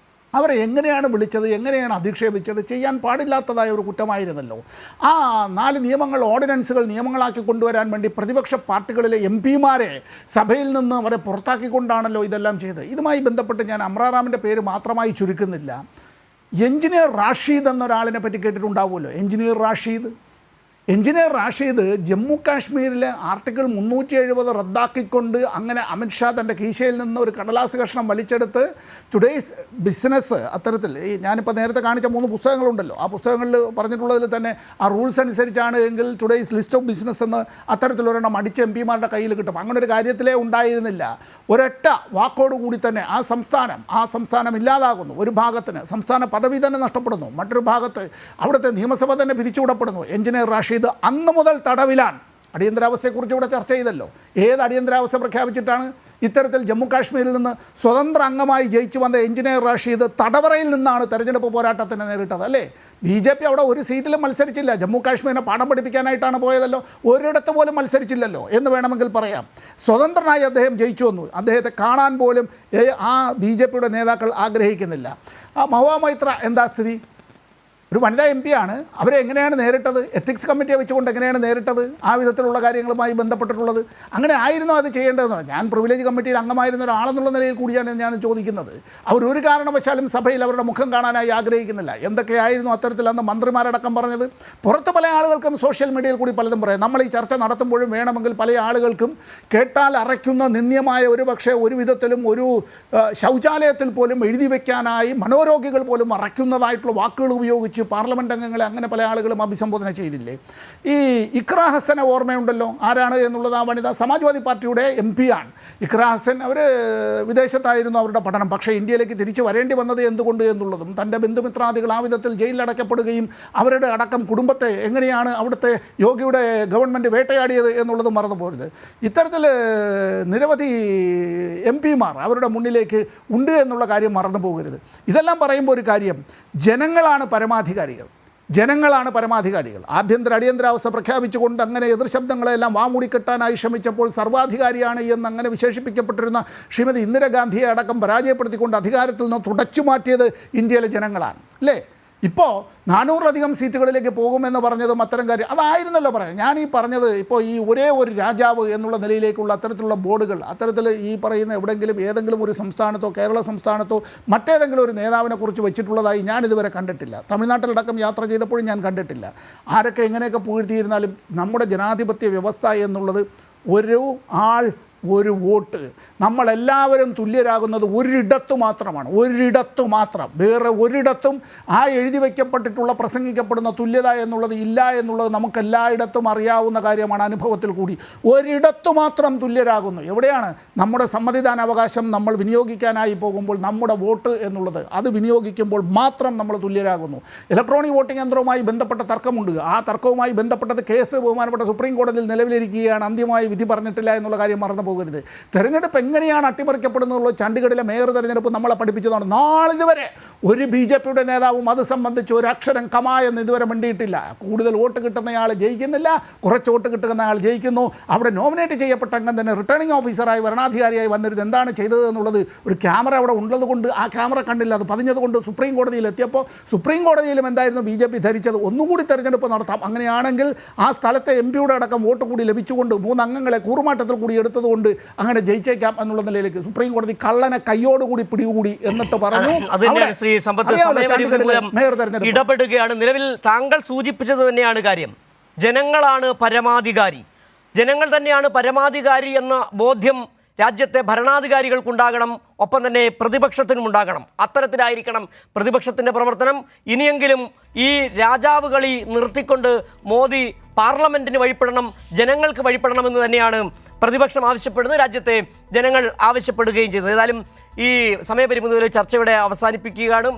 അവരെ എങ്ങനെയാണ് വിളിച്ചത്, എങ്ങനെയാണ് അധിക്ഷേപിച്ചത്? ചെയ്യാൻ പാടില്ലാത്തതായ ഒരു കുറ്റമായിരുന്നല്ലോ. ആ 4 നിയമങ്ങൾ, ഓർഡിനൻസുകൾ നിയമങ്ങളാക്കി കൊണ്ടുവരാൻ വേണ്ടി പ്രതിപക്ഷ പാർട്ടികളിലെ MP-മാരെ സഭയിൽ നിന്ന് അവരെ പുറത്താക്കിക്കൊണ്ടാണല്ലോ ഇതെല്ലാം ചെയ്തത്. ഇതുമായി ബന്ധപ്പെട്ട് ഞാൻ അമ്രാറാമിൻ്റെ പേര് മാത്രമായി ചുരുക്കുന്നില്ല. എഞ്ചിനീയർ റാഷീദ് എന്നൊരാളിനെ പറ്റി കേട്ടിട്ടുണ്ടാവുമല്ലോ. എഞ്ചിനീയർ റാഷീദ് ജമ്മു കാശ്മീരിലെ ആർട്ടിക്കിൾ 370 റദ്ദാക്കിക്കൊണ്ട് അങ്ങനെ അമിത്ഷാ തൻ്റെ കീശയിൽ നിന്ന് ഒരു കടലാസ് കഷ്ണം വലിച്ചെടുത്ത് ടുഡേയ്സ് ബിസിനസ്, അത്തരത്തിൽ ഞാനിപ്പോൾ നേരത്തെ കാണിച്ച 3 പുസ്തകങ്ങളുണ്ടല്ലോ, ആ പുസ്തകങ്ങളിൽ പറഞ്ഞിട്ടുള്ളതിൽ തന്നെ ആ റൂൾസ് അനുസരിച്ചാണ് എങ്കിൽ ടുഡേയ്സ് ലിസ്റ്റ് ഓഫ് ബിസിനസ് എന്ന് അത്തരത്തിലൊരെണ്ണം അടിച്ച് MP-മാരുടെ കയ്യിൽ കിട്ടും. അങ്ങനെ ഒരു കാര്യത്തിലേ ഉണ്ടായിരുന്നില്ല. ഒരൊറ്റ വാക്കോടുകൂടി തന്നെ ആ സംസ്ഥാനം ഇല്ലാതാകുന്നു. ഒരു ഭാഗത്തിന് സംസ്ഥാന പദവി തന്നെ നഷ്ടപ്പെടുന്നു, മറ്റൊരു ഭാഗത്ത് അവിടുത്തെ നിയമസഭ തന്നെ പിരിച്ചുവിടപ്പെടുന്നു. എഞ്ചിനീയർ റാഷീദ് അന്ന് മുതൽ തടവിലാണ്. അടിയന്തരാവസ്ഥയെക്കുറിച്ച് ഇവിടെ ചർച്ച ചെയ്തല്ലോ. ഏത് അടിയന്തരാവസ്ഥ പ്രഖ്യാപിച്ചിട്ടാണ് ഇത്തരത്തിൽ ജമ്മു കാശ്മീരിൽ നിന്ന് സ്വതന്ത്ര അംഗമായി ജയിച്ചു വന്ന എഞ്ചിനീയർ റാഷീദ് തടവറയിൽ നിന്നാണ് തെരഞ്ഞെടുപ്പ് പോരാട്ടത്തിന് നേരിട്ടത് അല്ലേ? BJP അവിടെ ഒരു സീറ്റിലും മത്സരിച്ചില്ല. ജമ്മു കാശ്മീരിനെ പാഠം പഠിപ്പിക്കാനായിട്ടാണ് പോയതല്ലോ. ഒരിടത്ത് പോലും മത്സരിച്ചില്ലല്ലോ എന്ന് വേണമെങ്കിൽ പറയാം. സ്വതന്ത്രനായി അദ്ദേഹം ജയിച്ചു വന്നു. അദ്ദേഹത്തെ കാണാൻ പോലും ആ BJPയുടെ നേതാക്കൾ ആഗ്രഹിക്കുന്നില്ല. ആ മഹുവ മൈത്ര എന്താ സ്ഥിതി? ഒരു വനിതാ MP ആണ്. അവരെ എങ്ങനെയാണ് നേരിട്ടത്? എത്തിക്സ് കമ്മിറ്റിയെ വെച്ചുകൊണ്ട് എങ്ങനെയാണ് നേരിട്ടത്? ആ വിധത്തിലുള്ള കാര്യങ്ങളുമായി ബന്ധപ്പെട്ടിട്ടുള്ളത് അങ്ങനെ ആയിരുന്നു അത് ചെയ്യേണ്ടതെന്ന്. ഞാൻ പ്രിവിലേജ് കമ്മിറ്റിയിൽ അംഗമായിരുന്ന ഒരാളെന്നുള്ള നിലയിൽ കൂടിയാണ് ഞാൻ ചോദിക്കുന്നത്. അവരൊരു കാരണവശാലും സഭയിൽ അവരുടെ മുഖം കാണാനായി ആഗ്രഹിക്കുന്നില്ല. എന്തൊക്കെയായിരുന്നു അത്തരത്തിൽ അന്ന് മന്ത്രിമാരടക്കം പറഞ്ഞത്? പുറത്ത് പല ആളുകൾക്കും സോഷ്യൽ മീഡിയയിൽ കൂടി പലതും പറയാം. നമ്മൾ ഈ ചർച്ച നടത്തുമ്പോഴും വേണമെങ്കിൽ പല ആളുകൾക്കും കേട്ടാൽ അറയ്ക്കുന്ന നിന്ദ്യമായ ഒരു വിധത്തിലും ഒരു ശൗചാലയത്തിൽ പോലും എഴുതി വയ്ക്കാനായി മനോരോഗികൾ പോലും അറയ്ക്കുന്നതായിട്ടുള്ള വാക്കുകൾ ഉപയോഗിച്ച് പാർലമെൻറ്റ് അംഗങ്ങളെ അങ്ങനെ പല ആളുകളും അഭിസംബോധന ചെയ്തില്ലേ? ഈ ഇക്ര ഹസനെ ഓർമ്മയുണ്ടല്ലോ. ആരാണ് എന്നുള്ളത് ആ വനിത സമാജ്വാദി പാർട്ടിയുടെ MP ആണ്. ഇക്ര ഹസൻ അവർ വിദേശത്തായിരുന്നു അവരുടെ പഠനം. പക്ഷേ ഇന്ത്യയിലേക്ക് തിരിച്ചു വരേണ്ടി വന്നത് എന്തുകൊണ്ട് എന്നുള്ളതും തൻ്റെ ബന്ധുമിത്രാദികൾ ആ വിധത്തിൽ ജയിലിലടക്കപ്പെടുകയും അവരുടെ അടക്കം കുടുംബത്തെ എങ്ങനെയാണ് അവിടുത്തെ യോഗിയുടെ ഗവൺമെൻറ് വേട്ടയാടിയത് എന്നുള്ളതും മറന്നു പോരുത്. ഇത്തരത്തിൽ നിരവധി MP-മാർ അവരുടെ മുന്നിലേക്ക് ഉണ്ട് എന്നുള്ള കാര്യം മറന്നു പോകരുത്. ഇതെല്ലാം പറയുമ്പോൾ ഒരു കാര്യം, ജനങ്ങളാണ് പരമാധികാരികൾ. ആഭ്യന്തര അടിയന്തരാവസ്ഥ പ്രഖ്യാപിച്ചുകൊണ്ട് അങ്ങനെ എതിർശബ്ദങ്ങളെല്ലാം വാമൂടിക്കെട്ടാനായി ശ്രമിച്ചപ്പോൾ സർവാധികാരിയാണ് എന്ന് അങ്ങനെ വിശേഷിപ്പിക്കപ്പെട്ടിരുന്ന ശ്രീമതി ഇന്ദിരാഗാന്ധിയെ അടക്കം പരാജയപ്പെടുത്തിക്കൊണ്ട് അധികാരത്തിൽ നിന്ന് തുടച്ചു മാറ്റിയത് ഇന്ത്യയിലെ ജനങ്ങളാണ് അല്ലേ? ഇപ്പോൾ 400-ലധികം സീറ്റുകളിലേക്ക് പോകുമെന്ന് പറഞ്ഞതും അത്തരം കാര്യം അതായിരുന്നല്ലോ പറയാം. ഞാൻ ഈ പറഞ്ഞത് ഇപ്പോൾ ഈ ഒരേ ഒരു രാജാവ് എന്നുള്ള നിലയിലേക്കുള്ള അത്തരത്തിലുള്ള ബോർഡുകൾ അത്തരത്തിൽ ഈ പറയുന്ന എവിടെയെങ്കിലും ഏതെങ്കിലും ഒരു സംസ്ഥാനത്തോ കേരള സംസ്ഥാനത്തോ മറ്റേതെങ്കിലും ഒരു നേതാവിനെ കുറിച്ച് വെച്ചിട്ടുള്ളതായി ഞാൻ ഇതുവരെ കണ്ടിട്ടില്ല. തമിഴ്നാട്ടിലടക്കം യാത്ര ചെയ്തപ്പോഴും ഞാൻ കണ്ടിട്ടില്ല. ആരൊക്കെ എങ്ങനെയൊക്കെ പുകഴ്ത്തിയിരുന്നാലും നമ്മുടെ ജനാധിപത്യ വ്യവസ്ഥ എന്നുള്ളത് ഒരു ആൾ ഒരു വോട്ട്, നമ്മളെല്ലാവരും തുല്യരാകുന്നത് ഒരിടത്തു മാത്രമാണ്. വേറെ ഒരിടത്തും ആ എഴുതി വയ്ക്കപ്പെട്ടിട്ടുള്ള പ്രസംഗിക്കപ്പെടുന്ന തുല്യത എന്നുള്ളത് ഇല്ല എന്നുള്ളത് നമുക്കെല്ലായിടത്തും അറിയാവുന്ന കാര്യമാണ്. അനുഭവത്തിൽ കൂടി ഒരിടത്തു മാത്രം തുല്യരാകുന്നു. എവിടെയാണ്? നമ്മുടെ സമ്മതിദാനാവകാശം നമ്മൾ വിനിയോഗിക്കാനായി പോകുമ്പോൾ നമ്മുടെ വോട്ട് എന്നുള്ളത് അത് വിനിയോഗിക്കുമ്പോൾ മാത്രം നമ്മൾ തുല്യരാകുന്നു. ഇലക്ട്രോണിക് വോട്ടിംഗ് യന്ത്രവുമായി ബന്ധപ്പെട്ട തർക്കമുണ്ട്. ആ തർക്കവുമായി ബന്ധപ്പെട്ടത് കേസ് ബഹുമാനപ്പെട്ട സുപ്രീം കോടതിയിൽ നിലവിലിരിക്കുകയാണ്. അന്തിമമായി വിധി പറഞ്ഞിട്ടില്ല എന്നുള്ള കാര്യം മറന്നു പോകരുത്. തെരഞ്ഞെടുപ്പ് എങ്ങനെയാണ് അട്ടിമറിക്കപ്പെടുന്നുള്ള ചണ്ഡീഗഡിലെ മേയർ തെരഞ്ഞെടുപ്പ് നമ്മളെ പഠിപ്പിച്ചതാണ്. നാളിതുവരെ ഒരു BJPയുടെ നേതാവും അത് സംബന്ധിച്ച് ഒരു അക്ഷരം കമ എന്ന് ഇതുവരെ മിണ്ടിയിട്ടില്ല. കൂടുതൽ വോട്ട് കിട്ടുന്നയാൾ ജയിക്കുന്നില്ല, കുറച്ച് വോട്ട് കിട്ടുന്നയാൾ ജയിക്കുന്നു. അവിടെ നോമിനേറ്റ് ചെയ്യപ്പെട്ട അംഗം തന്നെ റിട്ടേണിംഗ് ഓഫീസറായി വരണാധികാരിയായി വന്നിരുന്നത് എന്താണ് ചെയ്തത് എന്നുള്ളത് ഒരു ക്യാമറ അവിടെ ഉള്ളത് കൊണ്ട് ആ ക്യാമറ കണ്ടില്ല. അത് പതിഞ്ഞത് കൊണ്ട് സുപ്രീം കോടതിയിൽ എത്തിയപ്പോൾ സുപ്രീം കോടതിയിലും എന്തായിരുന്നു BJP ധരിച്ചത്? ഒന്നുകൂടി തെരഞ്ഞെടുപ്പ് നടത്താം, അങ്ങനെയാണെങ്കിൽ ആ സ്ഥലത്തെ MP-യുടെ അടക്കം വോട്ട് കൂടി ലഭിച്ചുകൊണ്ട് 3 അംഗങ്ങളെ കൂറുമാറ്റത്തിൽ കൂടി എടുത്തതുകൊണ്ട് അങ്ങനെ ജയിച്ചേക്കാം എന്നുള്ള നിലയിലേക്ക് സുപ്രീം കോടതി കള്ളനെ കയ്യോടുകൂടി പിടികൂടി എന്നിട്ട് പറഞ്ഞു. ശ്രീ സമ്പത്ത് ഇടപെടുകയാണ്. നിലവിൽ താങ്കൾ സൂചിപ്പിച്ചത് തന്നെയാണ് കാര്യം. ജനങ്ങളാണ് പരമാധികാരി, ജനങ്ങൾ തന്നെയാണ് പരമാധികാരി എന്ന ബോധ്യം രാജ്യത്തെ ഭരണാധികാരികൾക്കുണ്ടാകണം, ഒപ്പം തന്നെ പ്രതിപക്ഷത്തിനും ഉണ്ടാകണം. അത്തരത്തിലായിരിക്കണം പ്രതിപക്ഷത്തിൻ്റെ പ്രവർത്തനം. ഇനിയെങ്കിലും ഈ രാജാവ് കളി നിർത്തിക്കൊണ്ട് മോദി പാർലമെൻറ്റിന് വഴിപ്പെടണം, ജനങ്ങൾക്ക് വഴിപ്പെടണമെന്ന് തന്നെയാണ് പ്രതിപക്ഷം ആവശ്യപ്പെടുന്നത്, രാജ്യത്തെ ജനങ്ങൾ ആവശ്യപ്പെടുകയും ചെയ്തത്. ഏതായാലും ഈ സമയപരിമിതി ചർച്ച ഇവിടെ അവസാനിപ്പിക്കുകയാണ്.